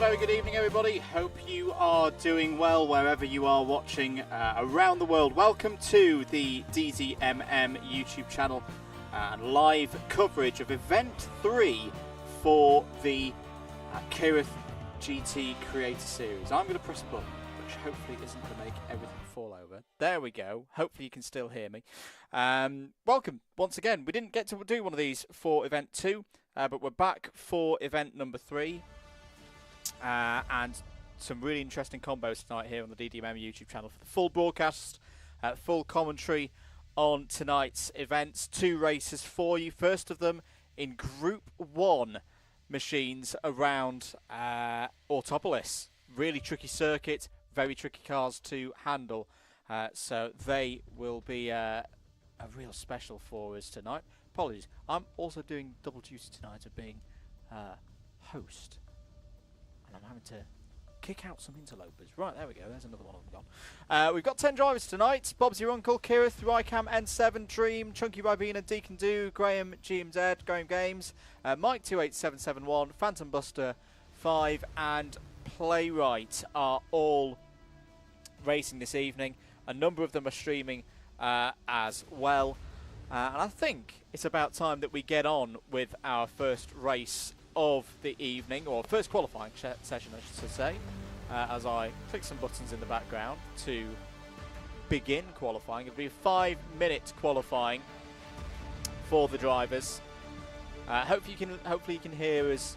very good evening, everybody. Hope you are doing well wherever you are watching around the world. Welcome to the DZMM YouTube channel and live coverage of Event 3 for the Kireth GT Creator Series. I'm going to press a button, which hopefully isn't going to make everything fall over. There we go. Hopefully you can still hear me. Welcome once again. We didn't get to do one of these for Event 2, but we're back for Event number 3. And some really interesting combos tonight here on the DDMM YouTube channel for the full broadcast, full commentary on tonight's events. 2 races for you. First of them in Group 1 machines around Autopolis. Really tricky circuit, very tricky cars to handle. So they will be a real special for us tonight. Apologies, I'm also doing double duty tonight of being host. I'm having to kick out some interlopers. Right, there we go. There's another one of them gone. We've got 10 drivers tonight. Bob's your uncle, Kireth, Rycam, N7, Dream, Chunky Ribena, Deacon Do, Graham, GMZ, Graham Games, Mike 28771, Phantom Buster 5, and Playwright are all racing this evening. A number of them are streaming as well. And I think it's about time that we get on with our first race of the evening, or first qualifying session I should say, as I click some buttons in the background to begin qualifying. It'll be a 5-minute qualifying for the drivers. Hopefully you can hear us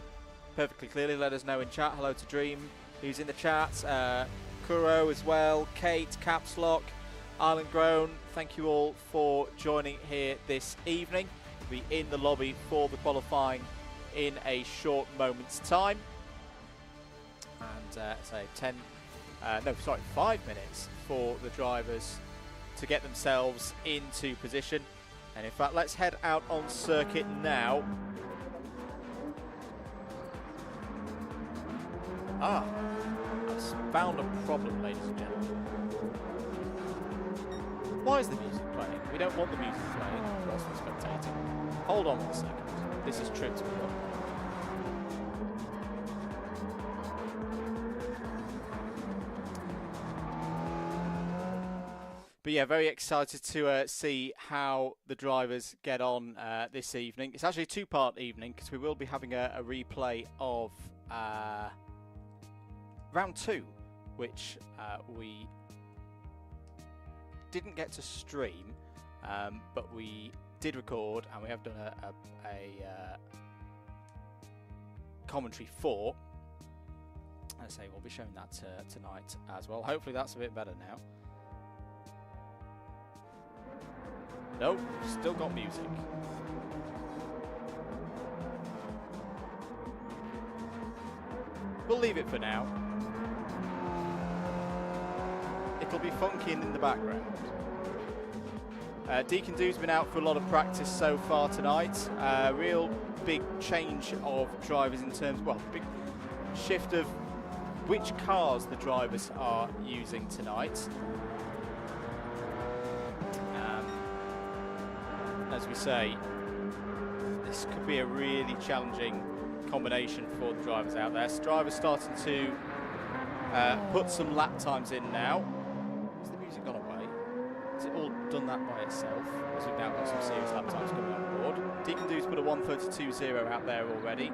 perfectly clearly. Let us know in chat. Hello to Dream, who's in the chat, Kuro as well, Kate, Caps Lock, Island Grown. Thank you all for joining here this evening. We'll be in the lobby for the qualifying in a short moment's time, and say 5 minutes for the drivers to get themselves into position. And in fact, let's head out on circuit now. I've found a problem, ladies and gentlemen. Why is the music playing? We don't want the music playing whilst we're spectating. Hold on 1 second. This has tripped me up. But yeah, very excited to see how the drivers get on this evening. It's actually a 2-part evening because we will be having a replay of round 2, which we didn't get to stream, but we did record, and we have done a commentary for. Let's say we'll be showing that tonight as well. Hopefully that's a bit better now. Nope, still got music. We'll leave it for now. It'll be funky in the background. Deacon Do's been out for a lot of practice so far tonight. Real big change of drivers in terms, well, big shift of which cars the drivers are using tonight. As we say, this could be a really challenging combination for the drivers out there. So drivers starting to put some lap times in now. Has the music gone away? Has it all done that by itself? As we've now got some serious lap times coming on board. Deacon Do's put a 1:32.0 out there already.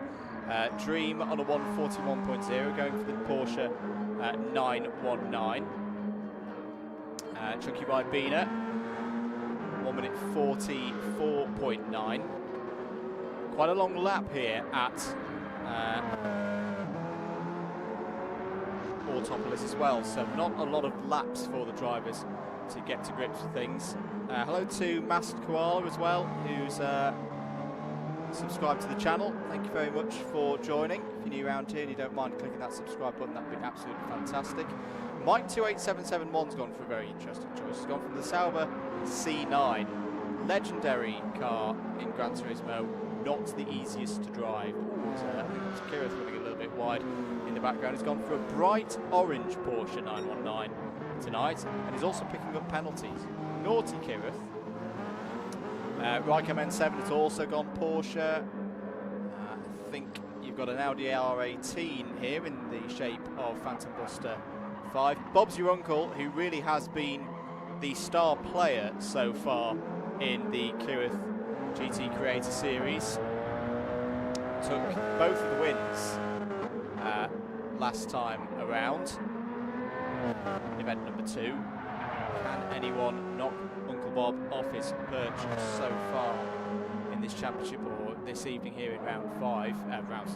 Dream on a 1:41.0, going for the Porsche 919. Chunky Ribena, 1:44.9. Quite a long lap here at Autopolis as well, so not a lot of laps for the drivers to get to grips with things. Hello to Masked Koala as well, who's subscribed to the channel. Thank you very much for joining. If you're new around here and you don't mind clicking that subscribe button, that would be absolutely fantastic. Mike 28771's gone for a very interesting choice. He's gone from the Sauber C9, legendary car in Gran Turismo, not the easiest to drive. It's Kireth running a little bit wide in the background. He's gone for a bright orange Porsche 919 tonight, and he's also picking up penalties. Naughty Kireth. Rycam N7 has also gone Porsche. I think you've got an Audi R18 here in the shape of Phantom Buster 5. Bob's your uncle, who really has been the star player so far in the Kireth GT Creator Series. Took both of the wins last time around. Event number 2. Can anyone knock Uncle Bob off his perch so far in this championship, or this evening here in round 5? Round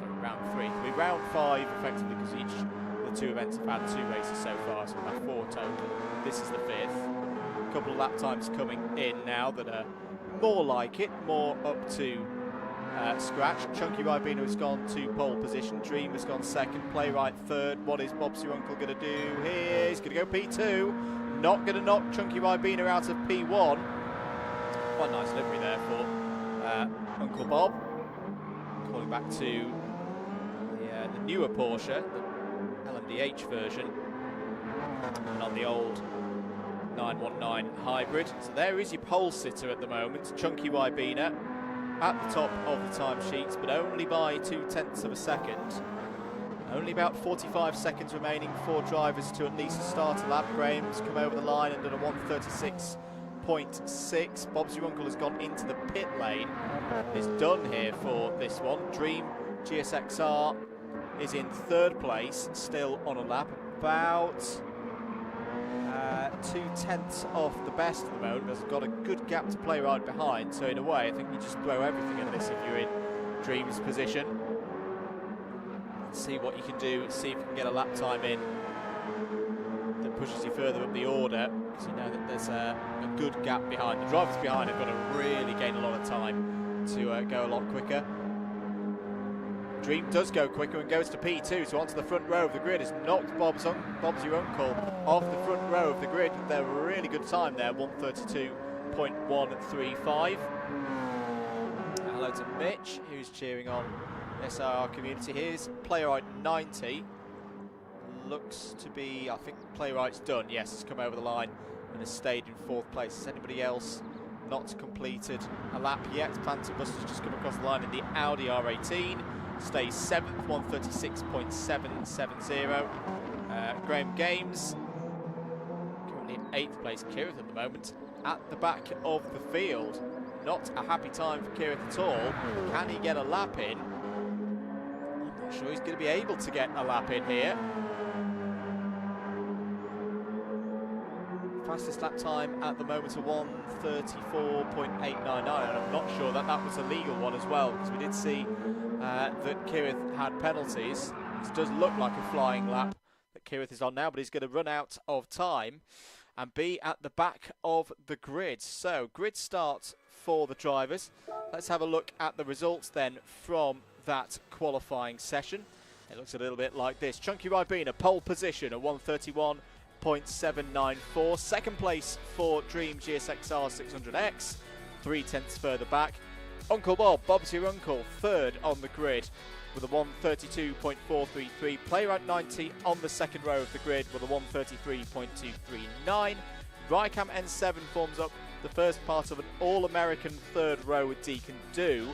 3. It'll be round 5 effectively, because each of the 2 events have had 2 races so far, so we'll have 4 total. This is the 5th. A couple of lap times coming in now that are more like it, more up to scratch. Chunky Ribena has gone to pole position. Dream has gone 2nd. Playwright 3rd. What is Bob's your uncle going to do here? He's going to go P2. Not going to knock Chunky Ribena out of P1. Quite a nice livery there for Uncle Bob. Calling back to the newer Porsche, the LMDH version, and on the old 919 hybrid. So there is your pole sitter at the moment, Chunky Ribena, at the top of the timesheets, but only by 0.2 of a second. Only about 45 seconds remaining for drivers to at least start a lap. Graham's come over the line and done a 1:36.6. Bob's your uncle has gone into the pit lane. Is done here for this one. Dream GSXR is in 3rd place, still on a lap, about 0.2 off the best at the moment. Has got a good gap to play right behind, so in a way I think you just throw everything at this if you're in Dream's position. See what you can do, see if you can get a lap time in that pushes you further up the order, because you know that there's a good gap behind. The drivers behind have got to really gain a lot of time to go a lot quicker. Dream does go quicker and goes to P2, so onto the front row of the grid. Has knocked Bob's your uncle off the front row of the grid. They're a really good time there, 1:32.135. Hello to Mitch, who's cheering on SIR community. Here's Playwright 90. Looks to be, I think Playwright's done. Yes, has come over the line and has stayed in 4th place. Has anybody else not completed a lap yet? Phantom Buster's just come across the line in the Audi R18. Stays 7th, 1:36.770. Graham Games currently in 8th place. Kireth at the moment at the back of the field. Not a happy time for Kireth at all. Can he get a lap in? I'm not sure he's going to be able to get a lap in here. Fastest lap time at the moment a 1:34.899, and I'm not sure that that was a legal one as well, because we did see that Kireth had penalties. This does look like a flying lap that Kireth is on now, but he's going to run out of time and be at the back of the grid. So, grid start for the drivers. Let's have a look at the results then from that qualifying session. It looks a little bit like this. Chunky Ribena, pole position at 1:31.794. 2nd place for Dream GSXR 600X, 0.3 further back. Uncle Bob, Bob's your uncle, 3rd on the grid with a 1:32.433. Playwright 90 on the 2nd row of the grid with a 1:33.239. Rycam N7 forms up the first part of an all-American 3rd row with Deacon Do.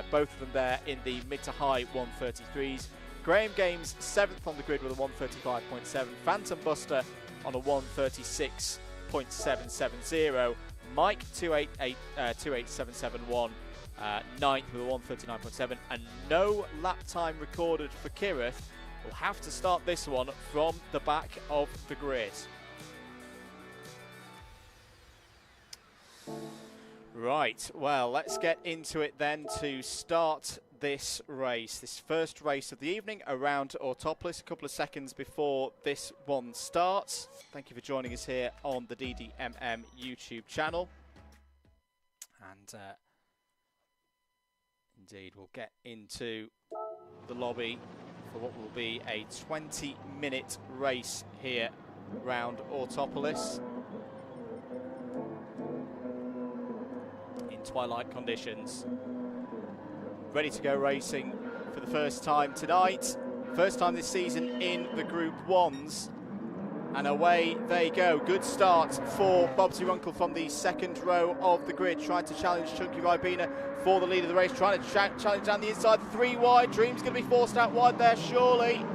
Both of them there in the mid to high 1:33s. Graham Games 7th on the grid with a 1:35.7. Phantom Buster on a 1:36.770. Mike 28771 9th with a 1:39.7, and no lap time recorded for Kireth. We'll have to start this one from the back of the grid. Right, well, let's get into it then to start this race, this first race of the evening around Autopolis, a couple of seconds before this one starts. Thank you for joining us here on the DDMM YouTube channel. And indeed, we'll get into the lobby for what will be a 20-minute race here around Autopolis in twilight conditions. Ready to go racing for the first time tonight. First time this season in the Group 1s. And away they go. Good start for Bob's your uncle from the 2nd row of the grid. Trying to challenge Chunky Ribena for the lead of the race. Trying to challenge down the inside. 3 wide. Dream's going to be forced out wide there, surely.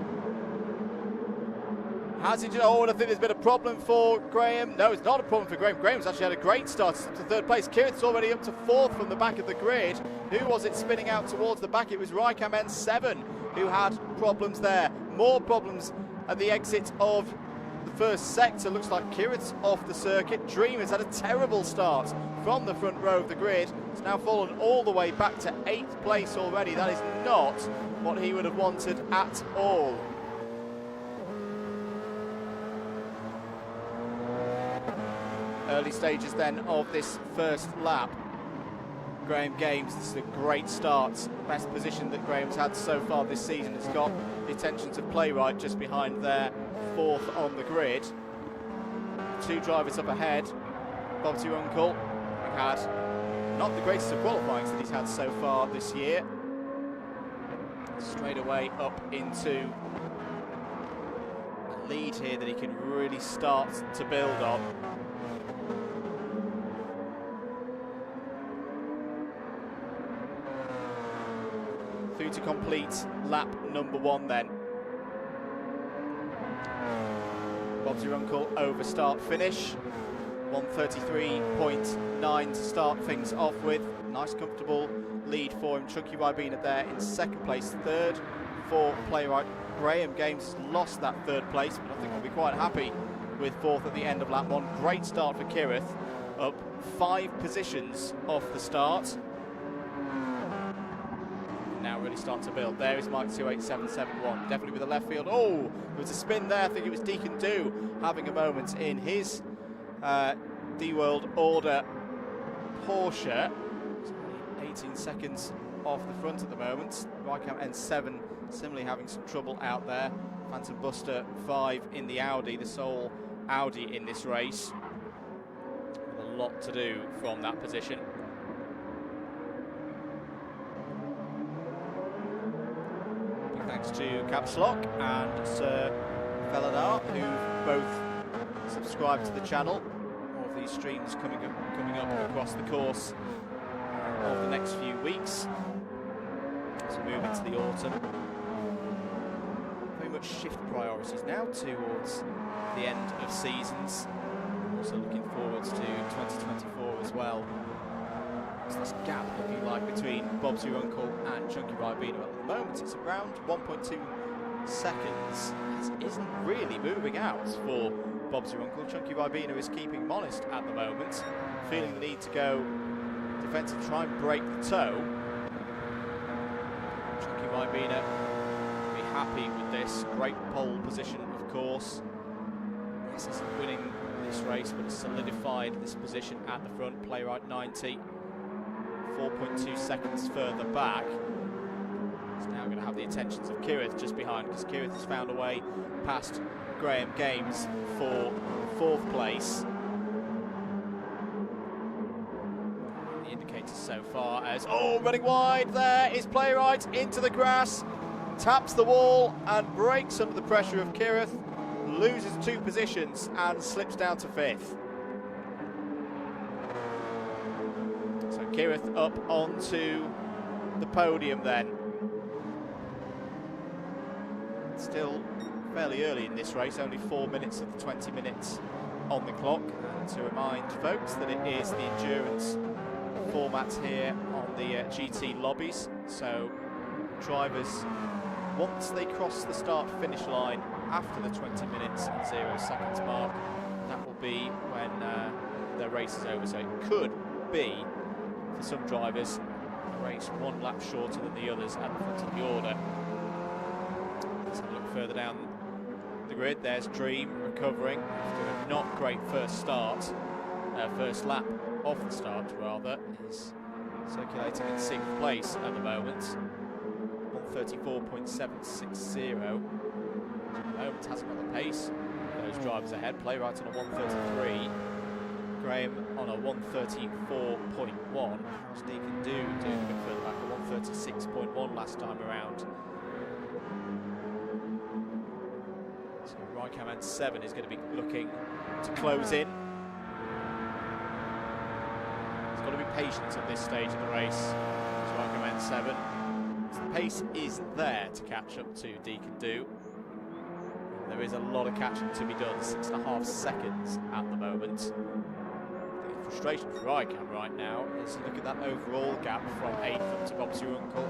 Has he? Oh, and I think there's been a problem for Graham. No, it's not a problem for Graham. Graham's actually had a great start to third place. Kireth's already up to fourth from the back of the grid. Who was it spinning out towards the back? It was Raikam N7 who had problems there. More problems at the exit of the first sector. Looks like Kireth's off the circuit. Dream has had a terrible start from the front row of the grid. It's now fallen all the way back to 8th place already. That is not what he would have wanted at all. Early stages then of this first lap. Graham Games, this is a great start. Best position that Graham's had so far this season. Has got the attentions of Playwright just behind there, fourth on the grid. Two drivers up ahead. Bob's your uncle had not the greatest of qualifyings that he's had so far this year. Straight away up into a lead here that he can really start to build on. Through to complete lap number 1 then. Bob's your uncle over start finish. 1:33.9 to start things off with. Nice comfortable lead for him. Chunky Ribena there in second place. Third for Playwright. Graham Games has lost that third place, but I think we'll be quite happy with fourth at the end of lap 1. Great start for Kireth, up 5 positions off the start. Now really start to build. There is Mike 28771, definitely with a left field. Oh, there was a spin there. I think it was Deacon Do having a moment in his D-World Order Porsche. 18 seconds off the front at the moment. Raikam N7 similarly having some trouble out there. Phantom Buster 5 in the Audi, the sole Audi in this race. With a lot to do from that position. Thanks to Caps Lock and Sir Felladar, who've both subscribed to the channel. More of these streams coming up across the course of the next few weeks as we move into the autumn. Very much shift priorities now towards the end of seasons. Also looking forwards to 2024 as well. So this gap looking like between Bob's Your Uncle and Chunky Ribena at the moment. It's around 1.2 seconds. It isn't really moving out for Bob's Your Uncle. Chunky Ribena is keeping him honest at the moment, feeling the need to go defensive, try and break the toe. Chunky Ribena be happy with this. Great pole position, of course. Yes, he's winning this race, but has solidified this position at the front. Playwright 90. 4.2 seconds further back. He's now going to have the attentions of Kireth just behind, because Kireth has found a way past Graham Games for 4th place. The indicators so far as, oh, running wide there is Playwright into the grass, taps the wall and breaks under the pressure of Kireth, loses 2 positions and slips down to 5th. Kireth up onto the podium then. Still fairly early in this race, only 4 minutes of the 20 minutes on the clock. And to remind folks that it is the endurance format here on the GT lobbies. So drivers, once they cross the start-finish line after the 20 minutes and 0 seconds mark, that will be when their race is over. So it could be, for some drivers, a race 1 lap shorter than the others at the front of the order. Let's have a look further down the grid. There's Dream recovering after a not great first lap off the start rather. He's circulating in 6th place at the moment. 1:34.760. At the moment hasn't got the pace. Those drivers ahead. Playwright on a 1:33. Graham on a 1:34.1. How's Deacon Do doing a bit further back? A 1:36.1 last time around. So Raikam N7 is going to be looking to close in. He's got to be patient at this stage of the race. Raikam N7. So the pace is there to catch up to Deacon Do. There is a lot of catching to be done. 6.5 seconds at the moment. The frustration for Icam right now is look at that overall gap from 8th up to Bob's Your Uncle.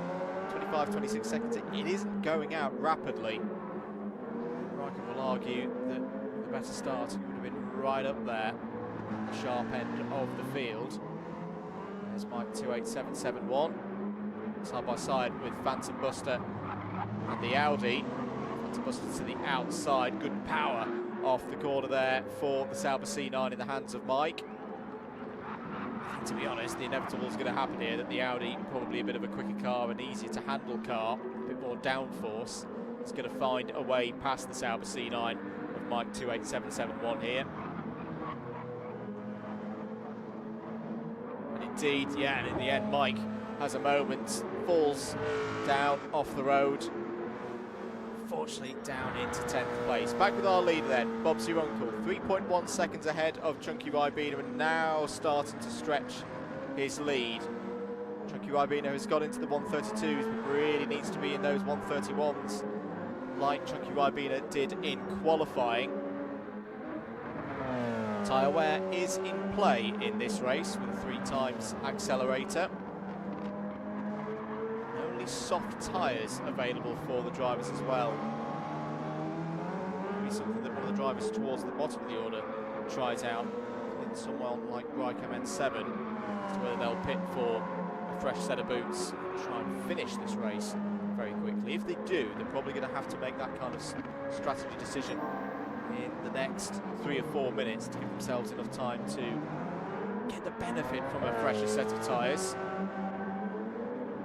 25, 26 seconds. It isn't going out rapidly. Icam will argue that the better starting would have been right up there, the sharp end of the field. There's Mike 28771. Side by side with Phantom Buster and the Audi. Phantom Buster to the outside, good power off the corner there for the Sauber C9 in the hands of Mike. I think, to be honest, the inevitable is going to happen here, that the Audi, probably a bit of a quicker car, an easier to handle car, a bit more downforce, is going to find a way past the Sauber C9 of Mike 28771 here. And indeed, yeah, and in the end, Mike has a moment, falls down off the road, fortunately down into 10th place. Back with our leader then, Bob's Your Uncle, 3.1 seconds ahead of Chunky Ribena, and now starting to stretch his lead. Chunky Ribena has got into the 132s, but really needs to be in those 131s, like Chunky Ribena did in qualifying. Tyre wear is in play in this race with a 3 times accelerator. Soft tyres available for the drivers as well. Maybe something that one of the drivers towards the bottom of the order tries out in someone like Rycam N7 as to whether they'll pit for a fresh set of boots and try and finish this race very quickly. If they do, they're probably going to have to make that kind of strategy decision in the next 3 or 4 minutes to give themselves enough time to get the benefit from a fresher set of tyres.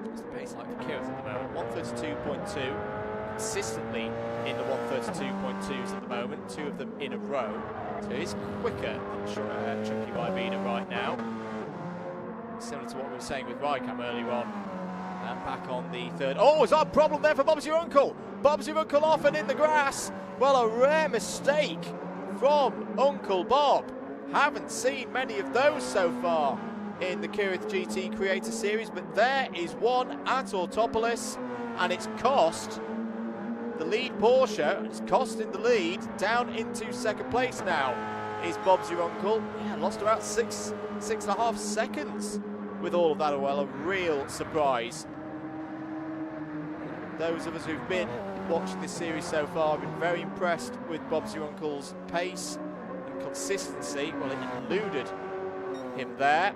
It's the pace like for Kireth at the moment, 132.2, consistently in the 132.2s at the moment, 2 of them in a row. So he's quicker than Chunky Ribena right now. Similar to what we were saying with Rycam earlier on. And back on the third. Oh, is that a problem there for Bob's Your Uncle? Bob's Your Uncle off and in the grass. Well, a rare mistake from Uncle Bob. Haven't seen many of those so far in the Kireth GT Creator Series, but there is one at Autopolis, and it's cost the lead Porsche, it's costing the lead down into 2nd place now, is Bob's Your Uncle. Yeah, lost about 6.5 seconds with all of that. Well, a real surprise. Those of us who've been watching this series so far have been very impressed with Bob's Your Uncle's pace and consistency. Well, it eluded him there.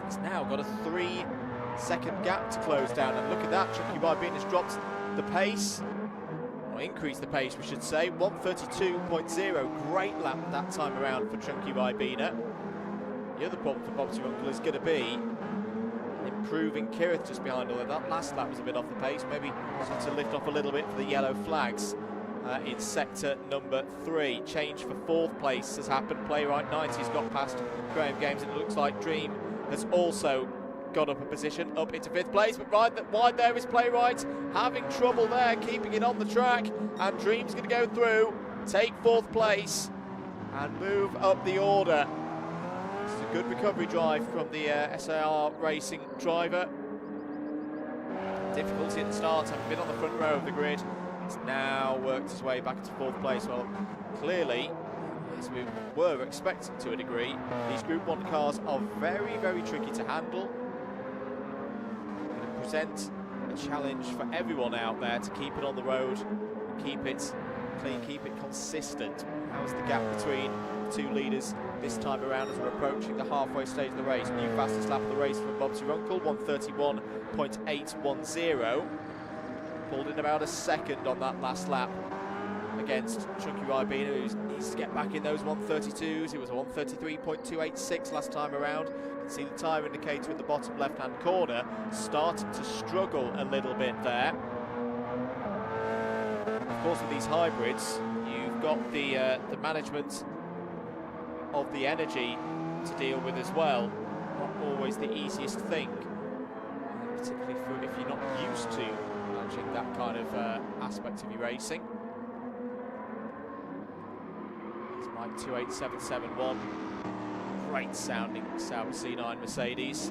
He's now got a 3-second gap to close down, and look at that, Chunky Ribena has dropped the pace, or increased the pace we should say, 132.0, great lap that time around for Chunky Ribena. The other problem for Bob's Your Uncle is going to be improving Kireth just behind, although that last lap was a bit off the pace, maybe to lift off a little bit for the yellow flags in sector number 3. Change for 4th place has happened, Playwright 90 has got past Graham Games, and it looks like Dream has also got up a position up into 5th place, but wide there is Playwright, having trouble there keeping it on the track, and Dream's going to go through, take 4th place and move up the order. It's a good recovery drive from the SAR Racing driver. Difficulty at the start, having been on the front row of the grid. He's now worked his way back into 4th place. Well, clearly, as we were expecting to a degree, these Group 1 cars are very, very tricky to handle. Going to present a challenge for everyone out there to keep it on the road, and keep it clean, keep it consistent. How's the gap between the 2 leaders this time around as we're approaching the halfway stage of the race? New fastest lap of the race from Bob's Your Uncle, 131.810. Pulled in about a second on that last lap against Chunky Ribena, who needs to get back in those 132s. It was a 133.286 last time around. You can see the tyre indicator in the bottom left-hand corner starting to struggle a little bit there. Of course, with these hybrids, you've got the management of the energy to deal with as well. Not always the easiest thing, particularly if you're not used to managing that kind of aspect of your racing. It's Mike 28771, great sounding Sauber C9 Mercedes.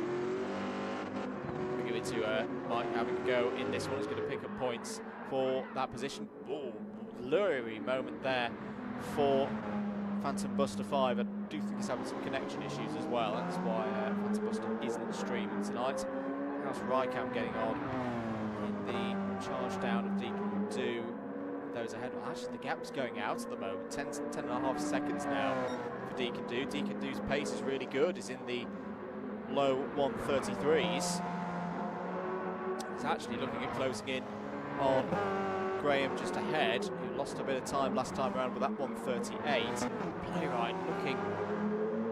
We'll give it to Mike having a go in this one. He's going to pick up points for that position. Oh, blurry moment there for Phantom Buster 5. I do think he's having some connection issues as well. That's why Phantom Buster isn't streaming tonight. How's Rycam getting on in the charge down of Deacon Do? Those ahead. Well, actually, the gap's going out at the moment. 10.5 seconds now for Deacon Do. Deacon Do's pace is really good. He's in the low 133s. He's actually looking at closing in on Graham just ahead, who lost a bit of time last time around with that 138. Playwright looking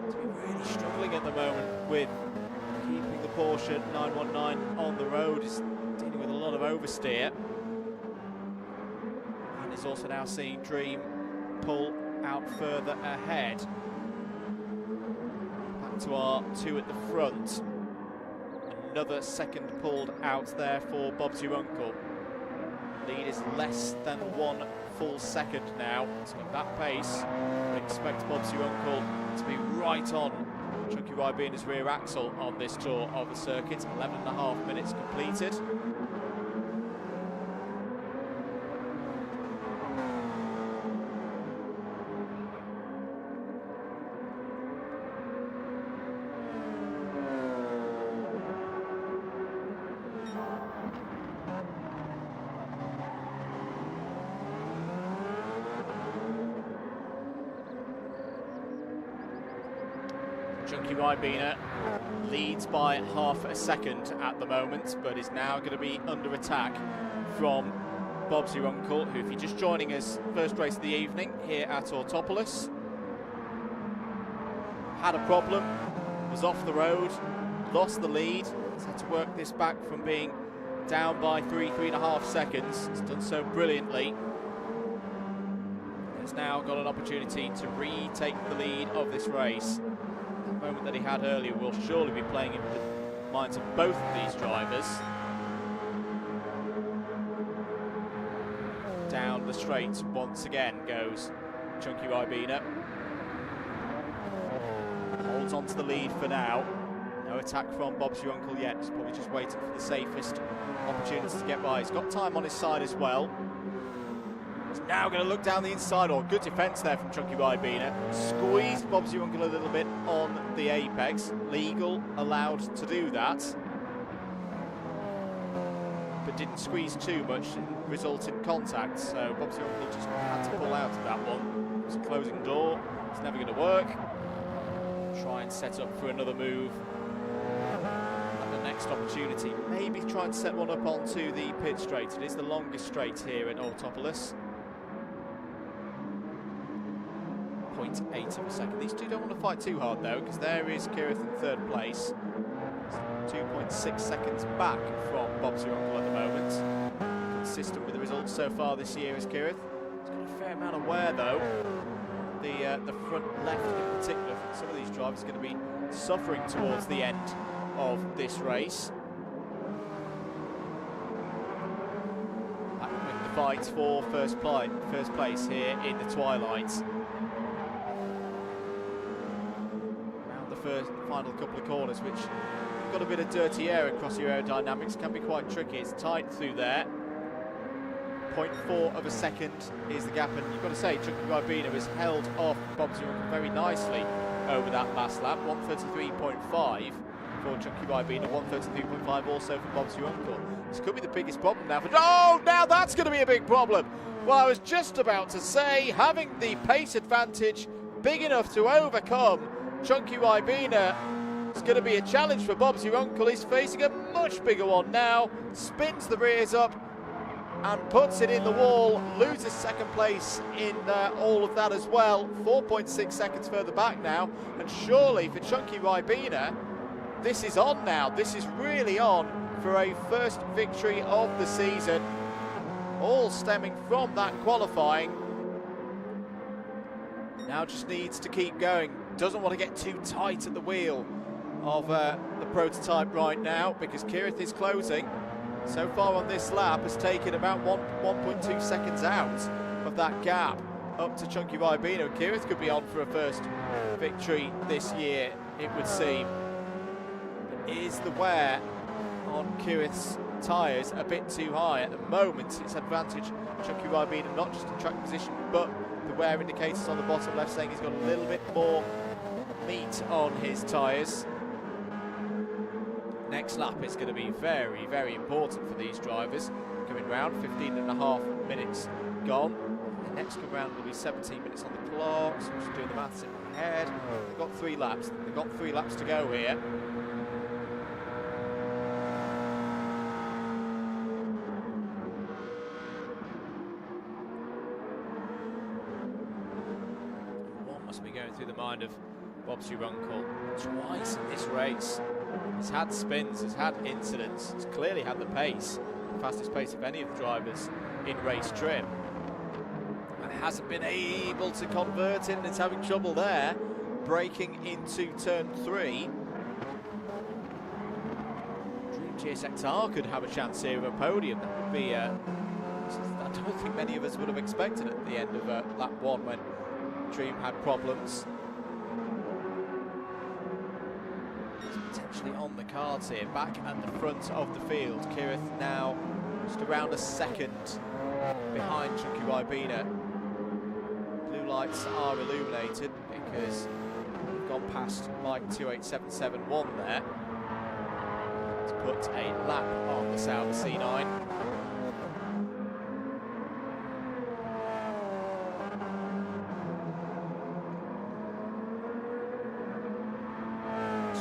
to be really struggling at the moment with keeping the Porsche 919 on the road. He's dealing with a lot of oversteer. And he's also now seeing Dream pull out further ahead. Back to our two at the front. Another second pulled out there for Bob's Your Uncle. Lead is less than 1 full second now. So at that pace, we expect Bob's Your Uncle to be right on Chunky Ribina's rear axle on this tour of the circuit. 11.5 minutes completed. Chunky Ribina leads by half a second at the moment, but is now going to be under attack from Bob's Your Uncle, who, if you're just joining us, first race of the evening here at Autopolis, had a problem, was off the road, lost the lead, has had to work this back from being down by 3.5 seconds. It's done so brilliantly. Has now got an opportunity to retake the lead of this race. Moment that he had earlier will surely be playing into the minds of both of these drivers. Down the straight once again goes Chunky Ribina. Holds on to the lead for now. No attack from Bob's Your Uncle yet. He's probably just waiting for the safest opportunity to get by. He's got time on his side as well. He's now going to look down the inside. Or good defence there from Chunky Ribina. Squeezed Bob's Your Uncle a little bit on the apex. Legal, allowed to do that. But didn't squeeze too much and result in contact. So Bob's Your Uncle just had to pull out of that one. It's a closing door. It's never going to work. Try and set up for another move at the next opportunity. Maybe try and set one up onto the pit straight. It is the longest straight here at Autopolis. 0.8 of a second. These two don't want to fight too hard though, because there is Kireth in third place. 2.6 seconds back from Bob's Your Uncle at the moment. Consistent with the results so far this year is Kireth. He's got a fair amount of wear though. The front left in particular. I think some of these drivers are going to be suffering towards the end of this race. Back with the fight for first place here in the twilight. Around the final couple of corners, which have got a bit of dirty air across your aerodynamics, can be quite tricky. It's tight through there. 0.4 of a second is the gap, and you've got to say Chunky Ribina has held off Bob's Your Uncle very nicely over that last lap. 133.5 for Chunky Ribina, 133.5 also for Bob's Your Uncle. This could be the biggest problem now for... Oh, now that's going to be a big problem. Well, I was just about to say, having the pace advantage big enough to overcome Chunky Ribina is going to be a challenge for Bob's Your Uncle. He's facing a much bigger one now, spins the rears up and puts it in the wall, loses second place in all of that as well. 4.6 seconds further back now, and surely for Chunky Ribina, this is on now. This is really on for a first victory of the season, all stemming from that qualifying. Now just needs to keep going. Doesn't want to get too tight at the wheel of the prototype right now, because Kireth is closing. So far on this lap has taken about 1.2 seconds out of that gap up to Chunky Ribina. Kireth could be on for a first victory this year, it would seem. But is the wear on Kireth's tyres a bit too high. At the moment, it's advantage Chunky Ribena, not just in track position, but the wear indicators on the bottom left saying he's got a little bit more meat on his tyres. Next lap is going to be very, very important for these drivers. Coming round, 15.5 minutes gone. The next come round will be 17 minutes on the clock, so I'm just doing the maths in my head. They've got 3 laps. They've got 3 laps to go here. What must be going through the mind of Bob Runkle twice in this race? He's had spins, he's had incidents, he's clearly had the pace, the fastest pace of any of the drivers in race trim, and hasn't been able to convert it, and it's having trouble there, braking into turn 3. Dream GSXR could have a chance here of a podium. That would be, I don't think many of us would have expected at the end of lap 1 when Dream had problems. Potentially on the cards here, back at the front of the field. Kireth now just around a second behind Chunky Ribena. Blue lights are illuminated because we've gone past Mike 28771 there to put a lap on the Sauber C9.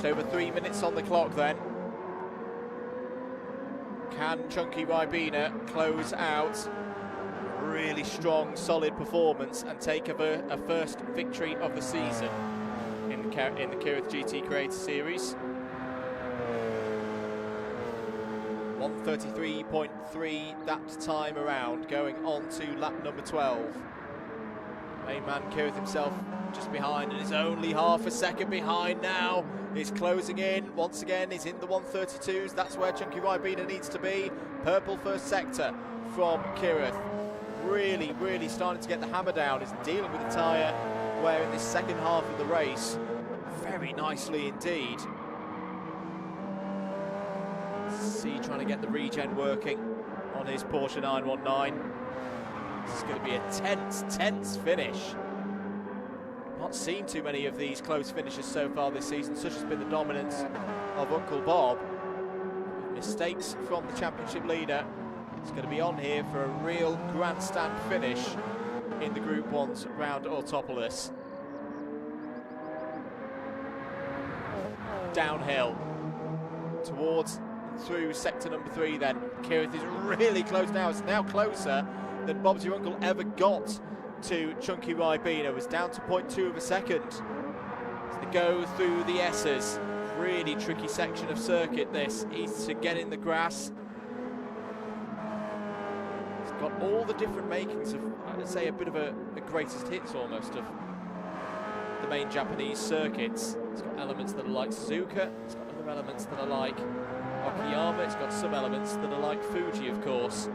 Over 3 minutes on the clock then. Can Chunky Ribena close out a really strong, solid performance and take a first victory of the season in the Kireth GT Creator Series? 1:33.3 that time around, going on to lap number 12. Main man Kireth himself just behind, and is only half a second behind now. He's closing in once again. He's in the 1:32s. That's where Chunky Ribena needs to be. Purple first sector from Kireth. Really, really starting to get the hammer down. He's dealing with the tyre wear in this second half of the race very nicely indeed. See, trying to get the regen working on his Porsche 919. This is going to be a tense finish. Not seen too many of these close finishes so far this season. Such has been the dominance of Uncle Bob. Mistakes from the championship leader. It's going to be on here for a real grandstand finish in the Group 1's round Autopolis. Downhill towards and through sector number 3 then. Kireth is really close now. It's now closer than Bob's your uncle ever got to Chunky Ribena. It was down to 0.2 of a second. As they go through the S's, really tricky section of circuit this. Easy to get in the grass. It's got all the different makings of, I'd say, a bit of a greatest hits almost of the main Japanese circuits. It's got elements that are like Suzuka, it's got other elements that are like Okayama, it's got some elements that are like Fuji, of course.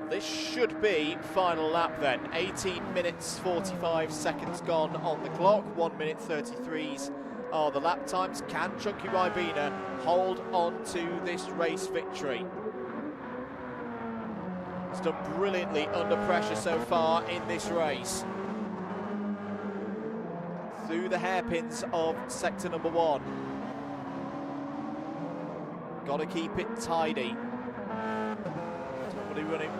This should be final lap then. 18 minutes 45 seconds gone on the clock. 1 minute 33s are the lap times. Can Chunky Ribena hold on to this race victory? He's done brilliantly under pressure so far in this race. Through the hairpins of sector number 1. Got to keep it tidy.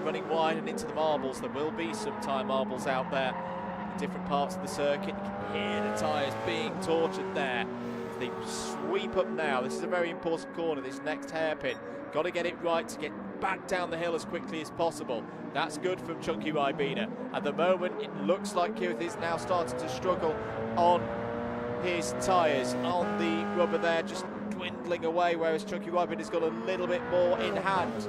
Running wide and into the marbles. There will be some tyre marbles out there in different parts of the circuit. You can hear the tyres being tortured there. As they sweep up now. This is a very important corner, this next hairpin. Got to get it right to get back down the hill as quickly as possible. That's good from Chunky Ribena. At the moment, it looks like Kireth is now starting to struggle on his tyres. On the rubber there, just dwindling away, whereas Chunky Ribena's got a little bit more in hand.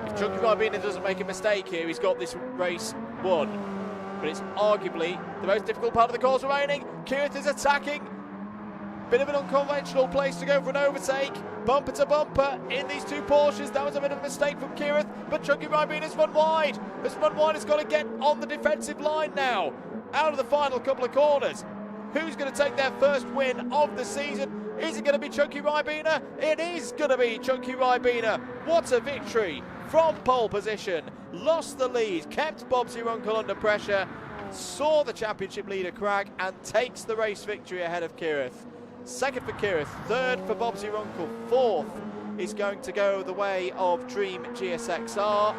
If Chunky Ribena doesn't make a mistake here, he's got this race won. But it's arguably the most difficult part of the course remaining. Kireth is attacking. Bit of an unconventional place to go for an overtake. Bumper to bumper in these two Porsches. That was a bit of a mistake from Kireth, but Chunky Ribena's run wide. This run wide has got to get on the defensive line now. Out of the final couple of corners. Who's going to take their first win of the season? Is it going to be Chunky Ribena? It is going to be Chunky Ribena. What a victory from pole position. Lost the lead, kept Bob's your uncle under pressure, saw the championship leader crack and takes the race victory ahead of Kireth. Second for Kireth, third for Bob's your uncle, fourth is going to go the way of Dream GSXR.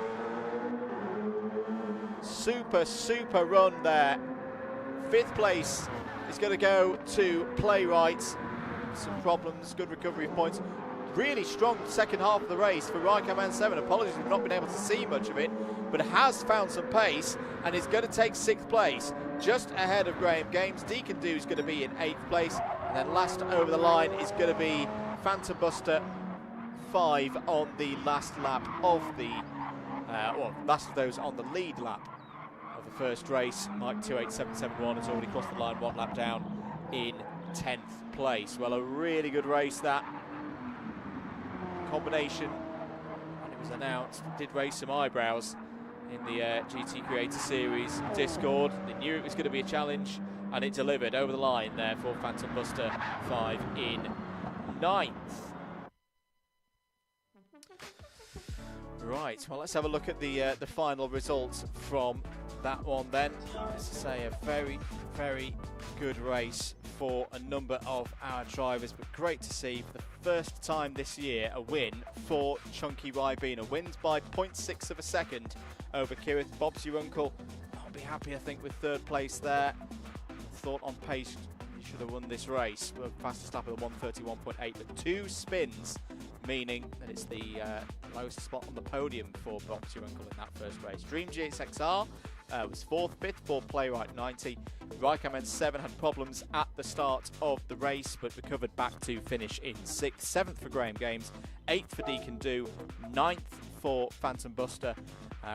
Super run there. Fifth place is going to go to Playwright. Some problems, good recovery of points. Really strong second half of the race for Raikkonen 7. Apologies, we've not been able to see much of it, but has found some pace and is going to take 6th place, just ahead of Graham Games. Deacon Do is going to be in 8th place, and then last over the line is going to be Phantom Buster 5 on the last lap of the, last of those on the lead lap of the first race. Mike 28771 has already crossed the line 1 lap down in 10th place. Well, a really good race that. Combination, and it was announced, did raise some eyebrows in the GT Creator Series Discord. They knew it was going to be a challenge, and it delivered over the line there for Phantom Buster 5 in 9th. Right, well, let's have a look at the final results from that one then. As I say, a very good race for a number of our drivers, but great to see for the first time this year a win for Chunky Ribena. Wins by 0.6 of a second over Kireth. Bob's your uncle. I'll be happy, I think, with 3rd place there. Thought on pace he should have won this race. Fastest lap of the 131.8, but 2 spins, meaning that it's the lowest spot on the podium for Bob's your uncle in that first race. Dream GSXR was 4th, 5th for Playwright 90. Raikkonen 7 had problems at the start of the race, but recovered back to finish in 6th. 7th for Graham Games, 8th for Deacon Do, 9th for Phantom Buster.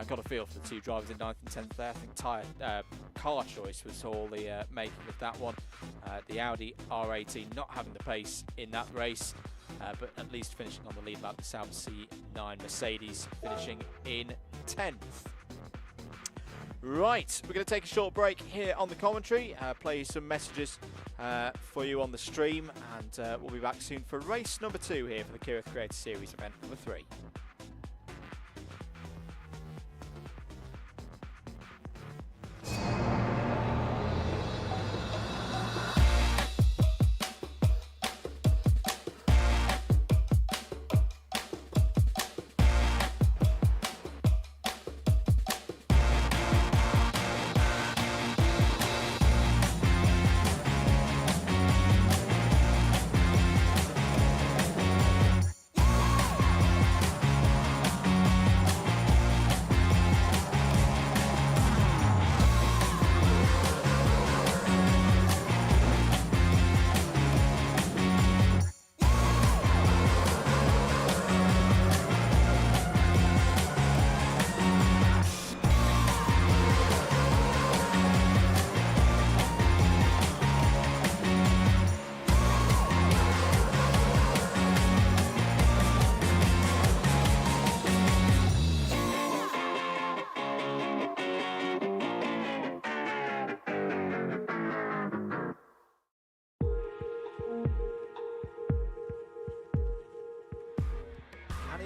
Got a feel for the 2 drivers in 9th and 10th there. I think car choice was all the making of that one. The Audi R18 not having the pace in that race, but at least finishing on the lead lap. The Sauber C9 Mercedes finishing in 10th. Right, we're going to take a short break here on the commentary, play you some messages for you on the stream, and we'll be back soon for race number 2 here for the Kireth Creator Series event number 3.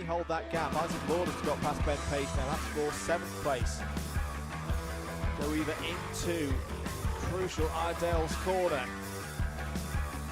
Hold that gap. Isaac Lauden's got past Ben Page now. That's for 7th place. Go either into crucial Iredale's corner.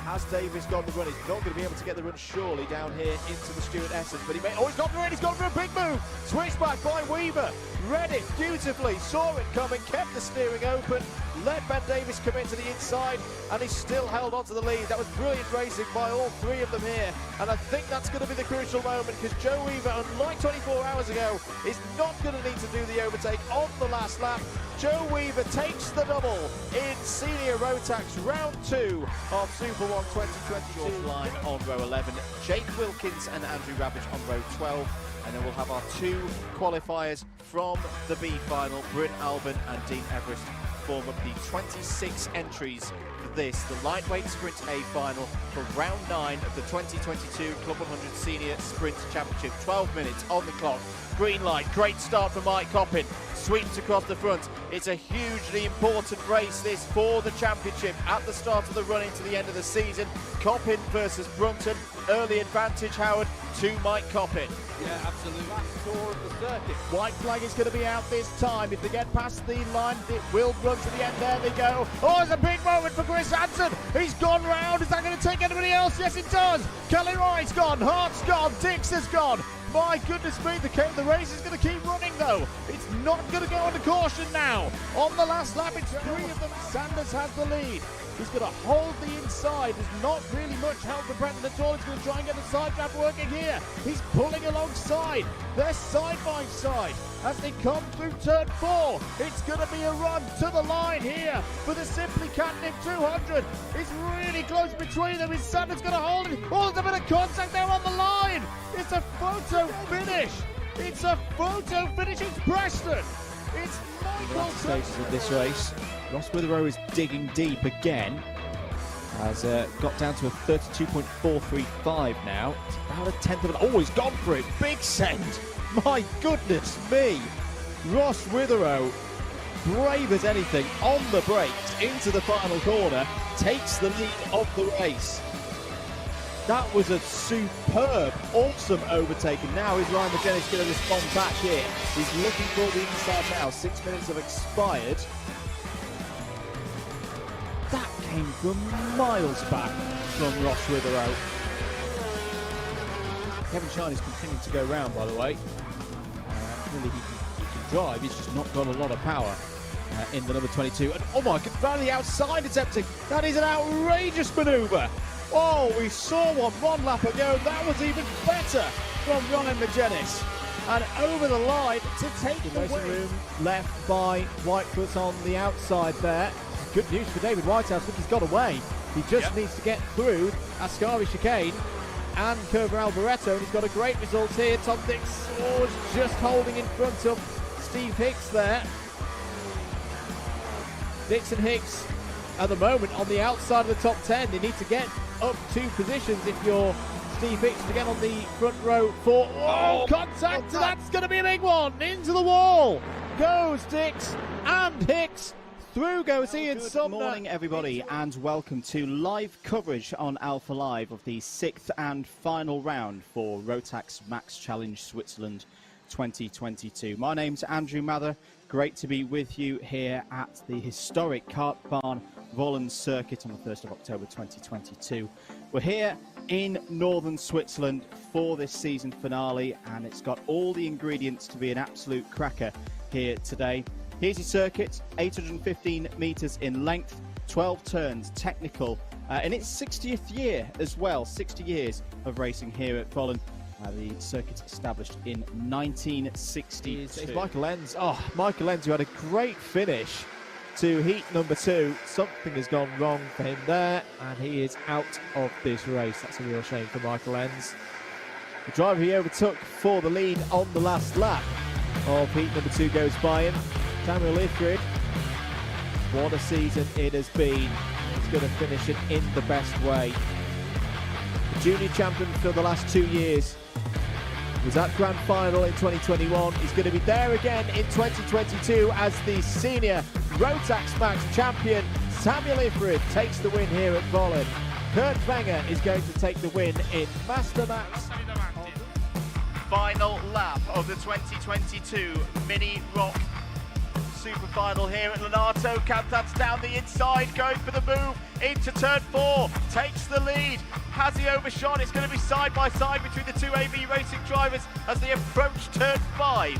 Has Davis got the run? He's not going to be able to get the run surely down here into the Stuart Essence, but he's got the run. He's gone for a big move. Switchback by Weaver. Read it beautifully, saw it coming, kept the steering open, let Ben Davis come into the inside, and he still held on to the lead. That was brilliant racing by all 3 of them here, and I think that's going to be the crucial moment, because Joe Weaver, unlike 24 hours ago, is not going to need to do the overtake on the last lap. Joe Weaver takes the double in Senior Rotax Round 2 of Super 1 2022. Line on row 11, Jake Wilkins and Andrew Ravage on row 12. And then we'll have our 2 qualifiers from the B final. Bryn Albin and Dean Everest form up the 26 entries for this, the lightweight sprint A final for round 9 of the 2022 Club 100 Senior Sprint Championship. 12 minutes on the clock. Green light, great start for Mike Coppin. Sweeps across the front. It's a hugely important race, this, for the championship. At the start of the run into the end of the season, Coppin versus Brunton. Early advantage, Howard, to Mike Coppin. Yeah, absolutely. Last tour of the circuit. White flag is going to be out this time. If they get past the line, it will run to the end. There they go. Oh, it's a big moment for Chris Hansen. He's gone round. Is that going to take anybody else? Yes, it does. Kelly Wright's gone. Hart's gone. Dix has gone. My goodness me, the race is going to keep running though. It's not going to go under caution now. On the last lap, it's 3 of them. Sanders has the lead. He's going to hold the inside. There's not really much help for Brenton at all. He's going to try and get the side draft working here. He's pulling alongside. They're side by side as they come through turn 4. It's going to be a run to the line here for the Simply Catnip 200. It's really close between them. Is Sanders going to hold it? Oh, there's a bit of contact there on the line. It's a photo finish. It's a photo finish. It's Preston. It's Michael. Stages of this race. Ross Witherow is digging deep again. Has got down to a 32.435 now. It's about a tenth of an. Oh, he's gone for it. Big send. My goodness me. Ross Witherow, brave as anything, on the brakes into the final corner, takes the lead of the race. That was a superb, awesome overtaking. Now is Ryan McGinnis going to respond back here? He's looking for the inside now. 6 minutes have expired. That came from miles back from Ross Witherow. Kevin Shine is continuing to go round, by the way. Really, he can drive. He's just not got a lot of power in the number 22. And oh my God, round the outside attempting. That is an outrageous manoeuvre. Oh, we saw one lap ago. That was even better from Ryan McGinnis. And over the line to take the racing room left by Whitefoot on the outside there. Good news for David Whitehouse. I think he's got away. He just needs to get through Ascari chicane and Curva Alvaretto. And he's got a great result here. Tom Dix just holding in front of Steve Hicks there. Dix and Hicks at the moment on the outside of the top 10. They need to get up 2 positions if you're Steve Hicks to get on the front row for contact. That's going to be a big one. Into the wall goes Dix and Hicks. Through goes Ian Sumner. Good morning, everybody, and welcome to live coverage on Alpha Live of the 6th and final round for Rotax Max Challenge Switzerland 2022. My name's Andrew Mather. Great to be with you here at the historic Kart Barn Vollen circuit on the 1st of October 2022. We're here in northern Switzerland for this season finale, and it's got all the ingredients to be an absolute cracker here today. Here's your circuit, 815 metres in length, 12 turns, technical, in its 60th year as well, 60 years of racing here at Vollen. The circuit established in 1962. It's Michael Lenz. Oh, Michael Lenz, who had a great finish to heat number 2. Something has gone wrong for him there, and he is out of this race. That's a real shame for Michael Lenz. The driver he overtook for the lead on the last lap of heat number 2 goes by him. Samuel Ifrid. What a season it has been. He's going to finish it in the best way. The junior champion for the last 2 years. Was at Grand Final in 2021. He's going to be there again in 2022 as the senior Rotax Max champion. Samuel Ifrid takes the win here at Vollen. Kurt Wenger is going to take the win in Master Max. Final lap of the 2022 Mini Rock Super Final here at Lonato. Cantan's down the inside, going for the move into turn 4, takes the lead. Has he overshot? It's going to be side by side between the 2 AV Racing drivers as they approach turn 5.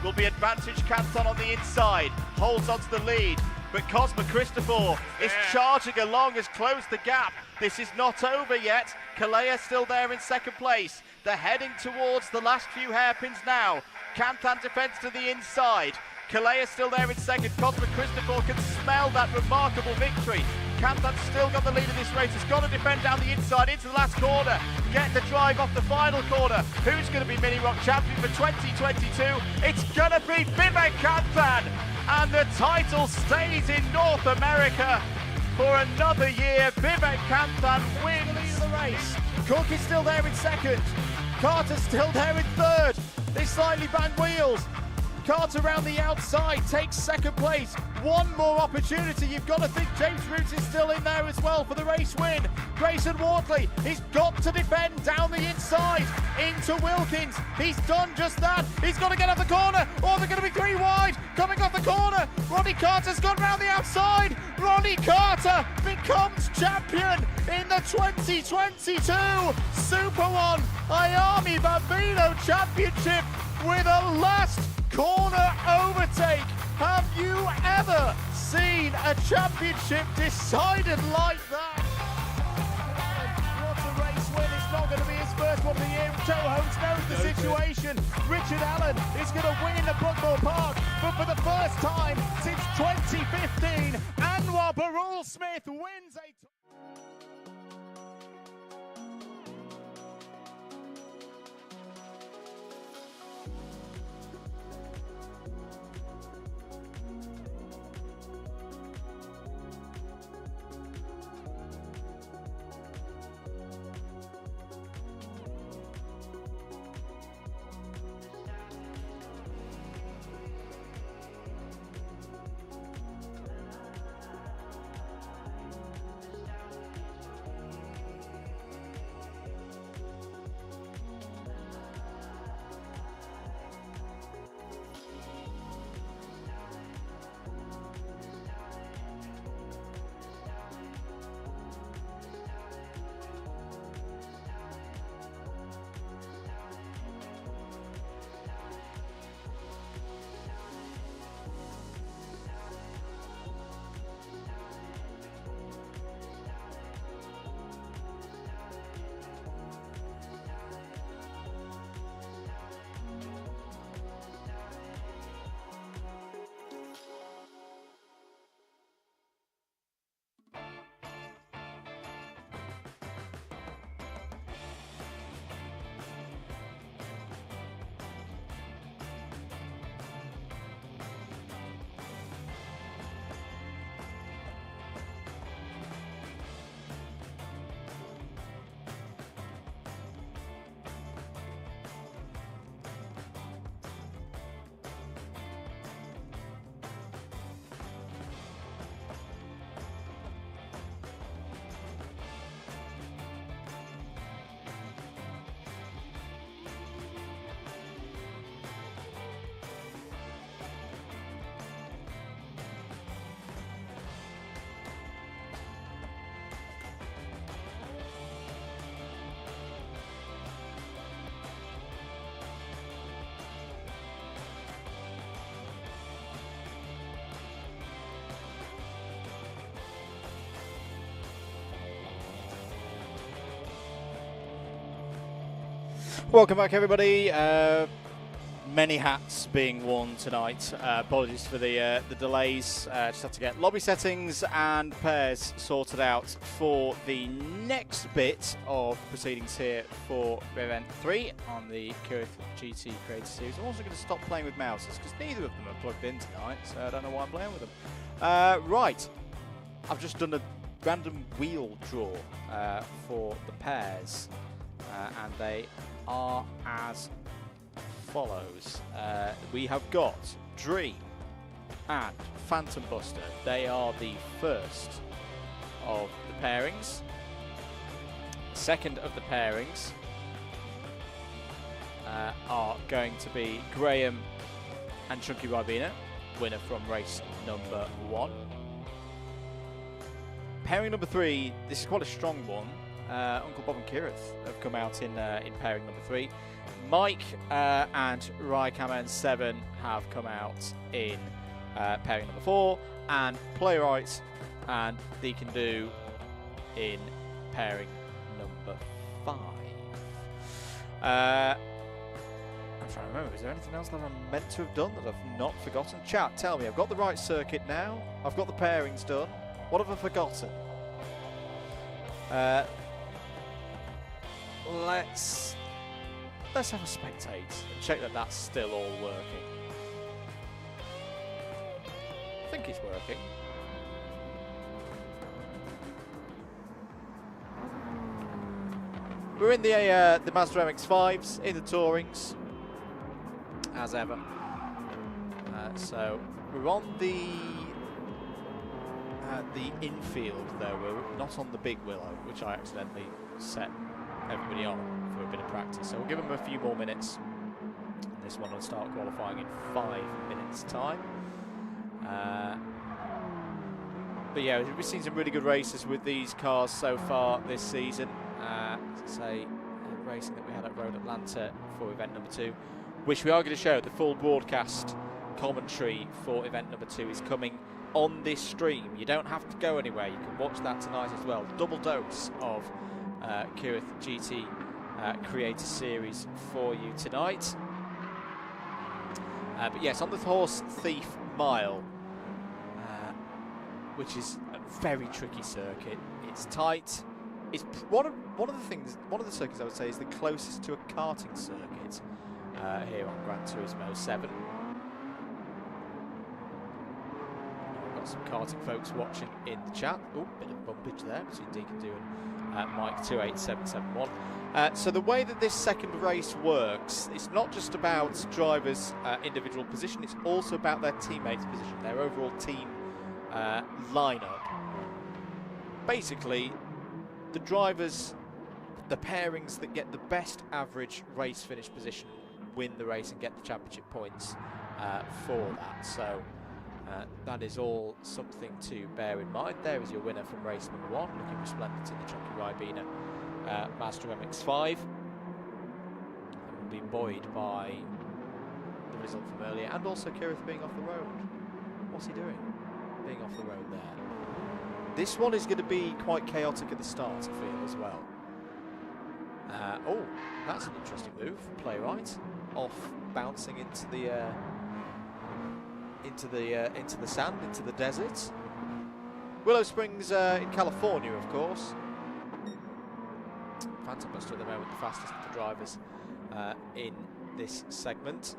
Will be advantage Canton on the inside, holds onto the lead, but Cosma Christopher is charging along, has closed the gap. This is not over yet. Kalea still there in second place. They're heading towards the last few hairpins now. Cantan defends to the inside. Kalea still there in second. Cosma Christopher can smell that remarkable victory. Cantan's still got the lead of this race. He's got to defend down the inside into the last corner. Get the drive off the final corner. Who's going to be Mini Rock champion for 2022? It's going to be Vivek Cantan. And the title stays in North America. for another year. Vivek Kanthan wins the lead of the race. Cook is still there in second. Carter's still there in third. They slightly banged wheels. Carter around the outside takes second place. One more opportunity. You've got to think James Roots is still in there as well for the race win. Grayson Wortley, he's got to defend down the inside into Wilkins. He's done just that. He's got to get off the corner. Oh, they're going to be three wide. Coming off the corner. Ronnie Carter's gone round the outside. Ronnie Carter becomes champion in the 2022 Super One Miami Bambino Championship with a last corner overtake. Have you ever seen a championship decided like that? What a race win. It's not going to be his first one of the year. Joe Holmes knows the situation. Richard Allen is going to win at Buckmore Park, but for the first time since 2015, Anwar Barul Smith wins a... Welcome back, everybody. Many hats being worn tonight. Apologies for the delays. Just have to get lobby settings and pairs sorted out for the next bit of proceedings here for event 3 on the Kireth GT Creator Series. I'm also going to stop playing with mouses because neither of them are plugged in tonight, so I don't know why I'm playing with them. Right, I've just done a random wheel draw for the pairs, and they are as follows. We have got Dream and Phantom Buster. They are the first of the pairings. Second of the pairings are going to be Graham and Chunky Ribena, winner from race number 1. Pairing number 3, this is quite a strong one. Uncle Bob and Kireth have come out in pairing number 3. Mike and Raikaman 7 have come out in pairing number 4, and Playwright and Deacon Do in pairing number 5. I'm trying to remember, is there anything else that I'm meant to have done that I've not forgotten? Chat, tell me, I've got the right circuit now, I've got the pairings done, what have I forgotten? Let's have a spectate and check that that's still all working. I think it's working. We're in the Mazda MX-5s, in the Tourings, as ever. So we're on the infield, though. We're not on the Big Willow, which I accidentally set everybody on for a bit of practice. So we'll give them a few more minutes. This one will start qualifying in 5 minutes' time. But yeah, we've seen some really good races with these cars so far this season. As I say, the racing that we had at Road Atlanta for event number 2, which we are going to show. The full broadcast commentary for event number 2 is coming on this stream. You don't have to go anywhere. You can watch that tonight as well. Double dose of Kireth GT Creator Series for you tonight. But yes, on the Horse Thief Mile, which is a very tricky circuit. It's tight. It's one of the circuits I would say is the closest to a karting circuit here on Gran Turismo 7. We've got some karting folks watching in the chat. Oh, bit of bumpage there between Deacon Do and Mike 28771. So the way that this second race works, it's not just about drivers' individual position, it's also about their teammates' position, their overall team lineup. Basically, the drivers, the pairings that get the best average race finish position win the race and get the championship points for that. So that is all something to bear in mind. There is your winner from race number 1, looking resplendent in the chunky Ribena Mazda MX-5. And will be buoyed by the result from earlier, and also Kireth being off the road. What's he doing? Being off the road there. This one is going to be quite chaotic at the start, I feel, as well. Oh, that's an interesting move. Play right, off, bouncing into the sand, into the desert. Willow Springs in California, of course. Phantom Buster at the moment, the fastest of the drivers in this segment.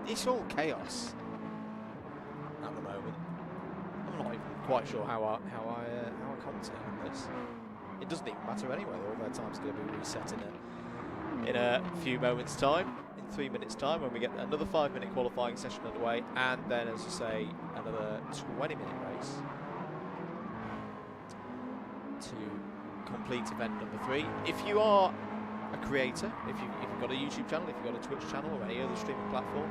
It's all chaos at the moment. I'm not even quite sure how I commentate on this. It doesn't even matter anyway. All their time's going to be reset in a few moments' time, in 3 minutes' time, when we get another 5-minute qualifying session underway, and then, as I say, another 20-minute race to complete event number 3. If you are a creator, if you've got a YouTube channel, if you've got a Twitch channel or any other streaming platform,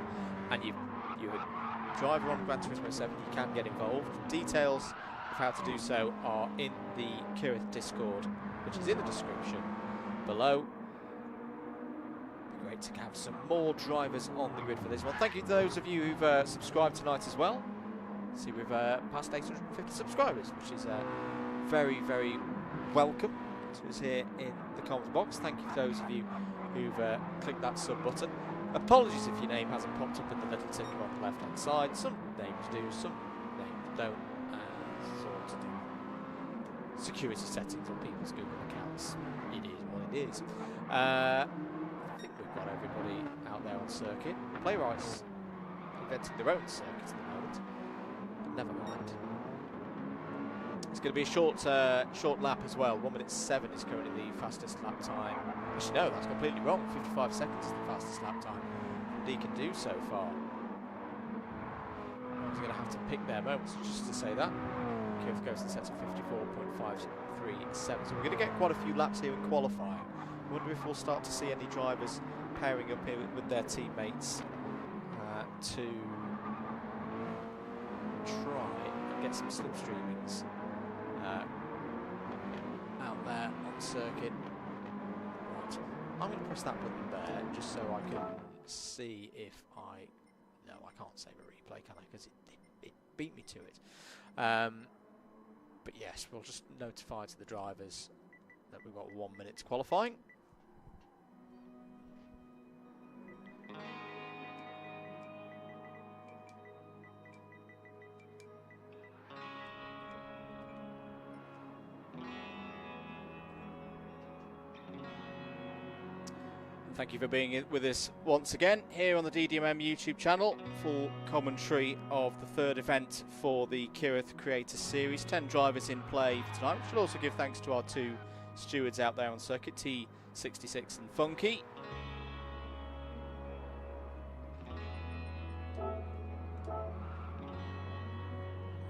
and you're a driver on Gran Turismo 7, you can get involved. Details of how to do so are in the Kireth Discord, which is in the description below. It'd be great to have some more drivers on the grid for this one. Thank you to those of you who've subscribed tonight as well. See, we've passed 850 subscribers, which is very, very welcome to us here in the comments box. Thank you to those of you who've clicked that sub button. Apologies if your name hasn't popped up in the little ticker on the left hand side. Some names do, some names don't. Sort of do security settings on people's Google accounts. It is what it is. I think we've got everybody out there on circuit. Playwrights inventing their own circuits at the moment, but never mind. It's going to be a short lap as well. 1:07 is currently the fastest lap time. Actually, no, that's completely wrong. 55 seconds is the fastest lap time Deacon Do so far. He's going to have to pick their moments just to say that. Kireth goes and sets a 54.537. So we're going to get quite a few laps here in qualifying. I wonder if we'll start to see any drivers pairing up here with their teammates to try and get some slipstreamings out there on circuit. Right, I'm going to press that button there just so I can see if no, I can't save a replay, can I? Because it beat me to it. But yes, we'll just notify to the drivers that we've got 1 minute to qualifying. Thank you for being with us once again here on the DDMM YouTube channel. Full commentary of the third event for the Kireth Creator Series. 10 drivers in play for tonight. We should also give thanks to our 2 stewards out there on circuit, T66 and Funky.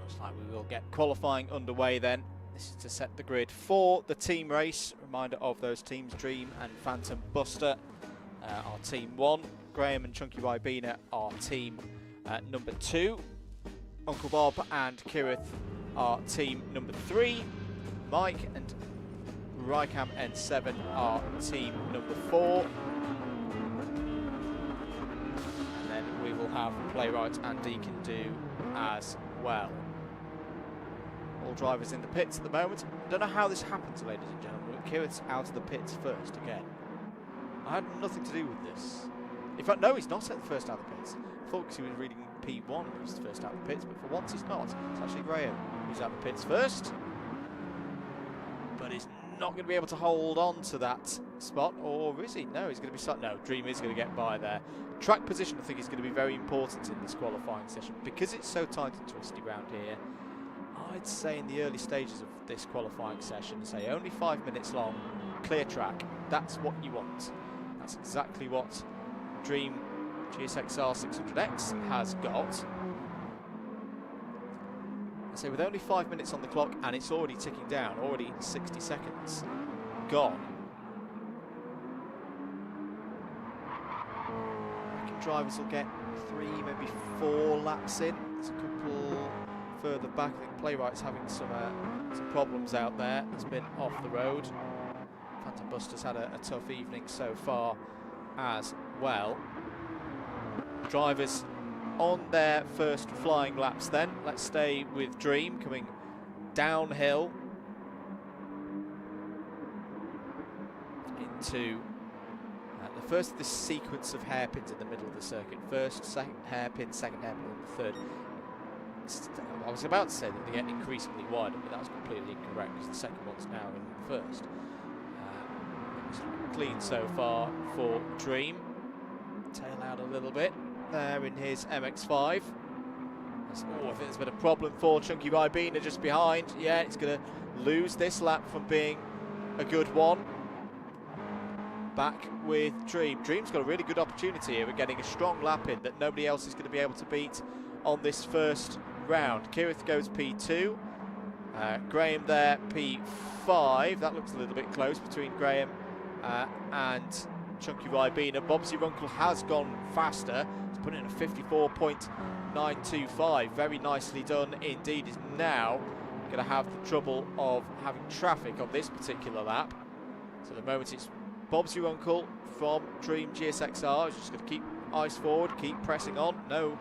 Looks like we will get qualifying underway then. This is to set the grid for the team race. Reminder of those teams, Dream and Phantom Buster are team 1. Graham and Chunky Ribena are team number 2. Uncle Bob and Kireth are team number 3. Mike and Rycam N7 are team number 4. And then we will have Playwright and Deacon do as well. All drivers in the pits at the moment. I don't know how this happens, ladies and gentlemen, but Kireth's out of the pits first again. I had nothing to do with this. In fact, no, he's not at the first out of the pits. I thought because he was reading P1 he was the first out of the pits, but for once he's not. It's actually Graham who's out of the pits first. But he's not going to be able to hold on to that spot, or is he? No, he's going to be... No, Dream is going to get by there. Track position, I think, is going to be very important in this qualifying session. Because it's so tight and twisty around here, I'd say in the early stages of this qualifying session, say only 5 minutes long, clear track. That's what you want. That's exactly what Dream GSXR 600X has got. I say with only 5 minutes on the clock and it's already ticking down, already 60 seconds gone. I reckon drivers will get 3, maybe 4 laps in. There's a couple further back. I think Playwright's having some problems out there. It's been off the road. Phantom Buster's had a tough evening so far as well. Drivers on their first flying laps then. Let's stay with Dream coming downhill into the first of this sequence of hairpins in the middle of the circuit. First, second hairpin, second hairpin, and the third. I was about to say that they get increasingly wider, but that was completely incorrect because the second one's now in the first. It's clean so far for Dream. Tail out a little bit there in his MX-5. Oh, I think there's been a problem for Chunky Ribena just behind. Yeah, it's going to lose this lap from being a good one. Back with Dream. Dream's got a really good opportunity here. We're getting a strong lap in that nobody else is going to be able to beat on this first round. Kireth goes P2. Graham there P5. That looks a little bit close between Graham and Chunky Ribena. Bobsy Runkle has gone faster. He's put in a 54.925. Very nicely done indeed. He's now going to have the trouble of having traffic on this particular lap. So at the moment it's Bobsy Runkle from Dream GSXR. He's just going to keep eyes forward, keep pressing on. No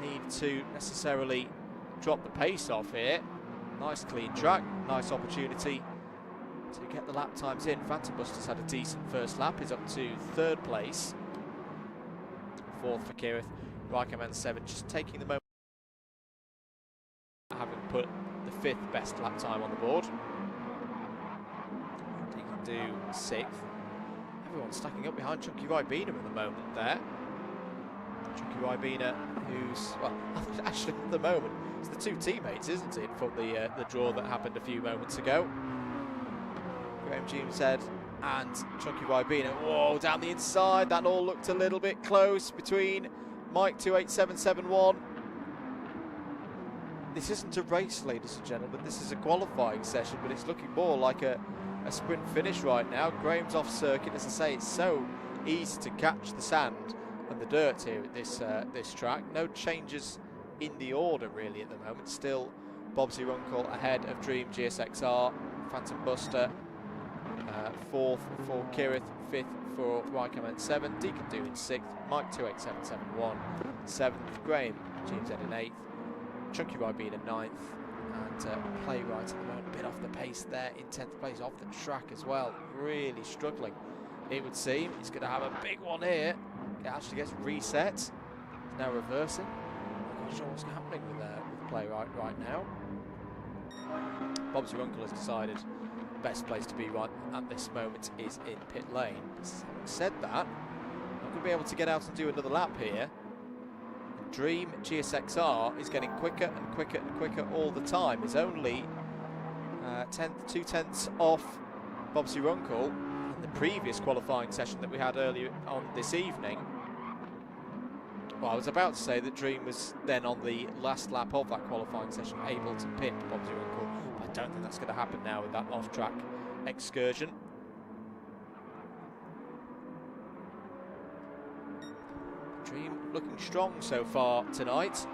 need to necessarily drop the pace off here. Nice clean track, nice opportunity to get the lap times in. Phantom Buster's had a decent first lap. He's up to 3rd place. 4th for Kireth. Rycam N7 just taking the moment, having put the 5th best lap time on the board. And he can do 6th. Everyone's stacking up behind Chunky Ribena at the moment there. Chunky Ribena, who's, well, actually at the moment, it's the 2 teammates, isn't it, from the draw that happened a few moments ago. Graham Jameshead and Chunky Ribena. Whoa, down the inside. That all looked a little bit close between Mike 28771. This isn't a race, ladies and gentlemen. This is a qualifying session, but it's looking more like a sprint finish right now. Graham's off circuit. As I say, it's so easy to catch the sand and the dirt here at this track. No changes in the order really at the moment. Still Bobsy Runkle ahead of Dream GSXR. Phantom Buster 4th for Kireth, 5th for Rycam N7, Deacon doing 6th, Mike 28771 7th, Graham James in 8th, Chunky Ribena 9th, and Playwright at the moment a bit off the pace there in 10th place, off the track as well, really struggling it would seem. He's going to have a big one here. It actually gets reset. He's now reversing. I'm not sure what's happening with Playwright right now. Bobsy Runkle has decided best place to be right at this moment is in pit lane. Having said that, I'm going to be able to get out and do another lap here. Dream GSXR is getting quicker and quicker and quicker all the time. Is only 2/10 off Bobsy Runkle in the previous qualifying session that we had earlier on this evening. Well, I was about to say that Dream was then on the last lap of that qualifying session able to pit Bobsy Runkle. I don't think that's going to happen now with that off-track excursion. Dream looking strong so far tonight.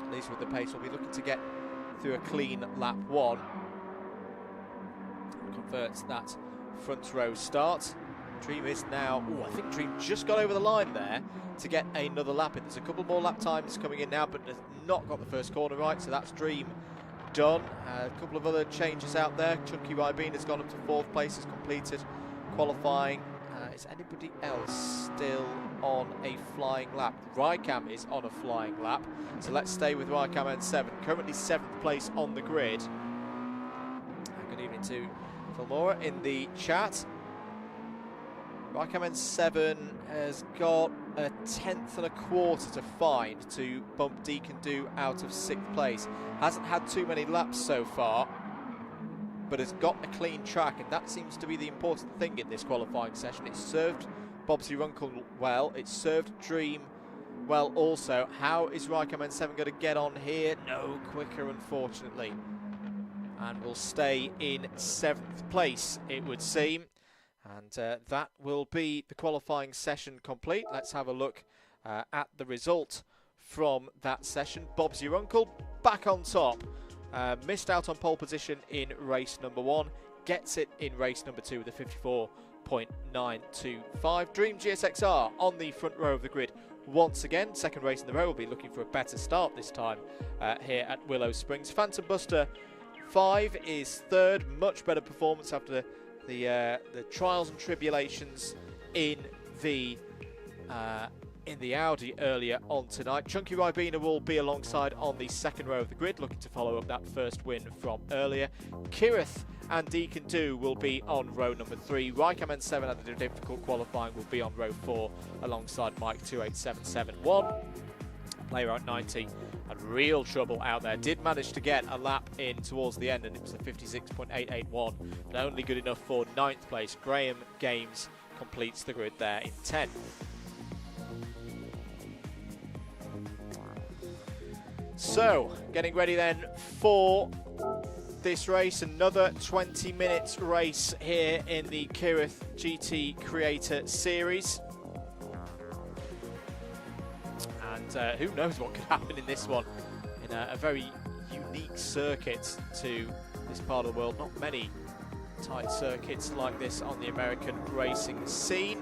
At least with the pace, we'll be looking to get through a clean lap 1. Converts that front row start. Dream is now, I think Dream just got over the line there to get another lap in. There's a couple more lap times coming in now, but has not got the first corner right, so that's Dream done. A couple of other changes out there. Chunky Rybeen has gone up to 4th place, has completed qualifying. Is anybody else still on a flying lap? Rykam is on a flying lap, so let's stay with Rykam N7, currently 7th place on the grid. Good evening to Filmora in the chat. Rykam N7 has got a 10th and a quarter to find to bump Deacon Do out of 6th place. Hasn't had too many laps so far, but has got a clean track, and that seems to be the important thing in this qualifying session. It's served Bobsy Runkle well, it's served Dream well also. How is Rykam N7 going to get on here? No quicker, unfortunately. And will stay in 7th place, it would seem. And that will be the qualifying session complete. Let's have a look at the result from that session. Bobsy Runkle back on top. Missed out on pole position in race number 1. Gets it in race number 2 with a 54.925. Dream GSXR on the front row of the grid once again. 2nd race in the row. Will be looking for a better start this time here at Willow Springs. Phantom Buster 5 is 3rd. Much better performance after the trials and tribulations in the Audi earlier on tonight. Chunky Rybeen will be alongside on the 2nd row of the grid, looking to follow up that first win from earlier. Kireth and Deacon Do will be on row number 3. Rykam N7 at the difficult qualifying will be on row 4 alongside Mike 28771. Playwright 90 had real trouble out there. Did manage to get a lap in towards the end, and it was a 56.881, but only good enough for 9th place. Graham Games completes the grid there in 10th. So, getting ready then for this race, another 20 minutes race here in the Kireth GT Creator Series. And who knows what could happen in this one, in a very unique circuit to this part of the world. Not many tight circuits like this on the American racing scene.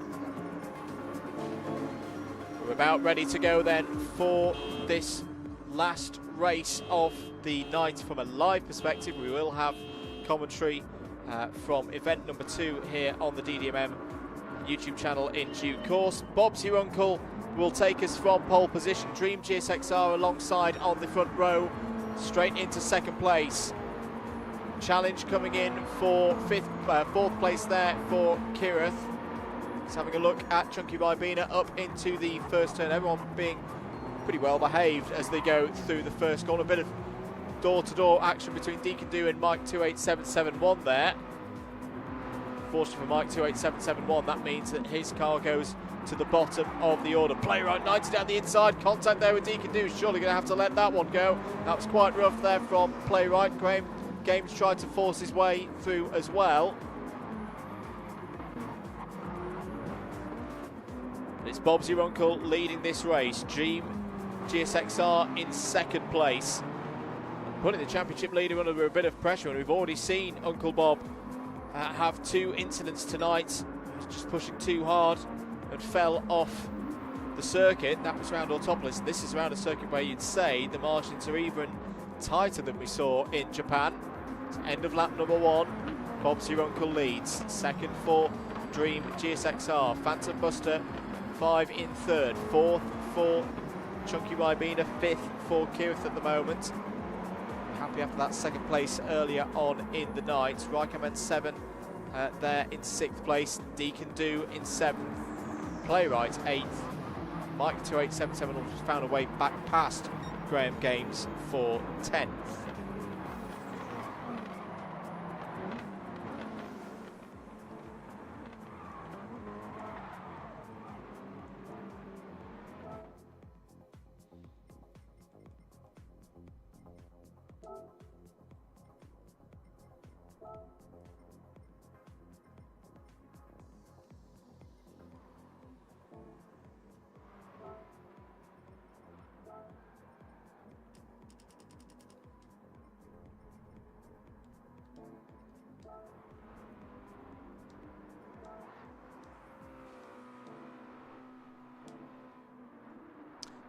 We're about ready to go then for this last race of the night from a live perspective. We will have commentary from event number 2 here on the DDMM YouTube channel in due course. Bobsy Runkle will take us from pole position. Dream GSXR alongside on the front row, straight into 2nd place. Challenge coming in for 4th place there for Kireth. Just having a look at Chunky Rybeen up into the first turn. Everyone being pretty well behaved as they go through the first corner. A bit of door-to-door action between Deacon Do and Mike 28771 there. Fortunately for Mike 28771, that means that his car goes to the bottom of the order. Playwright 90 down the inside, contact there with Deacon Do. Surely going to have to let that one go. That was quite rough there from Playwright. Graham Games tried to force his way through as well. But it's Bobsy Runkle leading this race. Dream GSXR in 2nd place, putting the championship leader under a bit of pressure. And we've already seen Uncle Bob have 2 incidents tonight. He was just pushing too hard and fell off the circuit. That was round Autopolis. This is around a circuit where you'd say the margins are even tighter than we saw in Japan. It's end of lap number 1. Bobsy Runkle leads. 2nd for Dream GSXR. Phantom Buster 5 in 3rd. 4th for Chunky Rybeen. 5th for Kireth at the moment. Happy after that 2nd place earlier on in the night. Rykam N7 there in 6th place. Deacon Do in 7th. Playwright 8th. Mike 2877 found a way back past Graham Games for 10th.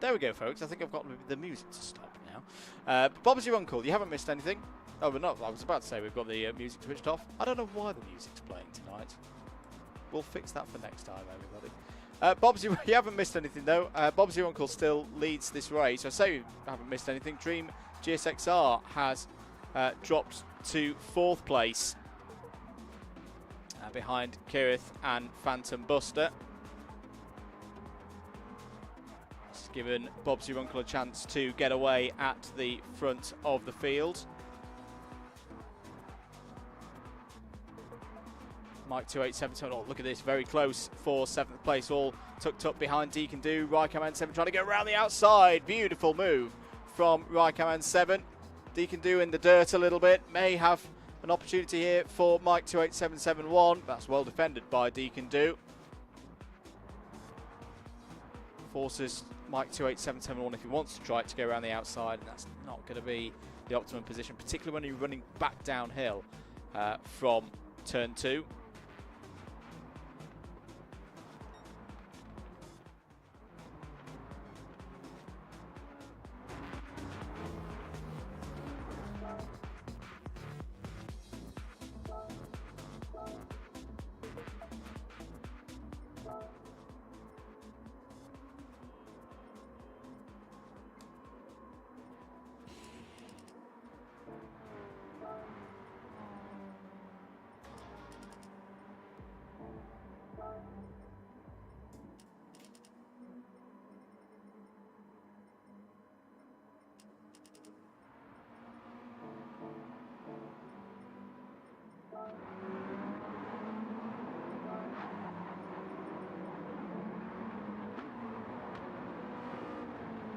There we go, folks. I think I've got the music to stop now. Bob's your uncle. You haven't missed anything. Oh, we're not. I was about to say we've got the music switched off. I don't know why the music's playing tonight. We'll fix that for next time, everybody. Bob's, you haven't missed anything, though. Bob's your uncle still leads this race. I say you haven't missed anything. Dream GSXR has dropped to 4th place behind Kireth and Phantom Buster. It's given Bob's your uncle a chance to get away at the front of the field. Mike 2877, oh, look at this, very close for 7th place, all tucked up behind Deacon Do. Rykaman 7 trying to get around the outside. Beautiful move from Rykaman 7. Deacon Do in the dirt a little bit, may have an opportunity here for Mike 28771. That's well defended by Deacon Do. Forces Mike 28771 if he wants to try it to go around the outside, and that's not going to be the optimum position, particularly when you're running back downhill from turn 2.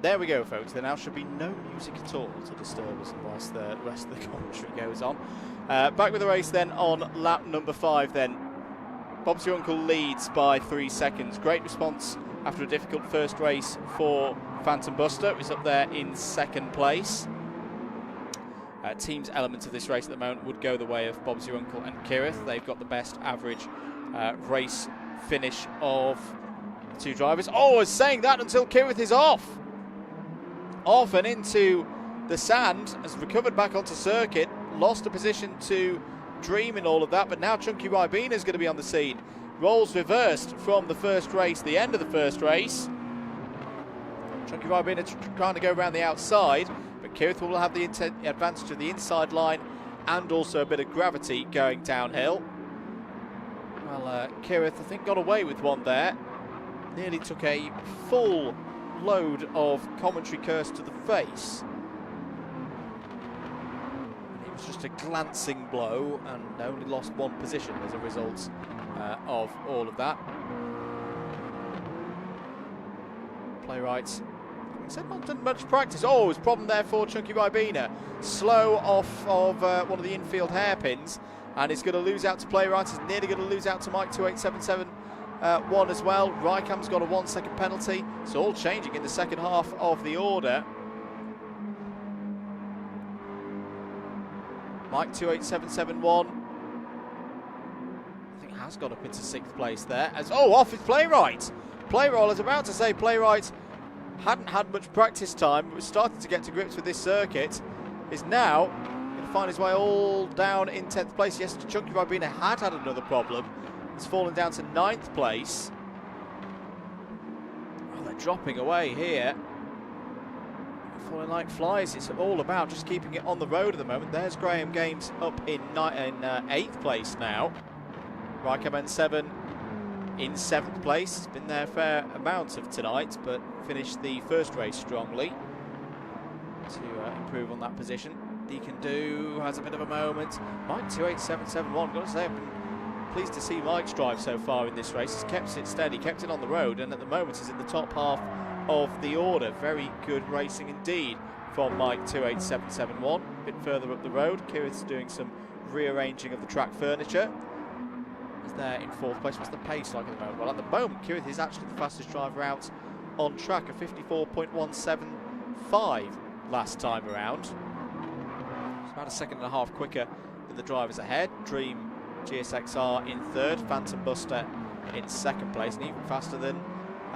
There we go, folks. There now should be no music at all to disturb us whilst the rest of the commentary goes on. Back with the race then on lap number 5 then. Bob's your uncle leads by 3 seconds. Great response after a difficult first race for Phantom Buster. He's up there in 2nd place. Team's element of this race at the moment would go the way of Bob's your uncle and Kireth. They've got the best average race finish of the 2 drivers. Oh, I was saying that until Kireth is off and into the sand, has recovered back onto circuit, lost a position to Dream in all of that, but now Chunky Ribena is going to be on the scene. Roles reversed from the first race, the end of the first race. Chunky Ribena trying to go around the outside, but Kireth will have the advantage of the inside line and also a bit of gravity going downhill. Well, Kireth, I think, got away with one there. Nearly took a full load of commentary curse to the face. It was just a glancing blow and only lost 1 position as a result of all of that. Playwright said not done much practice. Oh, there's a problem there for Chunky Ribena. Slow off of one of the infield hairpins, and he's going to lose out to Playwright. He's nearly going to lose out to Mike 2877. 1 as well. Rykam's got a 1-second penalty. It's all changing in the second half of the order. Mike 28771 I think has got up into 6th place there. Off is Playwright. Playwright, I was about to say Playwright hadn't had much practice time, but was starting to get to grips with this circuit. Is now going to find his way all down in 10th place. Yes, Chunky Ribena had another problem. It's fallen down to 9th place. Oh, they're dropping away here. They're falling like flies. It's all about just keeping it on the road at the moment. There's Graham Games up in 8th place now. Rykaman 7 in 7th place. It's been there a fair amount of tonight, but finished the first race strongly to improve on that position. Deacon Do has a bit of a moment. Mike 28771, got to say, I've been pleased to see Mike's drive so far in this race. He's kept it steady, kept it on the road, and at the moment is in the top half of the order. Very good racing indeed from Mike 28771. A bit further up the road, Kireth's doing some rearranging of the track furniture. He's there in 4th place. What's the pace like at the moment? Well, at the moment, Kireth is actually the fastest driver out on track, a 54.175 last time around. It's about a 1.5 seconds quicker than the drivers ahead. Dream GSXR in 3rd, Phantom Buster in 2nd place, and even faster than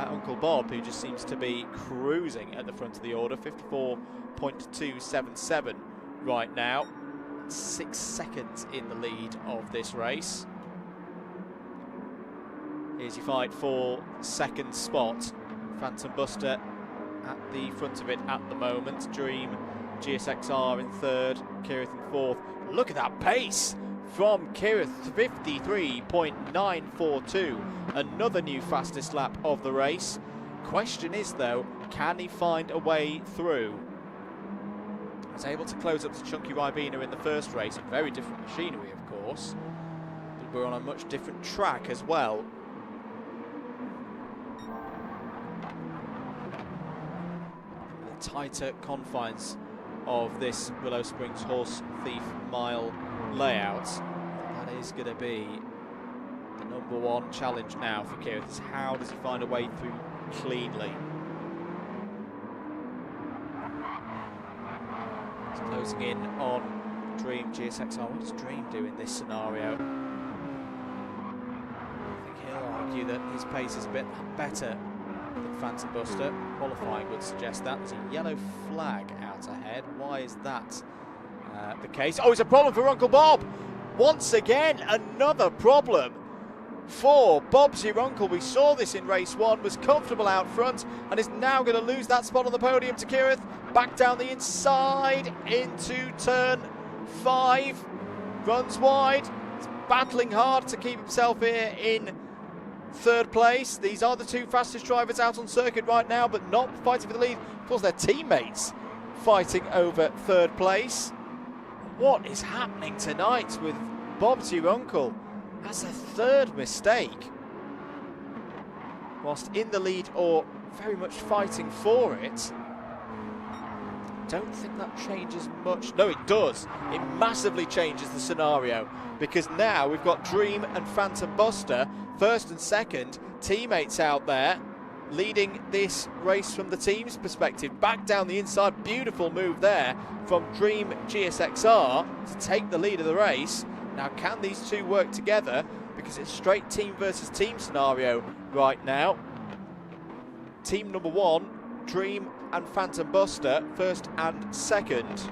Uncle Bob, who just seems to be cruising at the front of the order. 54.277 right now. 6 seconds in the lead of this race. Here's your fight for second spot. Phantom Buster at the front of it at the moment. Dream GSXR in third, Kireth in fourth. Look at that pace from Kireth, 53.942. Another new fastest lap of the race. Question is though, can he find a way through? He was able to close up to Chunky Ribena in the first race. A very different machinery, of course. But we're on a much different track as well. The tighter confines of this Willow Springs Horse Thief Mile layout. That is going to be the #1 challenge now for Kireth, is how does he find a way through cleanly. He's closing in on Dream GSXR. What does Dream do in this scenario? I think he'll argue that his pace is a bit better than Phantom Buster. Qualifying would suggest that. There's a yellow flag out ahead. Why is that the case? Oh, it's a problem for Uncle Bob! Once again, another problem for Bob's your uncle. We saw this in race 1, was comfortable out front and is now going to lose that spot on the podium to Kireth. Back down the inside into turn 5, runs wide. He's battling hard to keep himself here in third place. These are the two fastest drivers out on circuit right now, but not fighting for the lead. Of course, their teammates fighting over third place. What is happening tonight with Bob's your uncle? That's a third mistake. Whilst in the lead or very much fighting for it. Don't think that changes much. No, it does. It massively changes the scenario, because now we've got Dream and Phantom Buster, first and second, teammates out there, leading this race from the team's perspective. Back down the inside, beautiful move there from Dream GSXR to take the lead of the race. Now, can these two work together? Because it's straight team versus team scenario right now. Team #1, Dream and Phantom Buster, first and second.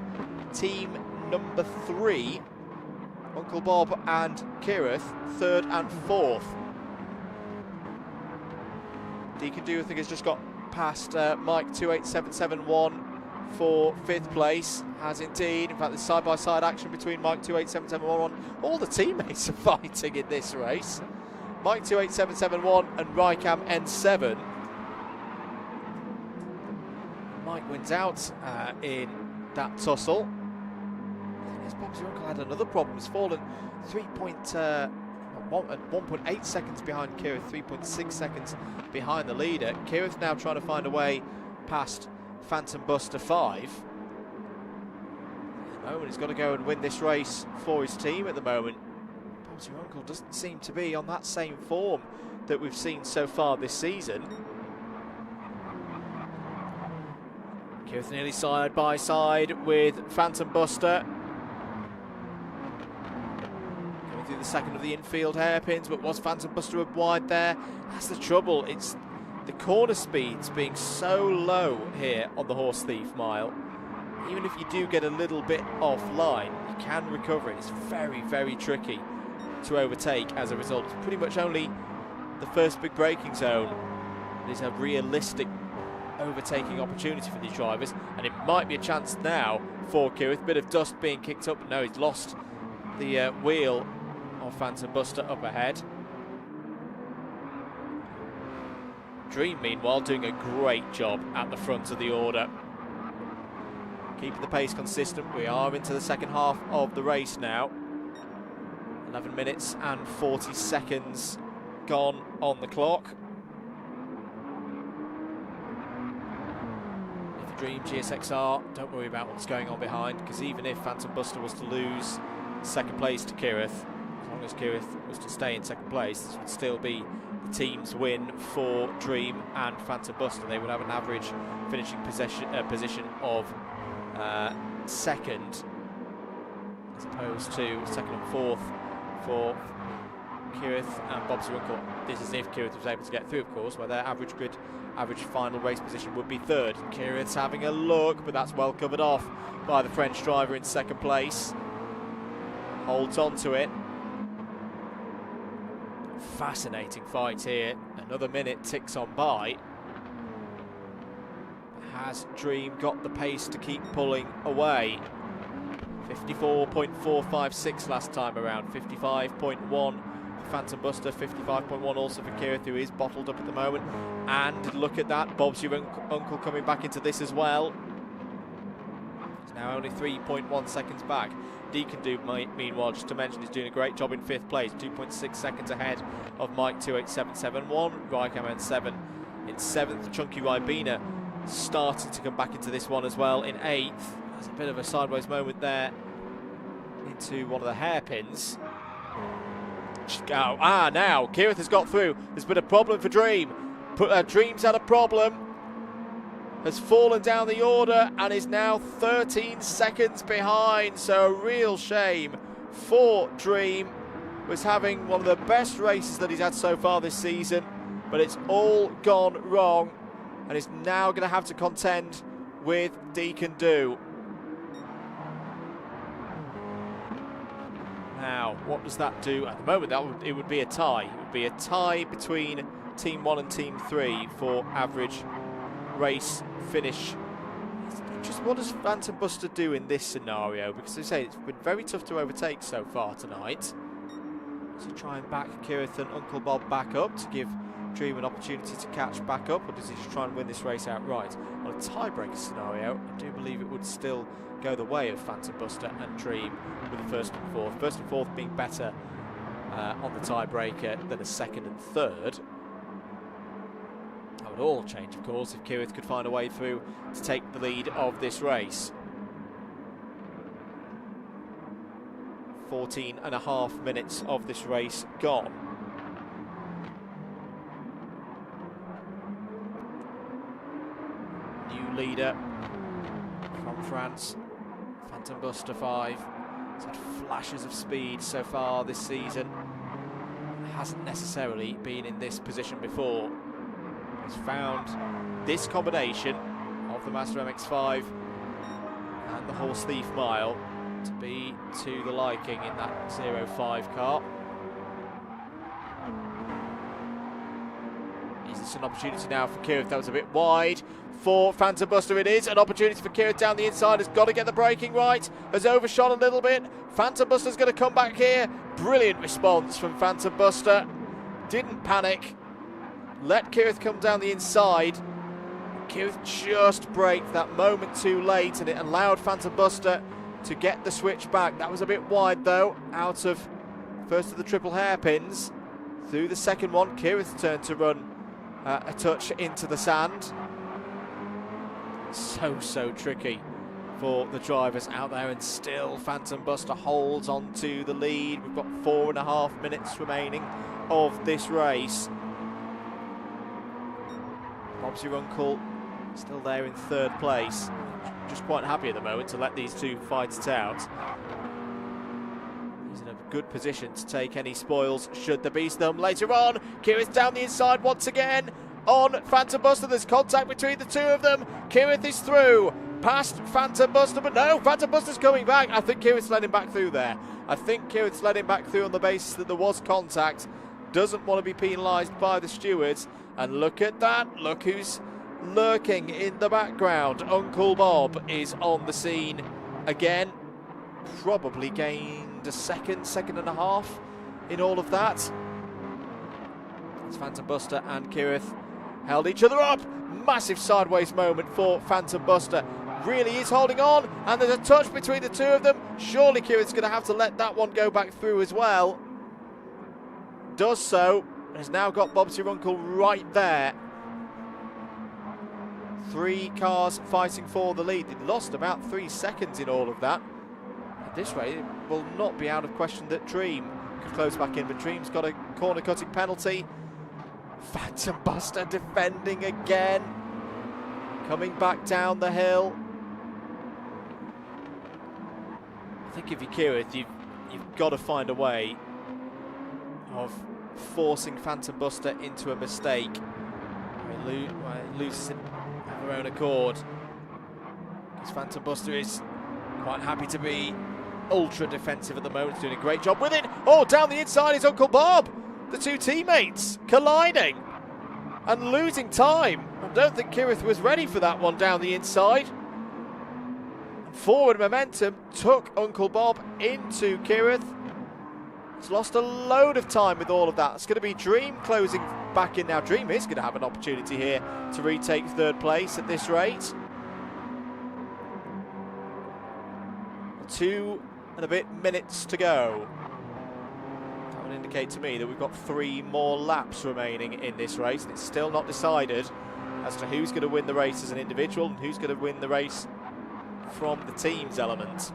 Team #3, Uncle Bob and Kireth, third and fourth. Deacon Do, I think, has just got past Mike 28771 for 5th place. Has indeed. In fact, there's side-by-side action between Mike 28771. All the teammates are fighting in this race. Mike 28771 and Rycam N7. Mike wins out in that tussle. I think as Bob's your uncle had another problem. He's fallen 1.8 seconds behind Kireth, 3.6 seconds behind the leader. Kireth now trying to find a way past Phantom Buster 5. At the moment, he's got to go and win this race for his team at the moment. Bob's your uncle doesn't seem to be on that same form that we've seen so far this season. Kireth nearly side by side with Phantom Buster. Going through the second of the infield hairpins, but was Phantom Buster up wide there? That's the trouble. It's the corner speeds being so low here on the Horse Thief Mile. Even if you do get a little bit offline, you can recover it. It's very, very tricky to overtake as a result. It's pretty much only the first big braking zone that is a realistic overtaking opportunity for these drivers, and it might be a chance now for Kireth. Bit of dust being kicked up, but no, he's lost the wheel of Phantom Buster up ahead. Dream, meanwhile, doing a great job at the front of the order. Keeping the pace consistent. We are into the second half of the race now. 11 minutes and 40 seconds gone on the clock. If you Dream GSXR, don't worry about what's going on behind, because even if Phantom Buster was to lose second place to Kireth, as long as Kireth was to stay in second place, this would still be the team's win for Dream and Phantom Buster. They would have an average finishing position of second, as opposed to second and fourth for Kireth and Bobsy Runkle. This is if Kireth was able to get through, of course, where their average final race position would be third. Kireth's having a look, but that's well covered off by the French driver in second place. Holds on to it. Fascinating fight here. Another minute ticks on by. Has Dream got the pace to keep pulling away? 54.456 last time around, 55.1 for Phantom Buster, 55.1 also for Kireth, who is bottled up at the moment. And look at that, Bob's your uncle coming back into this as well. He's now only 3.1 seconds back. Deacon Do, meanwhile, just to mention, is doing a great job in 5th place, 2.6 seconds ahead of Mike 28771. Raikaman 7 in 7th. Chunky Ribena starting to come back into this one as well in 8th. There's a bit of a sideways moment there into one of the hairpins. Now Kireth has got through. There's been a problem for Dream. Dream's had a problem. Has fallen down the order and is now 13 seconds behind. So a real shame for Dream. Was having one of the best races that he's had so far this season, but it's all gone wrong and is now going to have to contend with Deacon Do. Now, what does that do? At the moment, it would be a tie. It would be a tie between Team 1 and Team 3 for average race finish. Just what does Phantom Buster do in this scenario? Because as I say, it's been very tough to overtake so far tonight. Does he try and back Kireth and Uncle Bob back up to give Dream an opportunity to catch back up, or does he just try and win this race outright? On a tiebreaker scenario, I do believe it would still go the way of Phantom Buster and Dream with the first and fourth. First and fourth being better on the tiebreaker than a second and third. That would all change, of course, if Kireth could find a way through to take the lead of this race. 14.5 minutes of this race gone. New leader from France, Phantom Buster 5. He's had flashes of speed so far this season. Hasn't necessarily been in this position before. He's found this combination of the Master MX-5 and the Horse Thief Mile to be to the liking in that 05 car. Is this an opportunity now for Kireth? That was a bit wide for Phantom Buster. It is an opportunity for Kireth down the inside. Has got to get the braking right. Has overshot a little bit. Phantom Buster's going to come back here. Brilliant response from Phantom Buster. Didn't panic. Let Kireth come down the inside. Kireth just braked that moment too late, and it allowed Phantom Buster to get the switch back. That was a bit wide though, out of first of the triple hairpins. Through the second one, Kireth's turn to run a touch into the sand. So tricky for the drivers out there, and still Phantom Buster holds on to the lead. We've got 4.5 minutes remaining of this race. Bob's your uncle still there in third place. Just quite happy at the moment to let these two fight it out. He's in a good position to take any spoils should there be some later on. Kireth down the inside once again on Phantom Buster. There's contact between the two of them. Kireth is through past Phantom Buster, but no, Phantom Buster's coming back. I think Kireth's let him back through there. I think Kireth's let him back through on the basis that there was contact. Doesn't want to be penalised by the stewards. And look at that, look who's lurking in the background. Uncle Bob is on the scene again. Probably gained a second and a half in all of that. It's Phantom Buster and Kireth held each other up. Massive sideways moment for Phantom Buster. Really is holding on, and there's a touch between the two of them. Surely Kireth's going to have to let that one go back through as well. Does so. Has now got Bob's your uncle right there. 3 cars fighting for the lead. They lost about 3 seconds in all of that. At this rate, it will not be out of question that Dream could close back in, but Dream's got a corner cutting penalty. Phantom Buster defending again. Coming back down the hill. I think if you're Kireth, you've got to find a way of forcing Phantom Buster into a mistake. He loses it of her own accord. Because Phantom Buster is quite happy to be ultra defensive at the moment. He's doing a great job with it. Oh, down the inside is Uncle Bob. The two teammates colliding and losing time. I don't think Kireth was ready for that one down the inside. Forward momentum took Uncle Bob into Kireth. He's lost a load of time with all of that. It's going to be Dream closing back in now. Dream is going to have an opportunity here to retake third place at this rate. 2 and a bit minutes to go. That would indicate to me that we've got 3 more laps remaining in this race, and it's still not decided as to who's going to win the race as an individual and who's going to win the race from the team's element.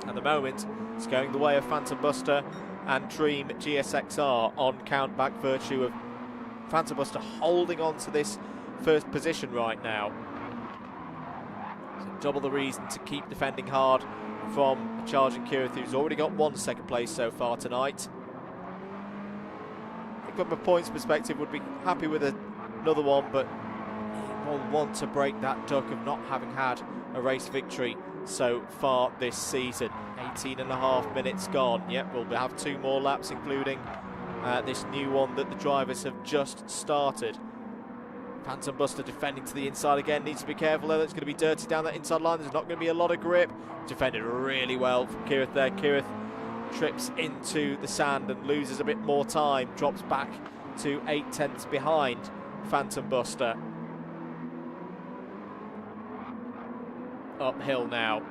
At the moment, it's going the way of Phantom Buster and Dream GSXR on count back virtue of Phantom Buster holding on to this first position right now. So double the reason to keep defending hard from a charging Kireth, who's already got 1 second place so far tonight. I think from a points perspective would be happy with another one, but will want to break that duck of not having had a race victory so far this season. 18.5 minutes gone. Yep, we'll have 2 more laps, including this new one that the drivers have just started. Phantom Buster defending to the inside again. Needs to be careful though. That's going to be dirty down that inside line. There's not going to be a lot of grip. Defended really well from Kireth there. Kireth trips into the sand and loses a bit more time. Drops back to 8/10 behind Phantom Buster. Uphill now.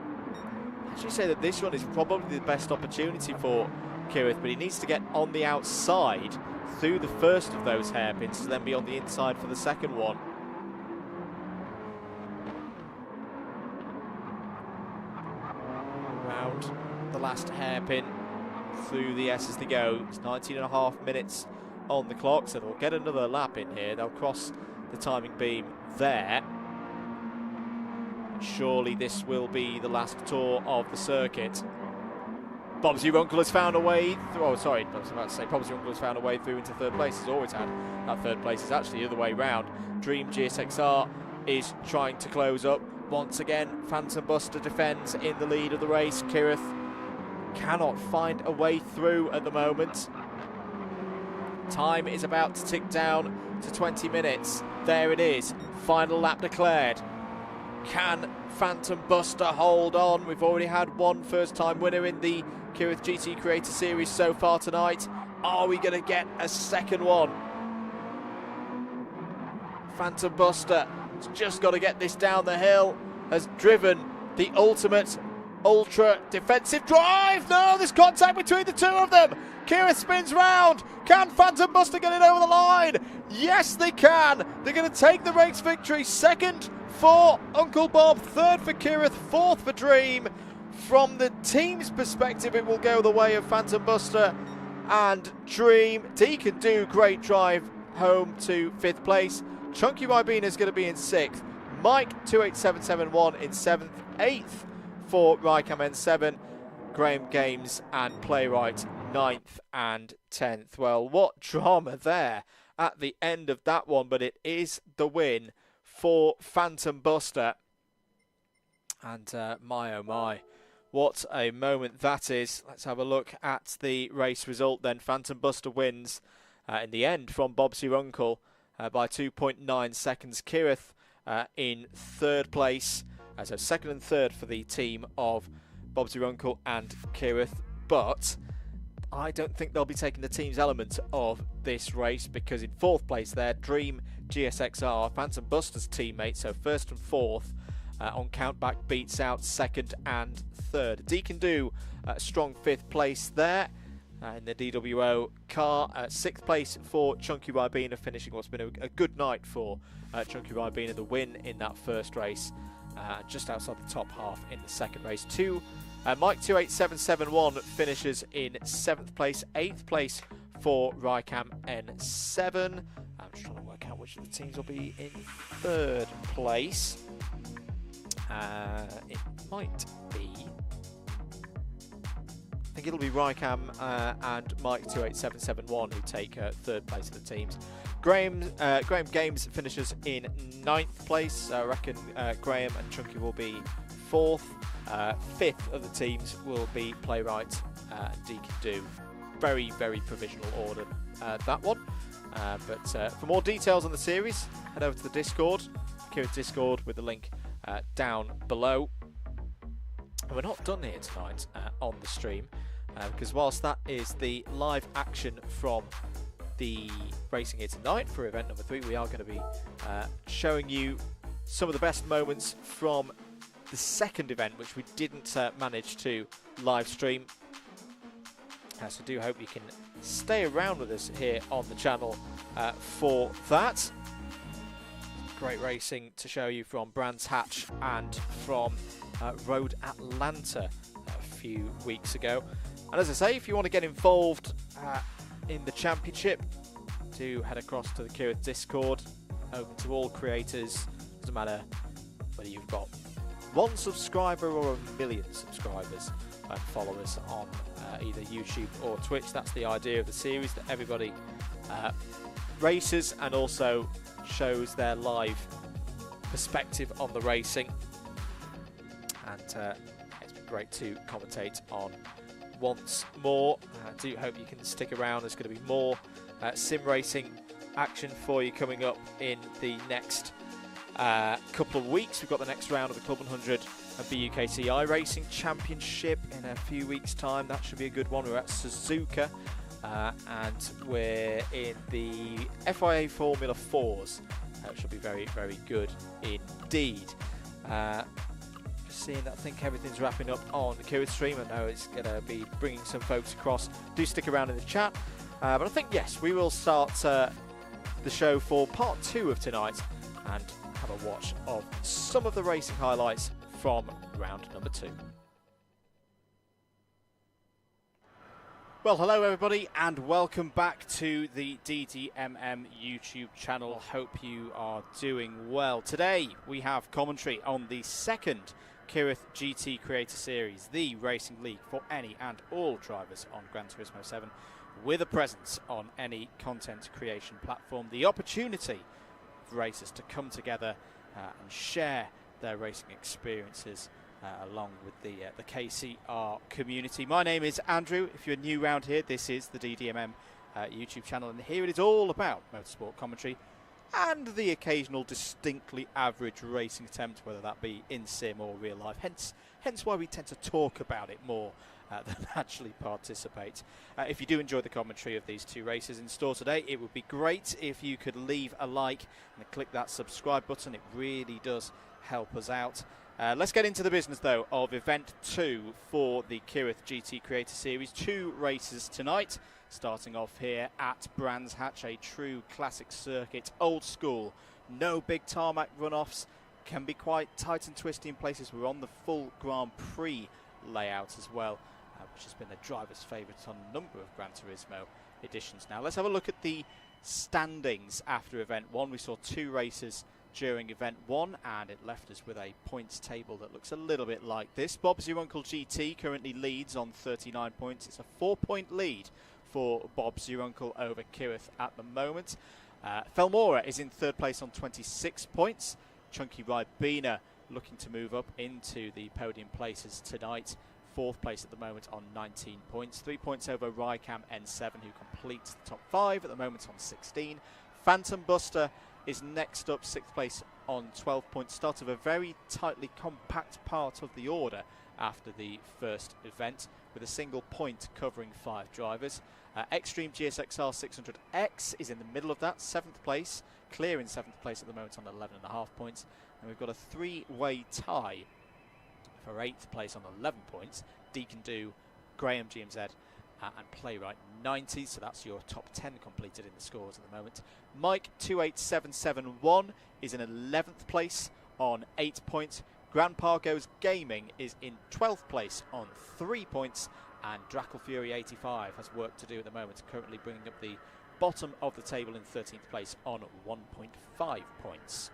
I should say that this one is probably the best opportunity for Kireth, but he needs to get on the outside through the first of those hairpins to then be on the inside for the second one. Around the last hairpin through the S as they go. It's 19.5 minutes on the clock, so they'll get another lap in here. They'll cross the timing beam there. Surely this will be the last tour of the circuit. Bob's your uncle has found a way through. Oh, sorry, I was about to say Bob's your uncle has found a way through into third place. He's always had that third place. It's actually the other way round. Dream GSXR is trying to close up. Once again, Phantom Buster defends in the lead of the race. Kireth cannot find a way through at the moment. Time is about to tick down to 20 minutes. There it is. Final lap declared. Can Phantom Buster hold on? We've already had 1 first-time winner in the Kireth GT Creator Series so far tonight. Are we going to get a second one? Phantom Buster has just got to get this down the hill. Has driven the ultimate ultra defensive drive. No, there's contact between the two of them. Kireth spins round. Can Phantom Buster get it over the line? Yes, they can. They're going to take the race victory. Second for Uncle Bob, third for Kireth, fourth for Dream. From the team's perspective, it will go the way of Phantom Buster and Dream. Deacon do great drive home to 5th place. Chunky Ribena is going to be in 6th. Mike 28771 in 7th. 8th for Rycam N7. Graham Games and Playwright 9th and 10th. Well, what drama there at the end of that one, but it is the win for Phantom Buster. And my oh my, what a moment that is. Let's have a look at the race result then. Phantom Buster wins in the end from Bob's Your Uncle by 2.9 seconds. Kireth in 3rd place. So 2nd and 3rd for the team of Bob's Your Uncle and Kireth. But I don't think they'll be taking the team's element of this race, because in 4th place there, Dream GSXR, Phantom Buster's teammate, so 1st and 4th on countback, beats out 2nd and 3rd. Deacon do strong 5th place there in the DWO car. 6th place for Chunky Ribena, finishing what's been a good night for Chunky Ribena, the win in that first race, just outside the top half in the second race. Mike 28771 finishes in 7th place. 8th place for Rycam N7. I'm just trying to work out which of the teams will be in 3rd place. It might be I think it'll be Rycam and Mike 28771 who take third place of the teams. Graham Games finishes in 9th place. I reckon Graham and Chunky will be 4th. 5th of the teams will be Playwright and Deacon Do. Very, very provisional order, that one. But for more details on the series, head over to the Discord, Kireth Discord, with the link down below. And we're not done here tonight on the stream, because whilst that is the live action from the racing here tonight for event number 3, we are going to be showing you some of the best moments from the second event, which we didn't manage to live stream. So do hope you can stay around with us here on the channel for that. Great racing to show you from Brands Hatch and from Road Atlanta a few weeks ago. And as I say, if you want to get involved in the championship, do head across to the Kireth Discord, open to all creators. Doesn't matter whether you've got 1 subscriber or 1 million subscribers, and follow us on either YouTube or Twitch. That's the idea of the series, that everybody races and also shows their live perspective on the racing. And it's been great to commentate on once more. I do hope you can stick around. There's going to be more sim racing action for you coming up in the next couple of weeks. We've got the next round of the Club 100 and BUKCI Racing Championship in a few weeks' time. That should be a good one. We're at Suzuka and we're in the FIA Formula 4s. That should be very, very good indeed. Just seeing that, I think everything's wrapping up on the Kireth stream. I know it's going to be bringing some folks across. Do stick around in the chat. But I think, yes, we will start the show for part 2 of tonight and have a watch of some of the racing highlights from round number 2. Well, hello everybody and welcome back to the DDMM YouTube channel. Hope you are doing well. Today we have commentary on the second Kireth GT Creator Series, the racing league for any and all drivers on Gran Turismo 7, with a presence on any content creation platform. The opportunity for racers to come together and share their racing experiences along with the KCR community. My name is Andrew. If you're new around here, this is the DDMM YouTube channel, and here it is all about motorsport commentary and the occasional distinctly average racing attempt, whether that be in sim or real life. Hence why we tend to talk about it more than actually participate. If you do enjoy the commentary of these two races in store today, it would be great if you could leave a like and click that subscribe button. It really does help us out. Let's get into the business though of event 2 for the Kireth GT Creator Series. 2 races tonight, starting off here at Brands Hatch, a true classic circuit, old school, no big tarmac runoffs, can be quite tight and twisty in places. We're on the full Grand Prix layout as well, which has been the driver's favourite on a number of Gran Turismo editions now. Let's have a look at the standings after event 1. We saw 2 races during event 1 and it left us with a points table that looks a little bit like this. Bob's Your Uncle GT currently leads on 39 points. It's a 4-point lead for Bob's Your Uncle over Kireth at the moment. Felmora is in 3rd place on 26 points. Chunky Ribena looking to move up into the podium places tonight. 4th place at the moment on 19 points. 3 points over Rycam N7, who completes the top 5 at the moment on 16. Phantom Buster is next up, 6th place on 12 points. Start of a very tightly compact part of the order after the first event, with a single point covering 5 drivers. Extreme GSXR 600X is in the middle of that, 7th place, clear in 7th place at the moment on 11.5 points. And we've got a 3-way tie for 8th place on 11 points. Deacon Do, Graham GMZ and Playwright 90, so that's your top 10 completed in the scores at the moment. Mike 28771 is in 11th place on 8 points. Grandpa Goes Gaming is in 12th place on 3 points, and Drackle Fury 85 has work to do at the moment, currently bringing up the bottom of the table in 13th place on 1.5 points.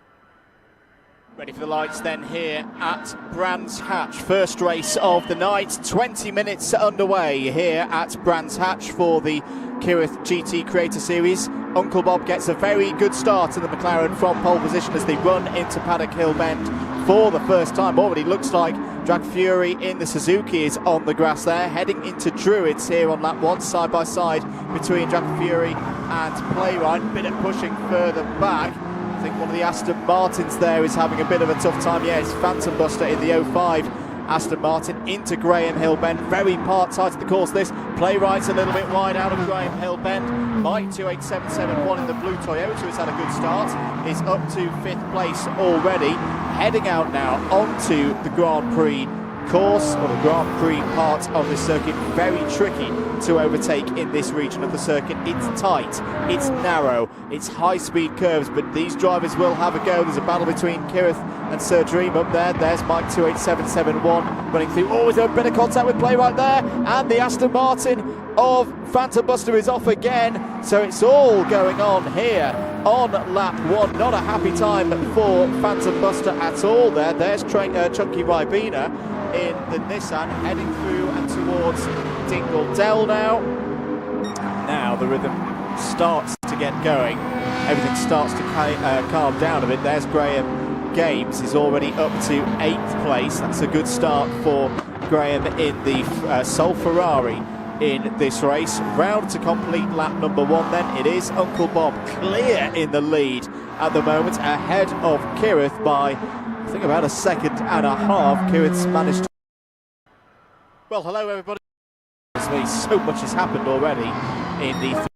Ready for the lights then here at Brands Hatch. First race of the night, 20 minutes underway here at Brands Hatch for the Kireth GT Creator Series. Uncle Bob gets a very good start in the McLaren from pole position as they run into Paddock Hill Bend for the first time. Already looks like Drag Fury in the Suzuki is on the grass there, heading into Druids here on lap 1, side by side between Drag Fury and Playwright. Bit of pushing further back. I think one of the Aston Martins there is having a bit of a tough time. Yeah, it's Phantom Buster in the 05. Aston Martin into Graham Hill Bend. Very part tight to the course this. Playwright's a little bit wide out of Graham Hill Bend. Mike 28771 in the blue Toyota has had a good start. Is up to 5th place already. Heading out now onto the Grand Prix course, or the Grand Prix part of the circuit. Very tricky to overtake in this region of the circuit. It's tight, it's narrow, it's high speed curves, but these drivers will have a go. There's a battle between Kireth and Sir Dream up there. There's Mike 28771 running through. Oh, is there a bit of contact with Playwright there? And the Aston Martin of Phantom Buster is off again. So it's all going on here on lap 1. Not a happy time for Phantom Buster at all there. There's Chunky Ribena in the Nissan heading through and towards Dingle Dell now. Now the rhythm starts to get going. Everything starts to calm down a bit. There's Graham Games is already up to 8th place. That's a good start for Graham in the Sol Ferrari in this race. Round to complete lap number 1 then. It is Uncle Bob clear in the lead at the moment, ahead of Kireth by I think about a second and a half. Kireth's managed to... Well, hello everybody. So much has happened already in the...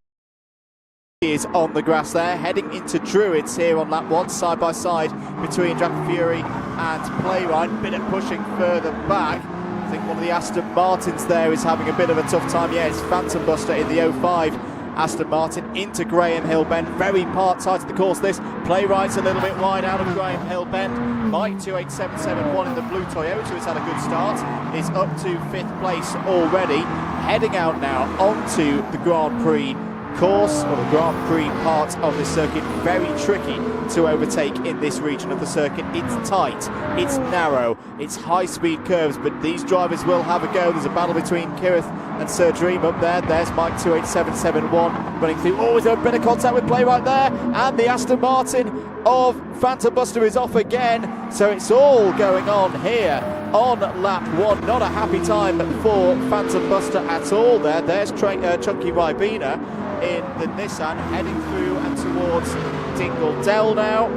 He is on the grass there, heading into Druids here on lap 1, side by side between Drag Fury and Playwright. Bit of pushing further back. I think one of the Aston Martins there is having a bit of a tough time. Yeah, it's Phantom Buster in the 05. Aston Martin into Graham Hill Bend. Very part tight to the course this. Playwright's a little bit wide out of Graham Hill Bend. Mike 28771 in the blue Toyota has had a good start. Is up to 5th place already. Heading out now onto the Grand Prix course, or the Grand Prix part of the circuit. Very tricky to overtake in this region of the circuit. It's tight, it's narrow, it's high speed curves, but these drivers will have a go. There's a battle between Kireth and Sir Dream up there. There's Mike 28771 running through. Oh, is there a bit of contact with Playwright there? And the Aston Martin of Phantom Buster is off again. So it's all going on here on lap 1. Not a happy time for Phantom Buster at all there. There's Chunky Ribena in the Nissan heading through and towards Dingle Dell now.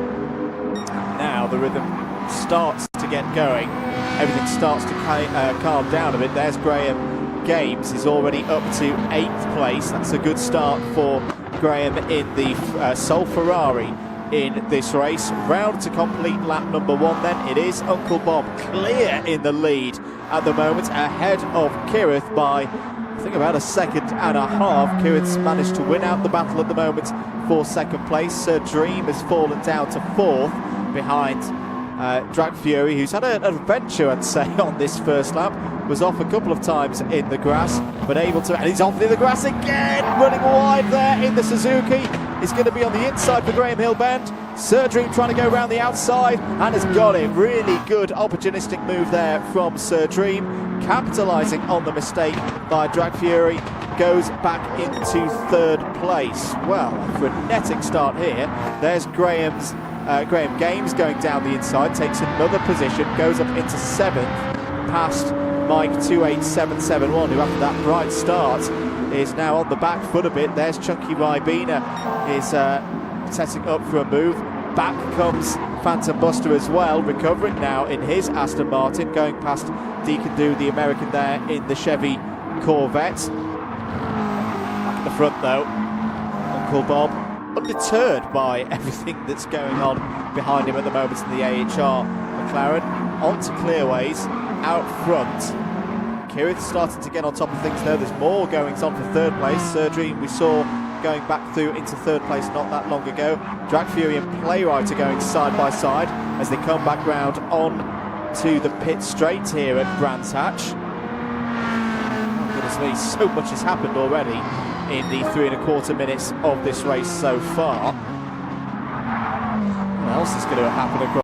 Now the rhythm starts to get going. Everything starts to calm down a bit. There's Graham Games is already up to 8th place. That's a good start for Graham in the Sol Ferrari in this race. Round to complete lap number 1 then. It is Uncle Bob clear in the lead at the moment, ahead of Kireth by I think about a second and a half. Kireth's managed to win out the battle at the moment for 2nd place. Sir Dream has fallen down to 4th behind Drag Fury, who's had an adventure, I'd say, on this first lap. Was off a couple of times in the grass, but able to, and he's off in the grass again, running wide there in the Suzuki. Is going to be on the inside for Graham Hill Bend. Sir Dream trying to go around the outside and has got it. Really good opportunistic move there from Sir Dream, capitalising on the mistake by Drag Fury. Goes back into 3rd place. Well, a frenetic start here. There's Graham Games going down the inside, takes another position, goes up into 7th, past Mike 28771, who after that bright start is now on the back foot a bit. There's Chunky Ribena is setting up for a move. Back comes Phantom Buster as well, recovering now in his Aston Martin, going past Deacon Do, the American there in the Chevy Corvette. Back at the front though, Uncle Bob, undeterred by everything that's going on behind him at the moment in the AHR McLaren. On to clearways, out front. Kireth starting to get on top of things though. There's more goings on for 3rd place. Sir Dream we saw going back through into 3rd place not that long ago. Drag Fury and Playwright are going side by side as they come back round on to the pit straight here at Brands Hatch. Oh, goodness me, so much has happened already in the 3¼ minutes of this race so far. What else is going to happen across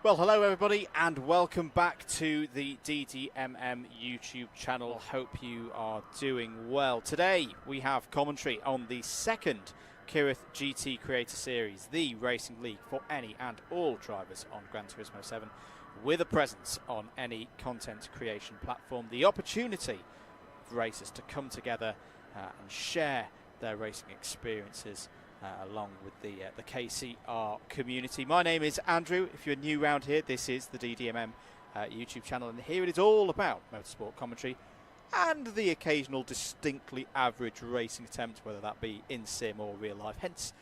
Well, hello everybody and welcome back to the DDMM YouTube channel. Hope you are doing well. Today we have commentary on the second Kireth GT Creator Series, the racing league for any and all drivers on Gran Turismo 7, with a presence on any content creation platform. The opportunity for racers to come together and share their racing experiences along with the KCR community. My name is Andrew. If you're new around here, this is the DDMM YouTube channel, and here it is all about motorsport commentary and the occasional distinctly average racing attempt, whether that be in sim or real life. Hence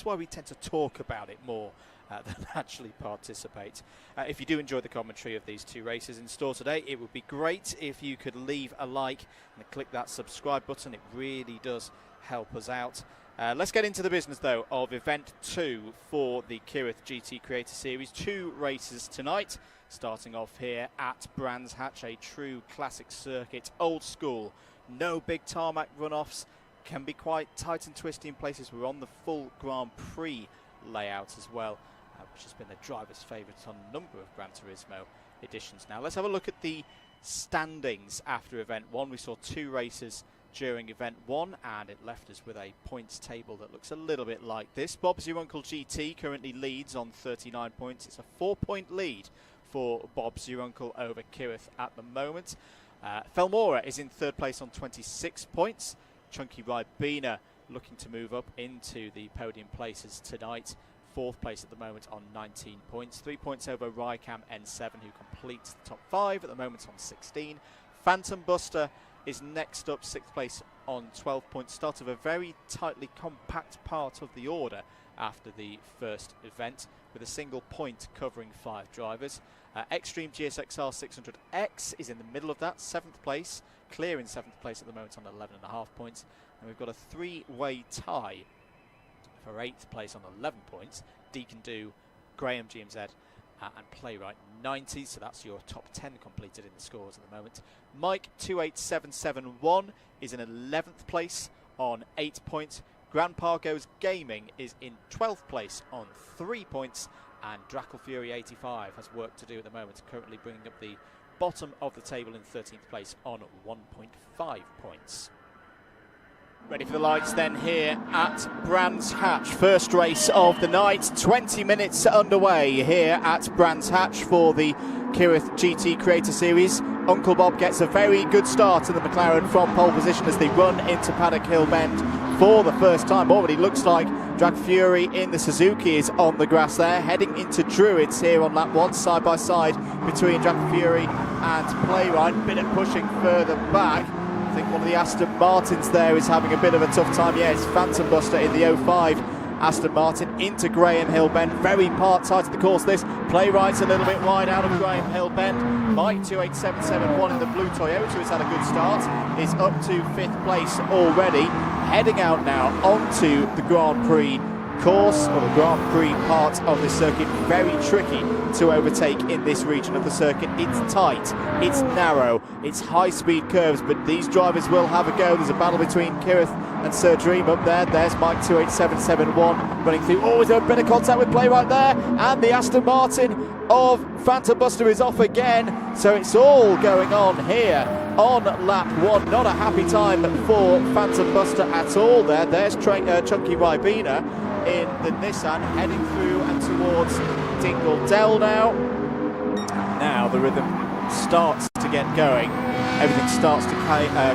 why we tend to talk about it more than actually participate. If you do enjoy the commentary of these two races in store today, it would be great if you could leave a like and click that subscribe button. It really does help us out. Let's get into the business, though, of Event 2 for the Kireth GT Creator Series. 2 races tonight, starting off here at Brands Hatch, a true classic circuit, old school, no big tarmac runoffs, can be quite tight and twisty in places. We're on the full Grand Prix layout as well, which has been a driver's favourite on a number of Gran Turismo editions now. Let's have a look at the standings after Event 1. We saw 2 races during Event 1, and it left us with a points table that looks a little bit like this. Bob's Your Uncle GT currently leads on 39 points. It's a 4-point lead for Bob's Your Uncle over Kireth at the moment. Felmora is in 3rd place on 26 points. Chunky Ribena looking to move up into the podium places tonight. 4th place at the moment on 19 points. 3 points over Rycam N7, who completes the top 5 at the moment on 16. Phantom Buster is next up, 6th place on 12 points. Start of a very tightly compact part of the order after the first event, with a single point covering 5 drivers. Extreme GSXR 600X is in the middle of that, 7th place, clear in 7th place at the moment on 11.5 points. And we've got a 3-way tie for 8th place on 11 points. Deacon Do, Graham GMZ, and Playwright 90, so that's your top 10 completed in the scores at the moment. Mike 28771 is in 11th place on 8 points. Grandpa Goes Gaming is in 12th place on 3 points, and Drackle Fury 85 has work to do at the moment, currently bringing up the bottom of the table in 13th place on 1.5 points. Ready for the lights then here at Brands Hatch. First race of the night, 20 minutes underway here at Brands Hatch for the Kireth GT Creator Series. Uncle Bob gets a very good start in the McLaren from pole position as they run into Paddock Hill Bend for the first time. Already looks like Drag Fury in the Suzuki is on the grass there, heading into Druids here on lap 1, side by side between Drag Fury and Playwright. Bit of pushing further back. I think one of the Aston Martins there is having a bit of a tough time. Yeah, it's Phantom Buster in the 05 Aston Martin into Graham Hill Bend. Very part-tight to the course this. Playwright's a little bit wide out of Graham Hill Bend. Mike 28771 in the blue Toyota has had a good start. Is up to 5th place already. Heading out now onto the Grand Prix course, or the Grand Prix part of this circuit. Very tricky to overtake in this region of the circuit. It's tight, it's narrow, it's high-speed curves, but these drivers will have a go. There's a battle between Kireth and Sir Dream up there. There's Mike 28771 running through. Oh, is there a bit of contact with Playwright there? And the Aston Martin of Phantom Buster is off again. So it's all going on here on lap 1. Not a happy time for Phantom Buster at all there. There's Chunky Ribena in the Nissan, heading through and towards Dingle Dell now. Now the rhythm starts to get going. Everything starts to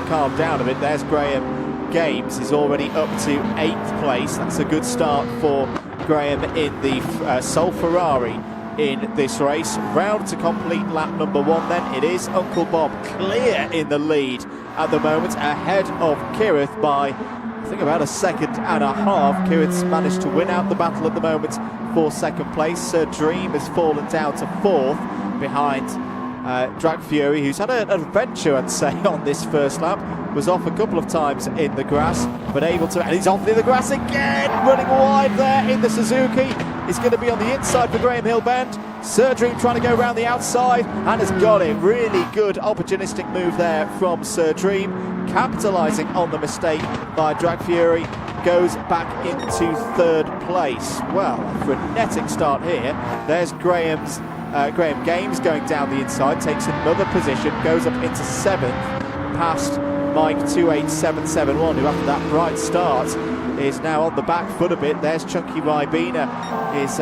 calm down a bit. There's Graham Games. He's already up to 8th place. That's a good start for Graham in the Sol Ferrari in this race. Round to complete lap number 1 then. It is Uncle Bob clear in the lead at the moment, ahead of Kireth by, I think, about a second and a half. Kireth's managed to win out the battle at the moment for 2nd place. Sir Dream has fallen down to 4th behind Drag Fury, who's had an adventure, I'd say, on this first lap. Was off a couple of times in the grass, but able to, and he's off in the grass again, running wide there in the Suzuki. He's going to be on the inside for Graham Hill Bend. Sir Dream trying to go around the outside and has got it. Really good opportunistic move there from Sir Dream, capitalising on the mistake by Drag Fury. Goes back into 3rd place. Well, a frenetic start here. There's Graham's Graham Games going down the inside, takes another position, goes up into 7th, past Mike 28771, who after that bright start is now on the back foot a bit. There's Chunky Ribena, is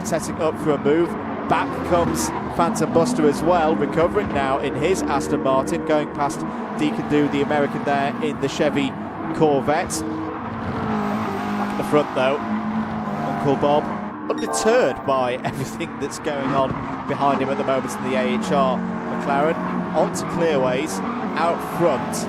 setting up for a move. Back comes Phantom Buster as well, recovering now in his Aston Martin, going past Deacon Do, the American there in the Chevy Corvette. Back at the front though, Uncle Bob, undeterred by everything that's going on behind him at the moment in the AHR McLaren. On to clearways, out front.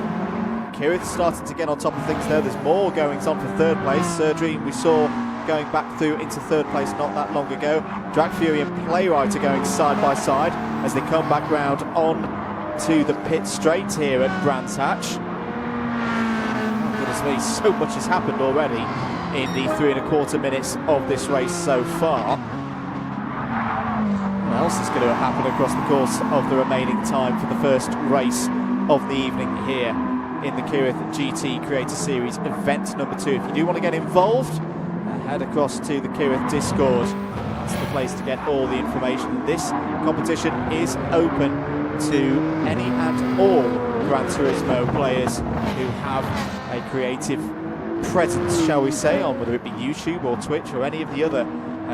Kireth starting to get on top of things there. There's more goings on for 3rd place. Sir Dream we saw going back through into 3rd place not that long ago. Drag Fury and Playwright are going side by side as they come back round on to the pit straight here at Brands Hatch. Oh, goodness me, so much has happened already in the 3¼ minutes of this race so far. What else is going to happen across the course of the remaining time for the first race of the evening here in the Kireth GT Creator Series event number 2? If you do want to get involved, head across to the Kireth Discord. That's the place to get all the information. This competition is open to any and all Gran Turismo players who have a creative presence, shall we say, on whether it be YouTube or Twitch or any of the other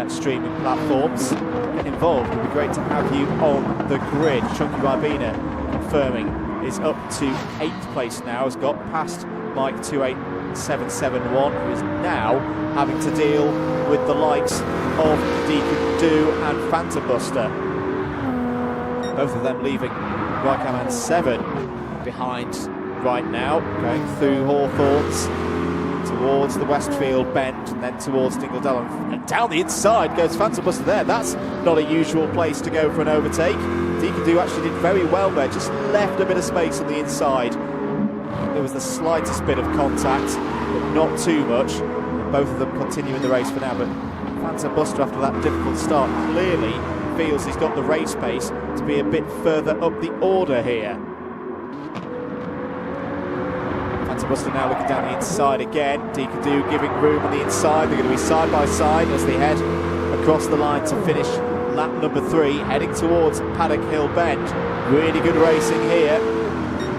streaming platforms. Get involved. It would be great to have you on the grid. Chunky Ribena confirming is up to 8th place now, has got past Mike 28771, who is now having to deal with the likes of Deacon Do and Phantom Buster. Both of them leaving Rycaman 7 behind right now, going through Hawthorns towards the Westfield bend and then towards Dingledell, and down the inside goes Phantom Buster there. That's not a usual place to go for an overtake. Deacon Do actually did very well there, just left a bit of space on the inside. There was the slightest bit of contact, but not too much. Both of them continue in the race for now, but Phantom Buster, after that difficult start, clearly feels he's got the race pace to be a bit further up the order here. Phantom Buster now looking down the inside again. Deacon Do giving room on the inside. They're going to be side by side as they head across the line to finish lap number 3, heading towards Paddock Hill Bend. Really good racing here.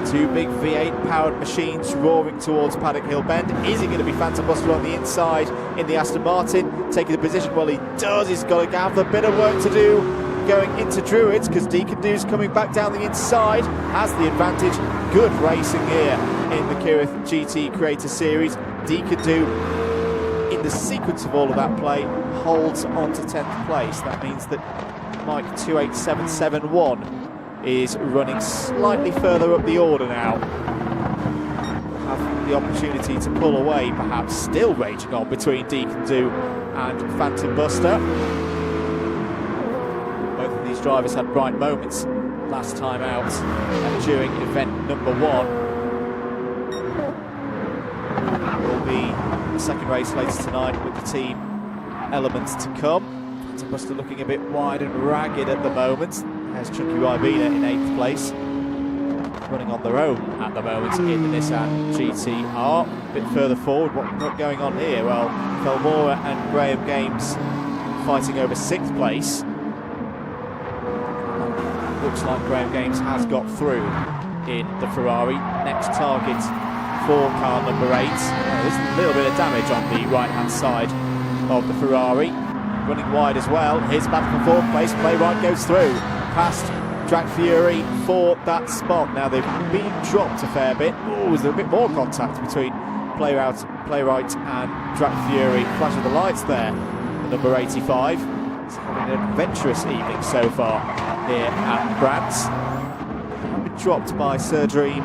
2 big V8 powered machines roaring towards Paddock Hill Bend. Is it going to be Phantom Buster on the inside in the Aston Martin, taking the position? Well, he does. He's got to have a bit of work to do going into Druids, because Deacon Do's coming back down the inside, has the advantage. Good racing here in the Kireth GT Creator Series. Deacon Do, in the sequence of all of that play, holds on to 10th place. That means that Mike 28771 is running slightly further up the order now. Have the opportunity to pull away, perhaps. Still raging on between Deacon Do and Phantom Buster. Both of these drivers had bright moments last time out during event number 1. Will be the second race later tonight with the team elements to come. Phantom Buster looking a bit wide and ragged at the moment. There's Chunky Ribena in 8th place, running on their own at the moment in the Nissan GT-R. A bit further forward, what's going on here? Well, Felmora and Graham Games fighting over 6th place. Looks like Graham Games has got through in the Ferrari. Next target for car number 8. There's a little bit of damage on the right-hand side of the Ferrari. Running wide as well. Here's back for 4th place. Playwright goes through past Drag Fury for that spot. Now they've been dropped a fair bit. Oh, there's a bit more contact between Playwright and Drag Fury. Flash of the lights there. The number 85. It's having an adventurous evening so far here at Brands. I've been dropped by Sir Dream,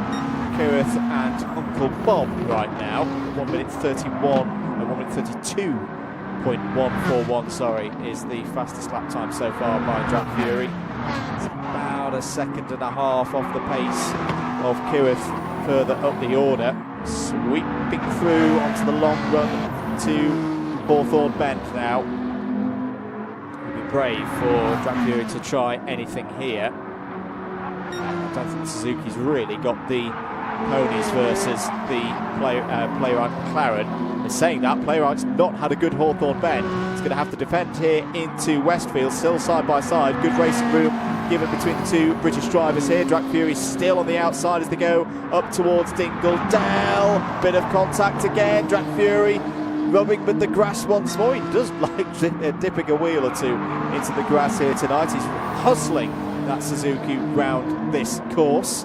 Kireth and Uncle Bob right now. 1 minute 31 and 1 minute 32.141, sorry, is the fastest lap time so far by Drag Fury. It's about 1.5 seconds off the pace of Kireth further up the order. Sweeping through onto the long run to Hawthorn Bend now. It would be brave for Drag Fury to try anything here. I don't think Suzuki's really got the ponies versus the Playwright McLaren. And saying that, Playwright's not had a good Hawthorne bend. He's going to have to defend here into Westfield, still side by side. Good racing room given between the two British drivers here. Drag Fury still on the outside as they go up towards Dingledale. Bit of contact again. Drag Fury rubbing with the grass once more. He does like dipping a wheel or two into the grass here tonight. He's hustling that Suzuki round this course.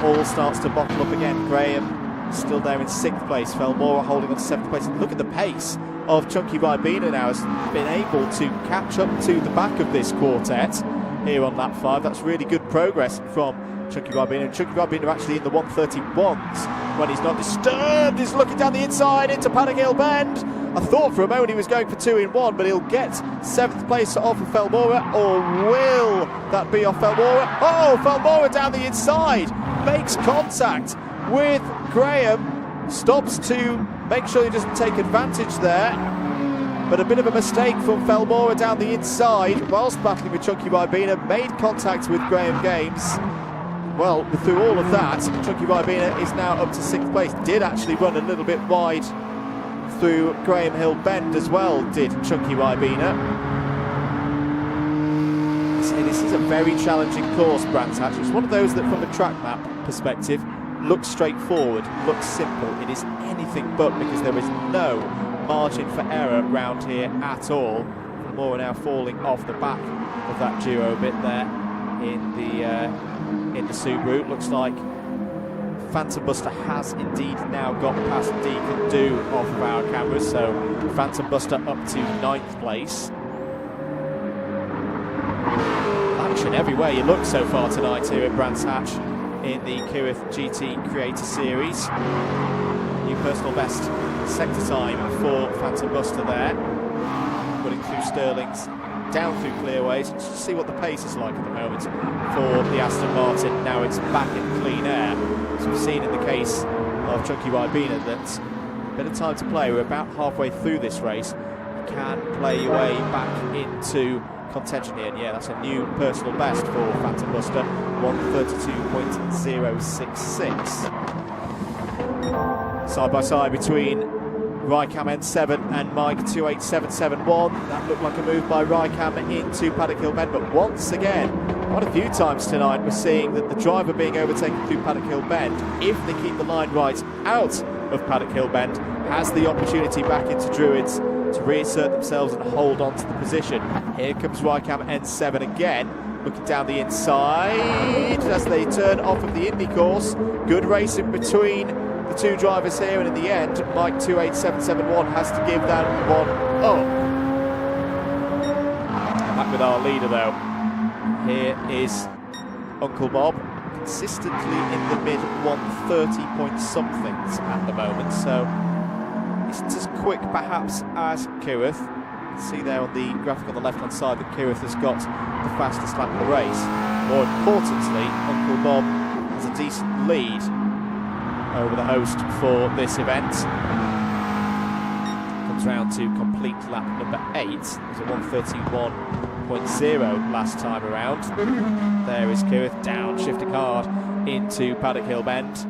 All starts to bottle up again. Graham still there in 6th place. Felmora holding on to 7th place. And look at the pace of Chunky Ribena now. Has been able to catch up to the back of this quartet here on lap 5. That's really good progress from Chunky Ribena. And Chunky Ribena actually in the 131s when he's not disturbed. He's looking down the inside into Paddock Hill Bend. I thought for a moment he was going for 2 in 1, but he'll get 7th place off of Felmora, or will that be off Felmora? Oh, Felmora down the inside, makes contact with Graham, stops to make sure he doesn't take advantage there, but a bit of a mistake from Felmora down the inside whilst battling with Chunky Ribena, made contact with Graham Games. Well, through all of that, Chunky Ribena is now up to 6th place. Did actually run a little bit wide through Graham Hill Bend as well, did Chunky Ribena. This is a very challenging course, Brands Hatch. It's one of those that from a track map perspective looks straightforward, looks simple. It is anything but, because there is no margin for error around here at all. More now falling off the back of that duo a bit there in the Subaru. Looks like Phantom Buster has indeed now got past Deacon Do off of our cameras, so Phantom Buster up to 9th place. Action everywhere you look so far tonight here at Brands Hatch in the Kireth GT Creator Series. New personal best sector time for Phantom Buster there. Running through Stirling's, down through clearways. Let's just see what the pace is like at the moment for the Aston Martin. Now it's back in clean air. As we've seen in the case of Chunky Ribena, that's a bit of time to play. We're about halfway through this race. You can play your way back into contention here. And yeah, that's a new personal best for Phantom Buster, 132.066. Side by side between Rycam N7 and Mike 28771. That looked like a move by Rycam into Paddock Hill Bend, but once again, quite a few times tonight we're seeing that the driver being overtaken through Paddock Hill Bend, if they keep the line right out of Paddock Hill Bend, has the opportunity back into Druids to reassert themselves and hold on to the position. Here comes Rycam N7 again, looking down the inside as they turn off of the Indy course. Good racing between the two drivers here, and in the end, Mike 28771 has to give that one up. Back with our leader though. Here is Uncle Bob, consistently in the mid 130 point somethings at the moment, so isn't as quick perhaps as Kireth. You can see there on the graphic on the left hand side that Kireth has got the fastest lap of the race. More importantly, Uncle Bob has a decent lead over the host for this event. Comes round to complete lap number 8. It was a 131.0 last time around. There is Kireth, down, shifting hard into Paddock Hill Bend.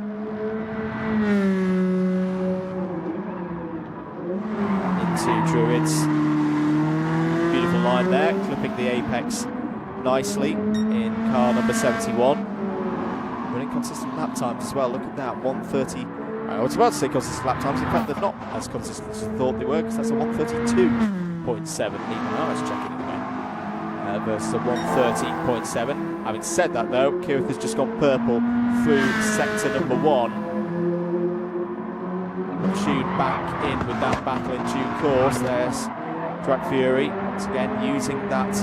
Into Druids. Beautiful line there, clipping the apex nicely in car number 71. Running consistent lap times as well. Look at that, 130. I was about to say consistent lap times. In fact, they're not as consistent as I thought they were, because that's a 132.7. Even I was checking it again. Versus a 130.7. Having said that, though, Kireth has just gone purple through sector number 1. Tune back in with that battle in due course. There's Drag Fury once again using that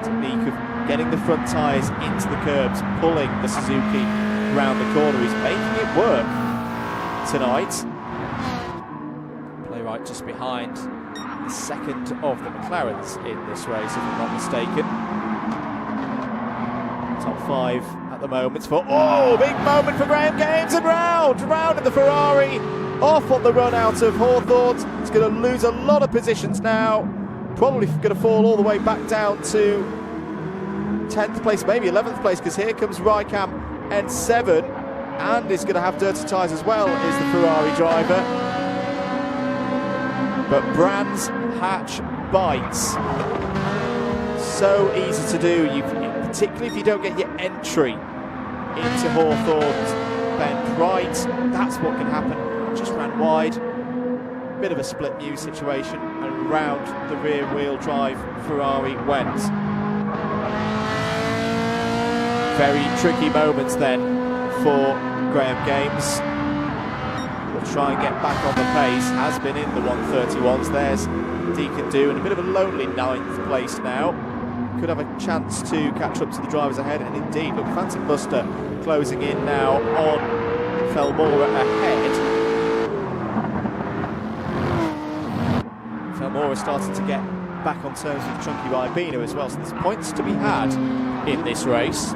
technique of getting the front tyres into the curbs, pulling the Suzuki round the corner. He's making it work tonight. Playwright just behind the second of the McLarens in this race, if I'm not mistaken. Top 5 at the moment for, oh, big moment for Graham Games, and round in the Ferrari, off on the run out of Hawthorne. He's going to lose a lot of positions now, probably going to fall all the way back down to 10th place, maybe 11th place, because here comes Rycam N7, and is going to have dirty tyres as well, is the Ferrari driver. But Brands Hatch bites. So easy to do, particularly if you don't get your entry into Hawthorne's bend right. That's what can happen. Just ran wide. Bit of a split new situation, and round the rear wheel drive Ferrari went. Very tricky moments then for Graham Games. Will try and get back on the pace, has been in the 131s. There's Deacon Do in a bit of a lonely 9th place now. Could have a chance to catch up to the drivers ahead, and indeed, look, Phantom Buster closing in now on Felmora ahead. Felmora starting to get back on terms with Chunky Ribena as well, so there's points to be had in this race.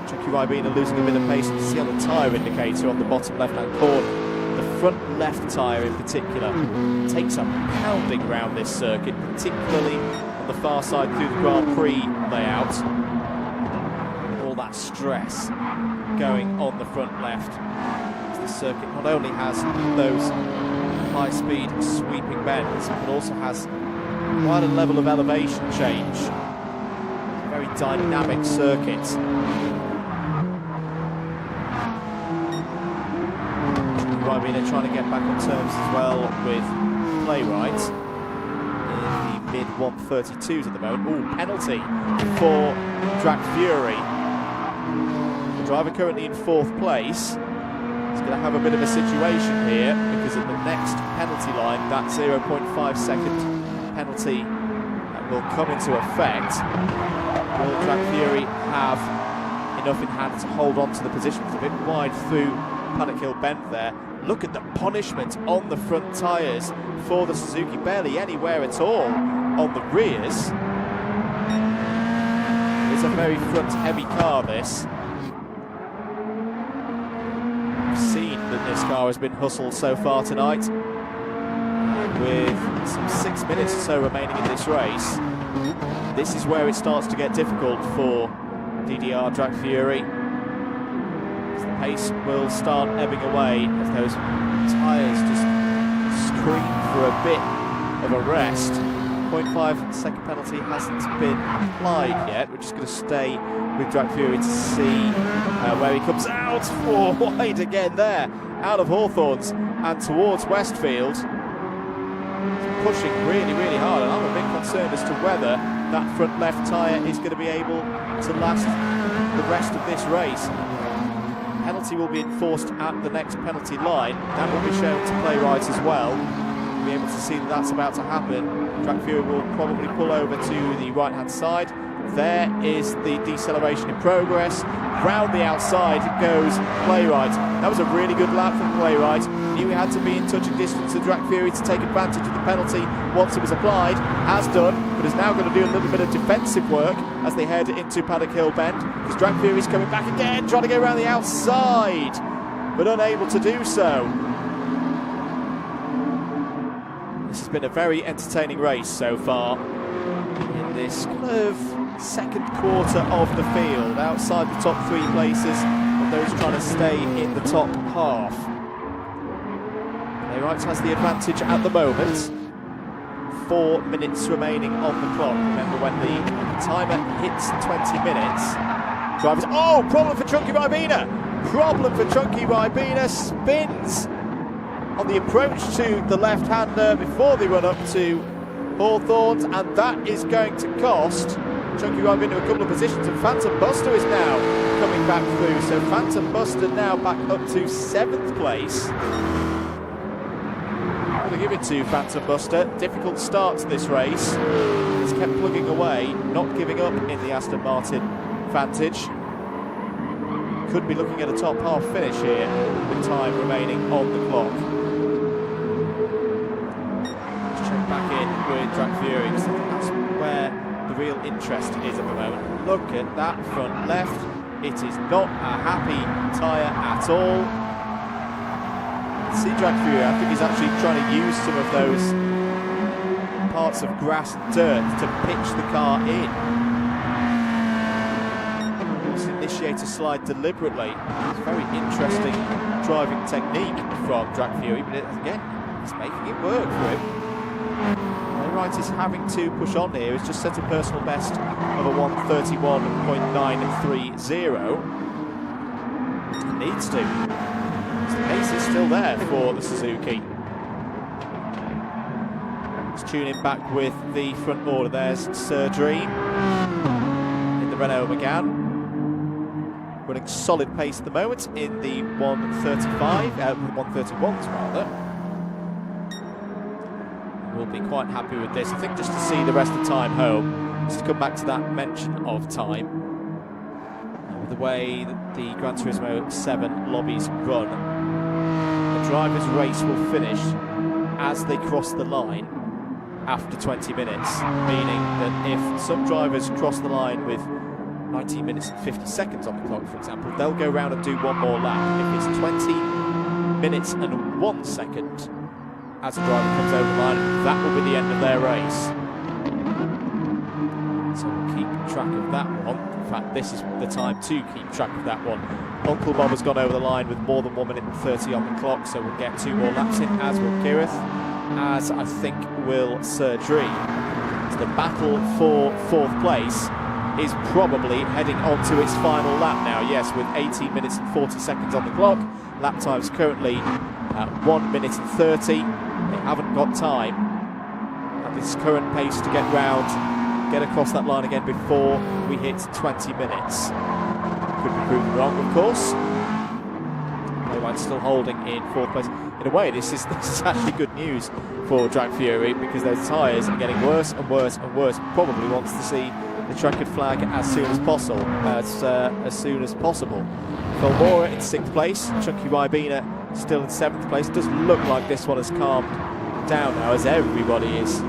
Chunky Ribena losing a bit of pace, you can see on the tyre indicator on the bottom left-hand corner. The front left tyre in particular takes a pounding around this circuit, particularly on the far side through the Grand Prix layout. All that stress going on the front left. The circuit not only has those high-speed sweeping bends, but also has quite a level of elevation change. A very dynamic circuit. Ribena trying to get back on terms as well with Playwright in the mid-132s at the moment. Ooh, penalty for Drac Fury. The driver currently in 4th place. He's going to have a bit of a situation here, because at the next penalty line, that 0.5 second penalty will come into effect. Will Drac Fury have enough in hand to hold on to the position? It's a bit wide through Paddock Hill Bend there. Look at the punishment on the front tyres for the Suzuki, barely anywhere at all on the rears. It's a very front-heavy car, this. We've seen that this car has been hustled so far tonight. With some 6 minutes or so remaining in this race, this is where it starts to get difficult for DDR Drac Fury. The pace will start ebbing away as those tyres just scream for a bit of a rest. 0.5 second penalty hasn't been applied yet. We're just going to stay with Drac Fury to see where he comes out. For wide again there, out of Hawthorne's and towards Westfield. Pushing really, really hard, and I'm a bit concerned as to whether that front left tyre is going to be able to last the rest of this race. Penalty will be enforced at the next penalty line. That will be shown to Playwright as well. We'll be able to see that that's about to happen. Drac Fury will probably pull over to the right-hand side. There is the deceleration in progress. Round the outside goes Playwright. That was a really good lap from Playwright. Knew he had to be in touching distance to Drac Fury to take advantage of the penalty once it was applied. Has done, but is now going to do a little bit of defensive work as they head into Paddock Hill Bend. Because Drac Fury's coming back again, trying to get around the outside, but unable to do so. This has been a very entertaining race so far in this kind of second quarter of the field, outside the top 3 places of those trying to stay in the top half. Playwright has the advantage at the moment. 4 minutes remaining on the clock. Remember, when the timer hits 20 minutes, drivers... Oh, problem for Chunky Ribena! Problem for Chunky Ribena. Spins on the approach to the left-hander before they run up to Hawthorne's, and that is going to cost Chunky Ribena a couple of positions, and Phantom Buster is now coming back through. So Phantom Buster now back up to 7th place. I'm going to give it to Phantom Buster. Difficult start to this race. He's kept plugging away, not giving up in the Aston Martin Vantage. Could be looking at a top half finish here with time remaining on the clock. Let's check back in with Drac Fury, because I think that's where the real interest is at the moment. Look at that front left. It is not a happy tyre at all. See Drac Fury, I think he's actually trying to use some of those parts of grass and dirt to pitch the car in. initiator slide deliberately. It's very interesting driving technique from Drag Fury, but again, it's making it work for him. Playwright is having to push on here. He's just set a personal best of a 1:31.930. He needs to. The pace is still there for the Suzuki. Let's tune in back with the front order. There's Sir Dream in the Renault Megane. Running solid pace at the moment in the 1:31s rather. We'll be quite happy with this. I think just to see the rest of the time home, just to come back to that mention of time. With the way that the Gran Turismo 7 lobbies run, the driver's race will finish as they cross the line after 20 minutes, meaning that if some drivers cross the line with 19 minutes and 50 seconds on the clock, for example, they'll go round and do one more lap. If it's 20 minutes and 1 second as a driver comes over the line, that will be the end of their race. So we'll keep track of that one. In fact, this is the time to keep track of that one. Uncle Bob has gone over the line with more than 1 minute and 30 on the clock, so we'll get 2 more laps in, as will Kireth, as I think will Sir Dream. So the battle for 4th place is probably heading on to its final lap now. Yes, with 18 minutes and 40 seconds on the clock. Lap time's currently 1 minute and 30. They haven't got time at this current pace to get across that line again before we hit 20 minutes. Could be proven wrong, of course. Playwright's still holding in 4th place. In a way, this is actually good news for Drag Fury, because those tyres are getting worse and worse and worse. Probably wants to see the checkered flag as soon as possible. Velmora in 6th place. Chunky Ribena still in 7th place. It does look like this one has calmed down now, as everybody is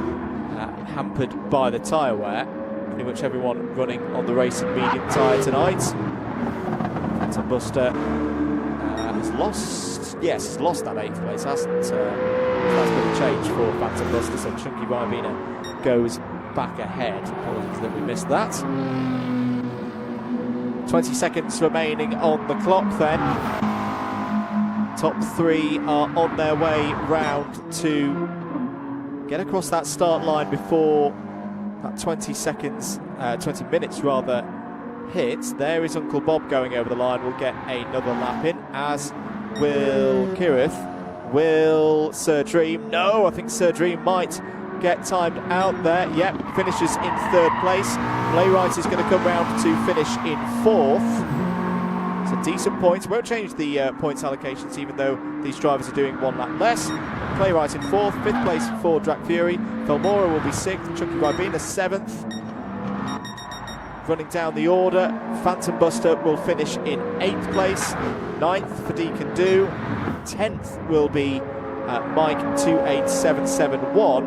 hampered by the tyre wear. Pretty much everyone running on the racing medium tyre tonight. Phantom Buster has lost. Yes, has lost that 8th place. That's been a change for Phantom Buster. So Chunky Ribena goes back ahead. Apologies that we missed that. 20 seconds remaining on the clock then. Top 3 are on their way round to get across that start line before that 20 minutes rather hits. There is Uncle Bob going over the line. We'll get another lap in, as will Kireth. Will Sir Dream? No, I think Sir Dream might get timed out there. Yep, finishes in 3rd place. Playwright is going to come round to finish in 4th. So decent points. Won't change the points allocations, even though these drivers are doing 1 lap less. Playwright in 4th, 5th place for Drag Fury. Velmora will be 6th, Chunky Ribena 7th. Running down the order, Phantom Buster will finish in 8th place. 9th for Deacon Do. 10th will be Mike 28771.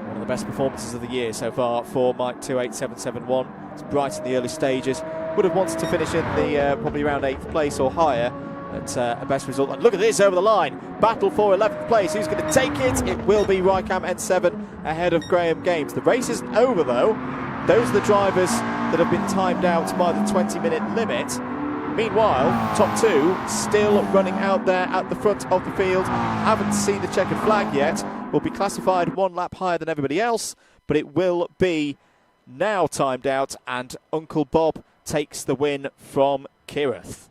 One of the best performances of the year so far for Mike 28771. It's bright in the early stages. Would have wanted to finish in the probably around 8th place or higher. But a best result. And look at this over the line. Battle for 11th place. Who's going to take it? It will be Rycam N7 ahead of Graham Games. The race isn't over though. Those are the drivers that have been timed out by the 20-minute limit. Meanwhile, top 2 still running out there at the front of the field. Haven't seen the checkered flag yet. Will be classified 1 lap higher than everybody else, but it will be now timed out, and Uncle Bob takes the win from Kireth.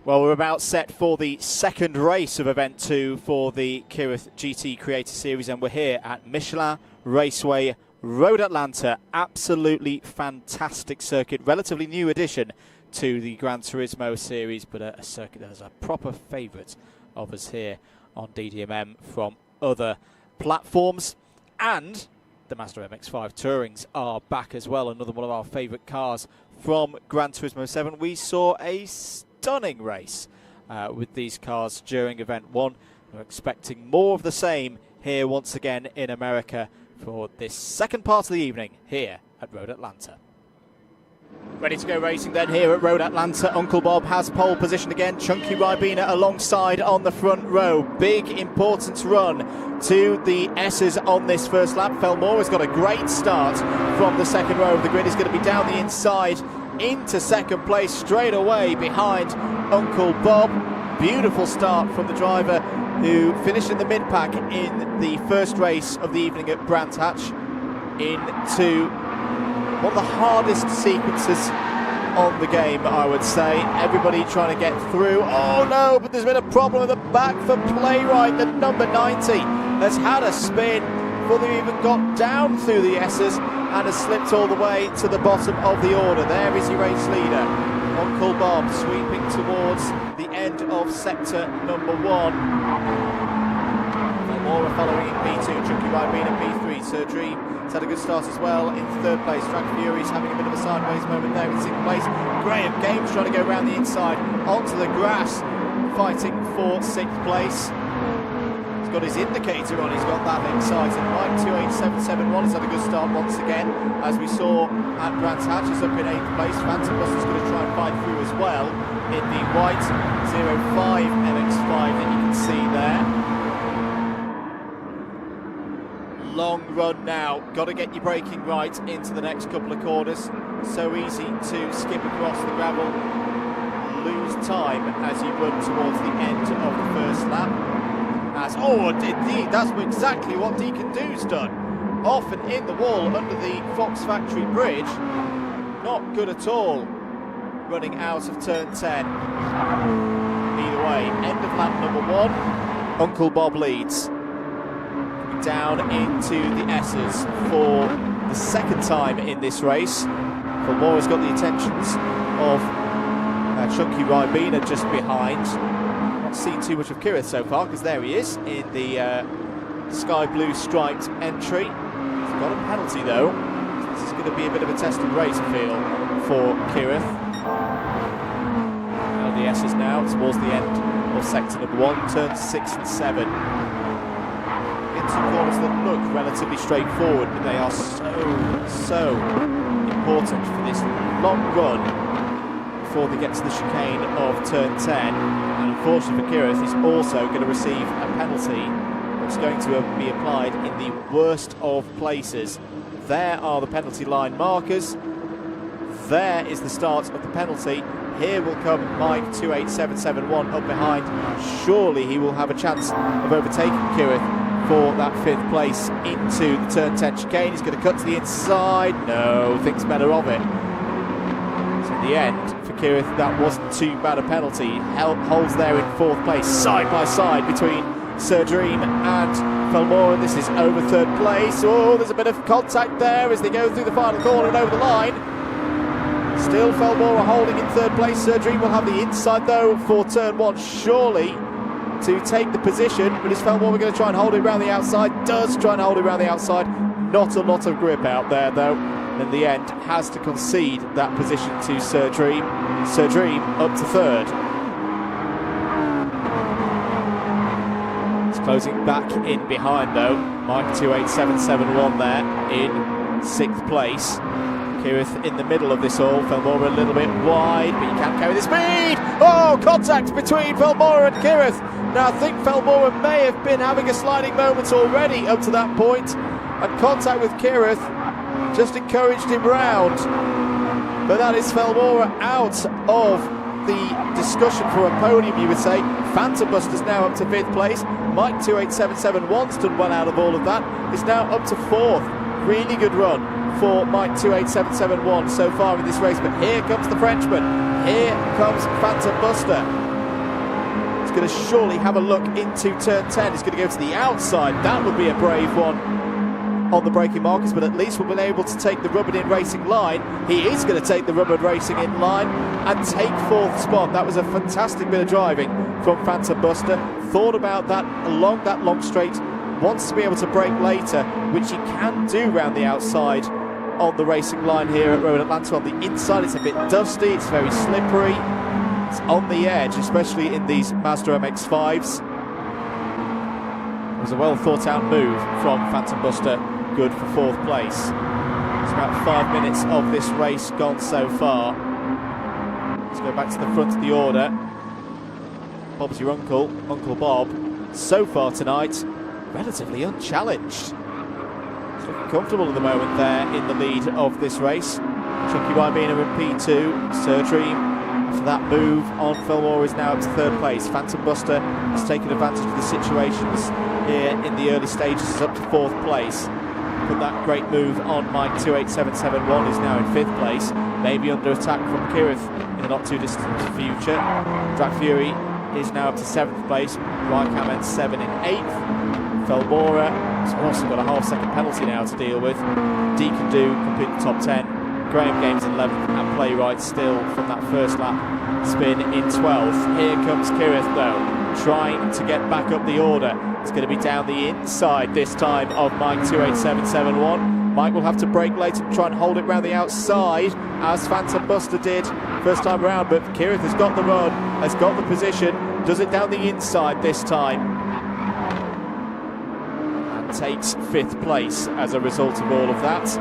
Well, we're about set for the second race of Event 2 for the Kireth GT Creator Series, and we're here at Michelin Raceway, Road Atlanta. Absolutely fantastic circuit, relatively new addition to the Gran Turismo series, but a circuit that is a proper favourite of us here on DDMM from other platforms. And the Mazda MX-5 Tourings are back as well, another one of our favourite cars from Gran Turismo 7. We saw a stunning race with these cars during Event 1. We're expecting more of the same here once again in America for this second part of the evening here at Road Atlanta. Ready to go racing then here at Road Atlanta. Uncle Bob has pole position again. Chunky Ribena alongside on the front row. Big importance run to the S's on this first lap. Felmore has got a great start from the second row of the grid. He's going to be down the inside into second place straight away behind Uncle Bob. Beautiful start from the driver who finished in the mid-pack in the first race of the evening at Brands Hatch into one of the hardest sequences on the game, I would say. Everybody trying to get through. Oh no, but there's been a problem at the back for Playwright. The number 90 has had a spin before they even got down through the S's and has slipped all the way to the bottom of the order. There is your race leader, Uncle Bob, sweeping towards the end of sector number 1. Felmore following in P2, Chunky Ribena in P3, Sir Dream has had a good start as well in third place. Drag Fury's having a bit of a sideways moment there in sixth place. Graham Games trying to go around the inside onto the grass, fighting for sixth place. He's got his indicator on, he's got that excited. Mike 28771 has had a good start once again, as we saw at Brands Hatch. Is up in 8th place. Phantom Buster's going to try and fight through as well in the white 05 MX5 that you can see there. Long run now, got to get your braking right into the next couple of corners. So easy to skip across the gravel, lose time as you run towards the end of the first lap. Indeed, that's exactly what Deacon Do's done. Off and in the wall under the Fox Factory Bridge. Not good at all, running out of turn 10. Either way, end of lap number 1, Uncle Bob leads. Down into the S's for the second time in this race. Felmore has got the attentions of Chunky Ribena just behind. Not seen too much of Kireth so far, because there he is in the sky blue striped entry. He's got a penalty though. This is going to be a bit of a tested race, I feel, for Kireth. The S's now towards the end of sector number 1, turns 6 and 7. Two corners that look relatively straightforward, but they are so important for this long run before they get to the chicane of turn 10. And unfortunately for Kireth, he's also going to receive a penalty that's going to be applied in the worst of places. There are the penalty line markers. There is the start of the penalty. Here will come Mike 28771 up behind. Surely he will have a chance of overtaking Kireth for that 5th place into the turn 10 chicane. He's going to cut to the inside. No, thinks better of it. So in the end, for Kireth, that wasn't too bad a penalty. Holds there in 4th place, side by side between Sir Dream and Felmore. This is over 3rd place. Oh, there's a bit of contact there as they go through the final corner and over the line. Still Felmore holding in 3rd place. Sir Dream will have the inside though for turn 1, surely, to take the position, but is Felmore going to try and hold it around the outside? Does try and hold it around the outside. Not a lot of grip out there though. And in the end, has to concede that position to Sir Dream. Sir Dream up to 3rd. It's closing back in behind though. Mike 28771 there in 6th place. Kireth in the middle of this all. Felmore a little bit wide, but you can't carry the speed. Oh, contact between Felmore and Kireth. Now I think Felmore may have been having a sliding moment already up to that point, and contact with Kireth just encouraged him round. But that is Felmore out of the discussion for a podium, you would say. Phantom Buster's now up to 5th place. Mike 28771's done well out of all of that. Is now up to 4th. Really good run for Mike 28771 so far in this race. But here comes the Frenchman. Here comes Phantom Buster. He's going to surely have a look into turn 10. He's going to go to the outside. That would be a brave one on the braking markers, but at least we've been able to take the rubbered in racing line. He is going to take the rubbered racing in line and take 4th spot. That was a fantastic bit of driving from Phantom Buster. Thought about that along that long straight. Wants to be able to brake later, which he can do round the outside on the racing line here at Road Atlanta. On the inside, it's a bit dusty, it's very slippery. It's on the edge, especially in these Mazda MX-5s. It was a well thought out move from Phantom Buster, good for 4th place. It's about 5 minutes of this race gone so far. Let's go back to the front of the order. Bob's your uncle, Uncle Bob. So far tonight, relatively unchallenged. He's looking comfortable at the moment there in the lead of this race. Chucky Ribena in P2, Sir Dream. After that move on, Fillmore is now up to 3rd place. Phantom Buster has taken advantage of the situations here in the early stages, is up to 4th place. But that great move on Mike 28771 is now in 5th place. Maybe under attack from Kireth in the not too distant future. Drag Fury is now up to 7th place. Rycam ends 7 in 8th. Felmora has also got a half-second penalty now to deal with. Deacon Do complete the top 10. Graham Games in 11th, and Playwright still from that first lap spin in 12th. Here comes Kireth though, trying to get back up the order. It's going to be down the inside this time of Mike 28771. Mike will have to brake later and try and hold it round the outside, as Phantom Buster did first time around, but Kireth has got the run, has got the position, does it down the inside this time, and takes 5th place as a result of all of that.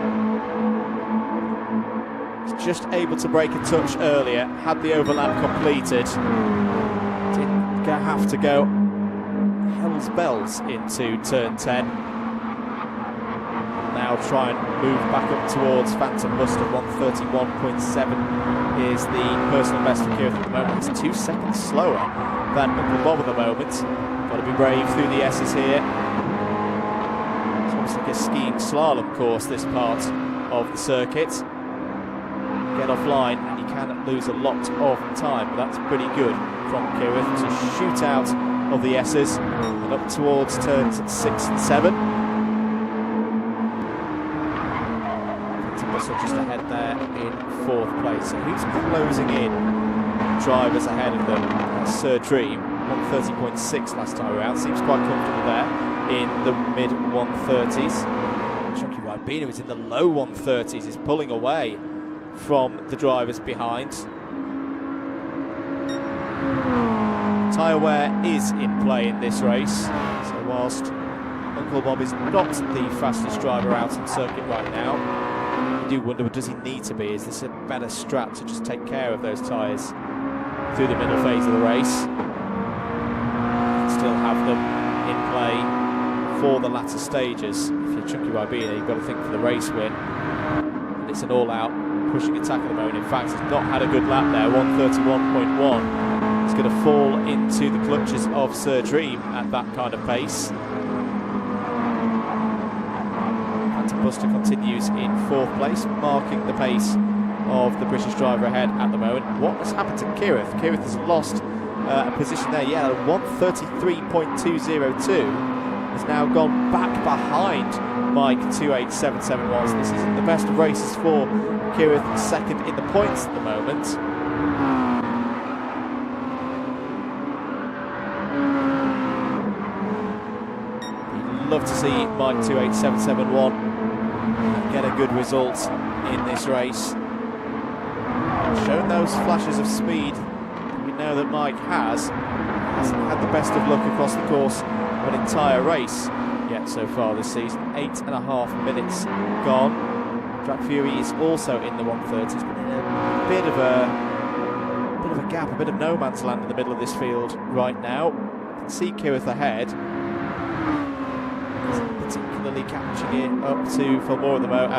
Just able to break a touch earlier, had the overlap completed, didn't have to go hell's bells into turn 10. Now try and move back up towards Phantom Buster. 131.7 is the personal best for Kireth at the moment. It's 2 seconds slower than Uncle Bob at the moment. Got to be brave through the S's here. It's almost like a skiing slalom course, this part of the circuit. Get offline and you can lose a lot of time, but that's pretty good from Kireth to shoot out of the S's and up towards turns 6 and 7. Buster just ahead there in 4th place. So who's closing in drivers ahead of them? Sir Dream, 130.6 last time around. Seems quite comfortable there in the mid 130s. Chucky Ribena is in the low 130s, is pulling away from the drivers behind. Tyre wear is in play in this race, so whilst Uncle Bob is not the fastest driver out on circuit right now, you do wonder, does he need to be? Is this a better strat to just take care of those tyres through the middle phase of the race? Still have them in play for the latter stages. If you're Chucky Ribena, you've got to think for the race win. And it's an all-out pushing attack at the moment. In fact, he's not had a good lap there. 131.1. He's going to fall into the clutches of Sir Dream at that kind of pace. Phantom Buster continues in 4th place, marking the pace of the British driver ahead at the moment. What has happened to Kireth? Kireth has lost a position there. Yeah, 133.202 has now gone back behind Mike 28771. So this isn't the best of races for Kireth, 2nd in the points at the moment. You'd love to see Mike 28771 get a good result in this race. Shown those flashes of speed we know that Mike hasn't had the best of luck across the course of an entire race yet so far this season. 8.5 minutes gone. Drag Fury is also in the 130s, but in a bit of a gap, a bit of no man's land in the middle of this field right now. You can see Kireth ahead. He's particularly catching it up to Felmora at the moment.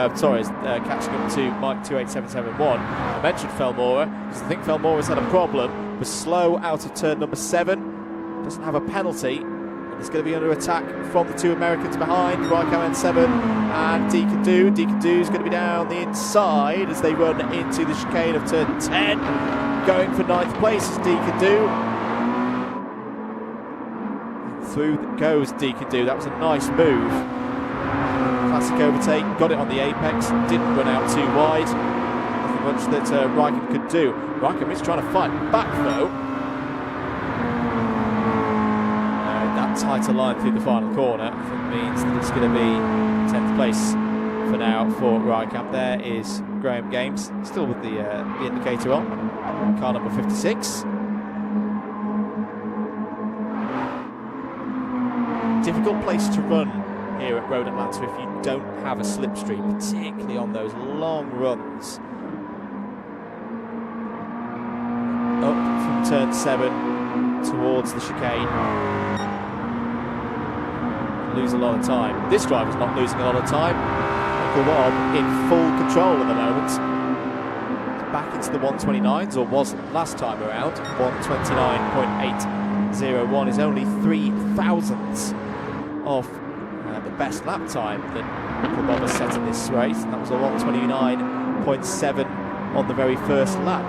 Catching up to Mike 28771. I mentioned Felmora because I think Felmora's had a problem. Was slow out of turn number 7. Doesn't have a penalty. It's going to be under attack from the 2 Americans behind. Rycam ends 7 and Deacon Do. Deacon Do is going to be down the inside as they run into the chicane of turn 10. Going for 9th place is Deacon Do. Through goes Deacon Do. That was a nice move. Classic overtake. Got it on the apex. Didn't run out too wide. Nothing much that Rycam could do. Rycam is trying to fight back though. Tighter line through the final corner, I think means that it's going to be 10th place for now for Rycam. There is Graham Games, still with the indicator on, car number 56. Difficult place to run here at Road Atlanta if you don't have a slipstream, particularly on those long runs. Up from turn 7 towards the chicane. Lose a lot of time. This driver's not losing a lot of time. Uncle Bob in full control at the moment. Back into the 129s, or was last time around. 129.801 is only 3 thousandths of the best lap time that Uncle Bob has set in this race, and that was a 129.7 on the very first lap.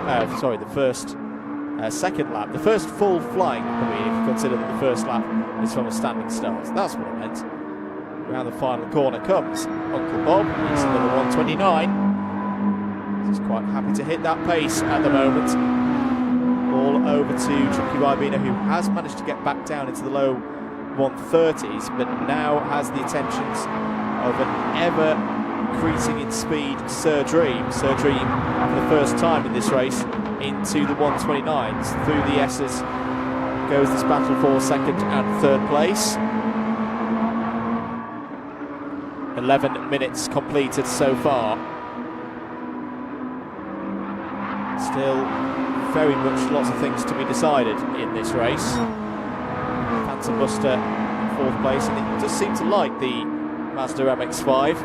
Second lap. The first full flying lap, if you consider that the first lap is from a standing start. So that's what I meant. Around the final corner comes Uncle Bob. He's another 129. He's quite happy to hit that pace at the moment. All over to Chunky Ribena, who has managed to get back down into the low 130s, but now has the attentions of an ever increasing in speed Sir Dream. Sir Dream, for the first time in this race, into the 129s. Through the S's goes this battle for second and third place. 11 minutes completed so far. Still very much lots of things to be decided in this race. Phantom Buster in fourth place, and it does seem to like the Mazda MX-5.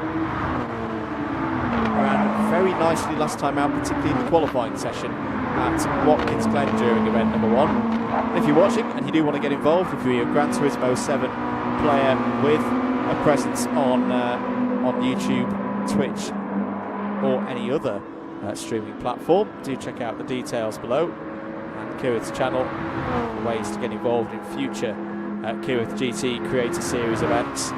Ran very nicely last time out, particularly in the qualifying session at Watkins Glen during event number 1. And if you're watching and you do want to get involved, if you're a Gran Turismo 7 player with a presence on YouTube, Twitch, or any other streaming platform, do check out the details below, and Kireth's channel for ways to get involved in future Kireth GT Creator Series events.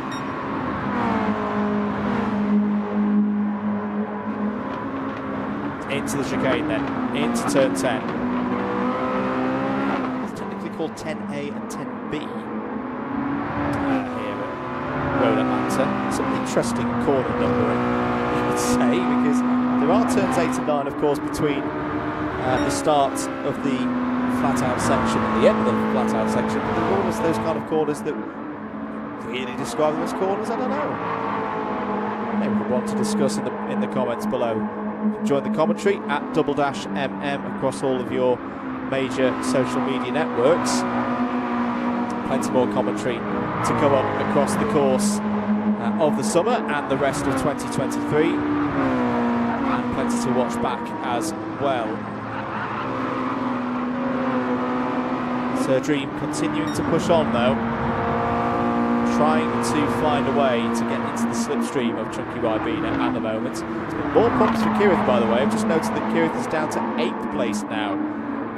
Into the chicane then, into turn 10. It's technically called 10A and 10B here at Road Atlanta. It's an interesting corner numbering, you would say, because there are turns 8 and 9, of course, between the start of the flat-out section and the end of the flat-out section. But the corners, those kind of corners that really describe them as corners, I don't know. Maybe we want to discuss in the comments below. Join the commentary at Double Dash across all of your major social media networks. Plenty more commentary to come up across the course of the summer and the rest of 2023. And plenty to watch back as well. Sir Dream continuing to push on though, trying to find a way to get into the slipstream of Chunky Ribena at the moment. It's been more problems for Kireth, by the way. I've just noticed that Kireth is down to 8th place now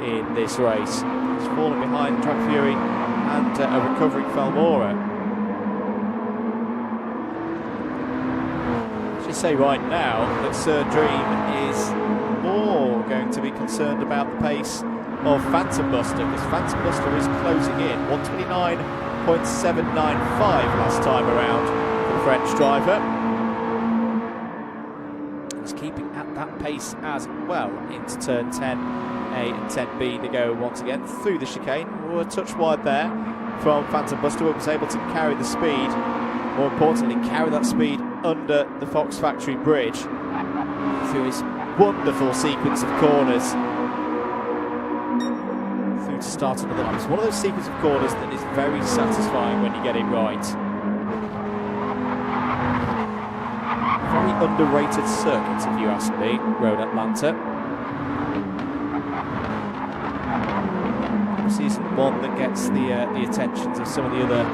in this race. He's fallen behind Track Fury and a recovering Falmora. I should say right now that Sir Dream is more going to be concerned about the pace of Phantom Buster, because Phantom Buster is closing in 129.795 last time around for the French driver. He's keeping at that pace as well into turn 10A and 10B to go once again through the chicane. A touch wide there from Phantom Buster, but was able to carry the speed, more importantly carry that speed under the Fox Factory Bridge through his wonderful sequence of corners through to start another lap. It's one of those sequence of corners that is very satisfying when you get it right. Very underrated circuit, if you ask me, Road Atlanta. Season 1 that gets the attentions of some of the other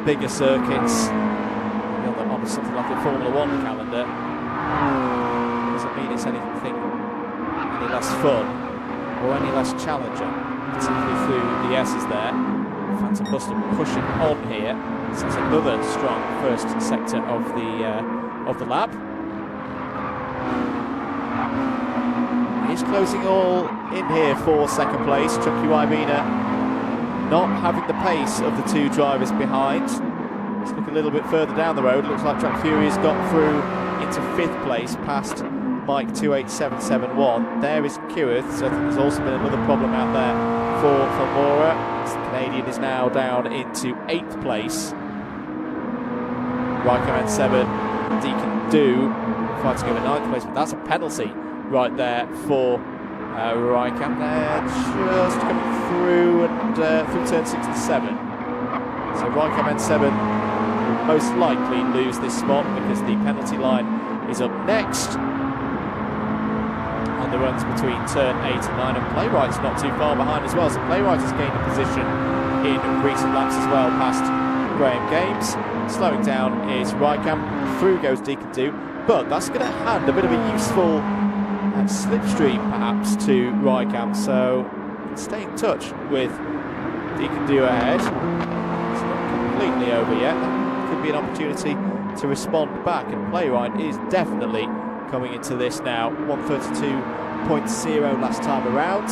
bigger circuits on something like a Formula 1 calendar. Doesn't mean it's anything any less fun or any less challenging, particularly through the S's there. Phantom Buster pushing on here. This is another strong first sector of the lap. He's closing all in here for second place. Chunky Ribena not having the pace of the two drivers behind. Let's look a little bit further down the road. Looks like Track Fury has got through into 5th place past Mike 28771. There is Kireth, so I think there's also been another problem out there for Falmora. The Canadian is now down into 8th place. Raikam and 7, Deacon Do fighting over 9th place, but that's a penalty right there for Raikam. They're just coming through and through turn 6 and 7. So Raikam and 7 will most likely lose this spot because the penalty line is up next. On the runs between turn 8 and 9, and Playwright's not too far behind as well, so Playwright has gained a position in recent laps as well past Graham Games. Slowing down is Raikam, through goes Deacon Do, but that's going to hand a bit of a useful slipstream perhaps to Raikam, so stay in touch with Deacon Do ahead. It's not completely over yet, could be an opportunity to respond back, and Playwright is definitely coming into this now. 132.0 last time around.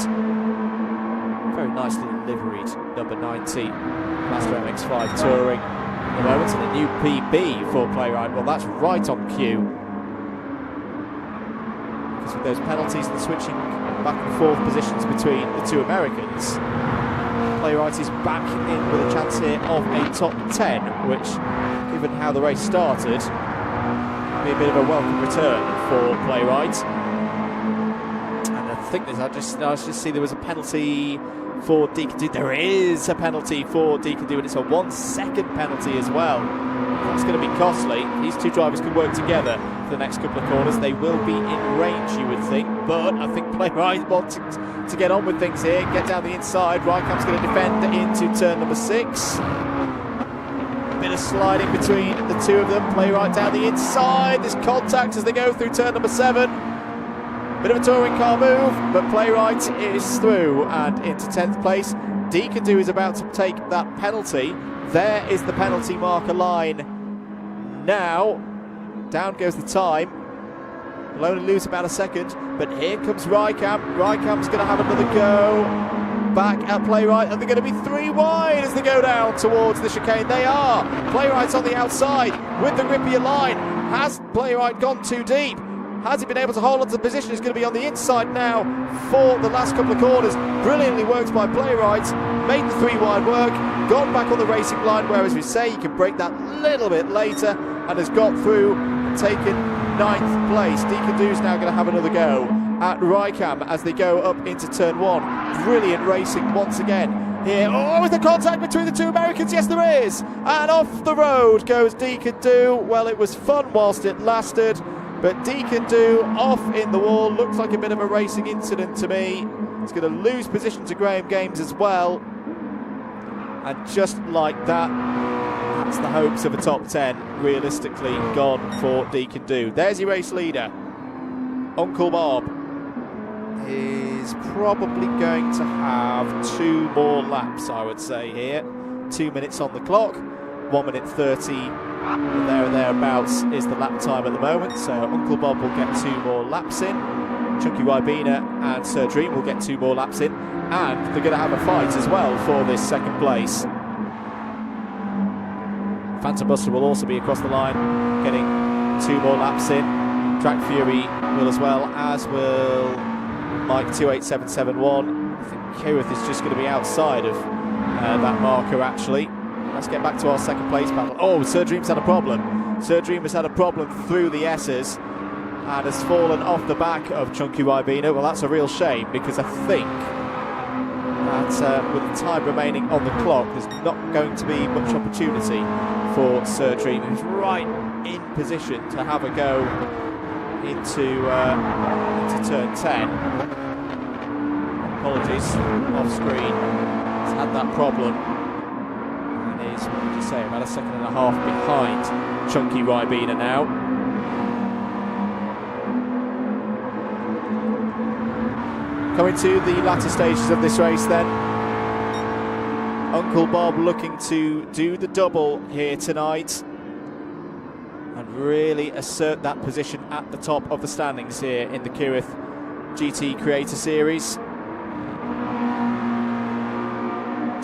Very nicely liveried number 90 Master MX-5 Touring at the moment, and a new PB for Playwright. Well, that's right on cue, because with those penalties and switching back and forth positions between the two Americans, Playwright is back in with a chance here of a top 10, which, given how the race started, be a bit of a welcome return for Playwright. And I think I just see there was a penalty for Deacon Do. There is a penalty for Deacon Do, and it's a 1 second penalty as well. That's going to be costly. These two drivers can work together for the next couple of corners. They will be in range, you would think, but I think Playwright wanting to get on with things here, get down the inside. Raikam's going to defend into turn number 6. Bit of sliding between the two of them. Playwright down the inside. There's contact as they go through turn number 7. Bit of a touring car move, but Playwright is through and into 10th place. Deacon Do is about to take that penalty. There is the penalty marker line now. Down goes the time. Will only lose about a second, but here comes Raikam. Raikam's going to have another go back at Playwright, and they're going to be 3 wide as they go down towards the chicane. They are. Playwright's on the outside with the grippier line. Has Playwright gone too deep? Has he been able to hold on to the position? He's going to be on the inside now for the last couple of corners. Brilliantly worked by Playwright. Made the 3 wide work. Gone back on the racing line, where, as we say, you can break that a little bit later, and has got through and taken 9th place. Deacon Do's now going to have another go at Raikam as they go up into turn 1. Brilliant racing once again here. Oh, is there contact between the two Americans? Yes, there is. And off the road goes Deacon Do. Well, it was fun whilst it lasted, but Deacon Do off in the wall. Looks like a bit of a racing incident to me. He's going to lose position to Graham Games as well. And just like that, that's the hopes of a top 10 realistically gone for Deacon Do. There's your race leader. Uncle Bob is probably going to have 2 more laps, I would say here. 2 minutes on the clock, 1 minute 30 there and thereabouts is the lap time at the moment, so Uncle Bob will get 2 more laps in. Chunky Ribena and Sir Dream will get 2 more laps in, and they're going to have a fight as well for this 2nd place. Phantom Buster will also be across the line, getting 2 more laps in. Track Fury will as well, as will Mike 28771. I think Kireth is just going to be outside of that marker actually. Let's get back to our 2nd place battle. Oh, Sir Dream's had a problem. Sir Dream has had a problem through the S's and has fallen off the back of Chunky Ribena. Well, that's a real shame, because I think that with the time remaining on the clock, there's not going to be much opportunity for Sir Dream, who's right in position to have a go into turn 10. Apologies, off screen. He's had that problem. And is, what did you say, about a 1.5 seconds behind Chunky Ribena now. Coming to the latter stages of this race then. Uncle Bob looking to do the double here tonight and really assert that position at the top of the standings here in the Kireth GT Creator Series.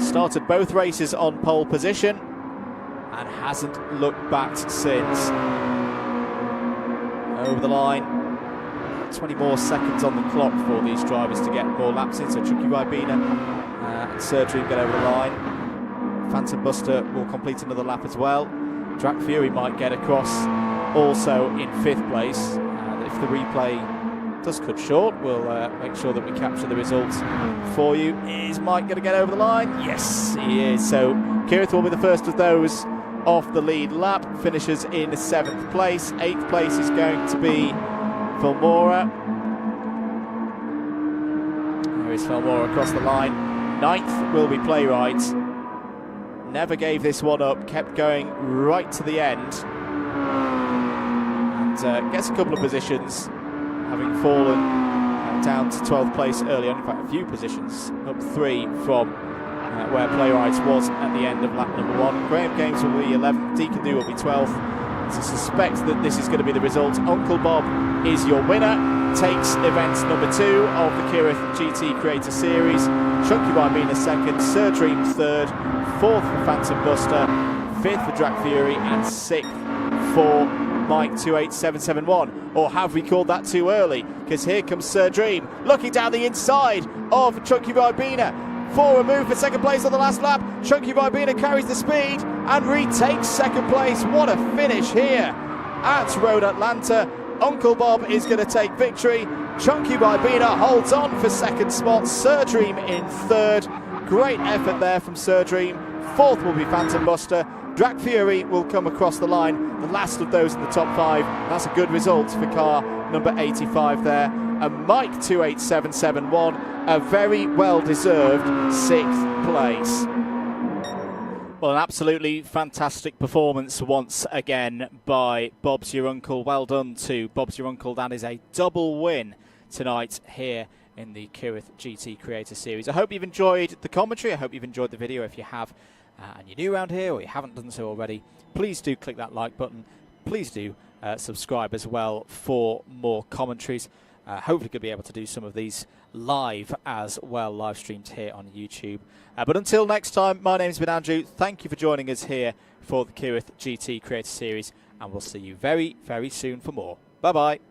Started both races on pole position and hasn't looked back since. Over the line. 20 more seconds on the clock for these drivers to get more laps in. So Chunky Ribena and Sir Dream get over the line. Phantom Buster will complete another lap as well. Drac Fury might get across also in 5th place. If the replay does cut short, we'll make sure that we capture the results for you. Is Mike going to get over the line? Yes, he is. So Kireth will be the first of those off the lead lap, finishes in 7th place. 8th place is going to be Filmora. There is Filmora across the line. 9th will be Playwright. Never gave this one up, kept going right to the end. And gets a couple of positions, having fallen down to 12th place early on. In fact, a few positions, up 3 from where Playwright was at the end of lap number 1. Graham Games will be 11th, Deacon Do will be 12th. To suspect that this is going to be the result, Uncle Bob is your winner. Takes event number 2 of the Kireth GT Creator Series. Chunky Ribena 2nd, Sir Dream 3rd, 4th for Phantom Buster, 5th for Drac Fury, and 6th for Mike 28771. Or have we called that too early? Because here comes Sir Dream, looking down the inside of Chunky Ribena. 4 removed for 2nd place on the last lap. Chunky Ribena carries the speed and retakes 2nd place. What a finish here at Road Atlanta. Uncle Bob is going to take victory. Chunky Ribena holds on for 2nd spot. Sir Dream in 3rd. Great effort there from Sir Dream. 4th will be Phantom Buster. Drac Fury will come across the line, the last of those in the top 5. That's a good result for car number 85 there. And Mike 28771, a very well-deserved 6th place. Well, an absolutely fantastic performance once again by Bob's Your Uncle. Well done to Bob's Your Uncle. That is a double win tonight here in the Kireth GT Creator Series. I hope you've enjoyed the commentary. I hope you've enjoyed the video. If you have and you're new around here or you haven't done so already, please do click that like button. Please do subscribe as well for more commentaries. Hopefully going to be able to do some of these live as well, live streamed here on YouTube. But until next time, my name's been Andrew. Thank you for joining us here for the Kireth GT Creator Series, and we'll see you very, very soon for more. Bye-bye.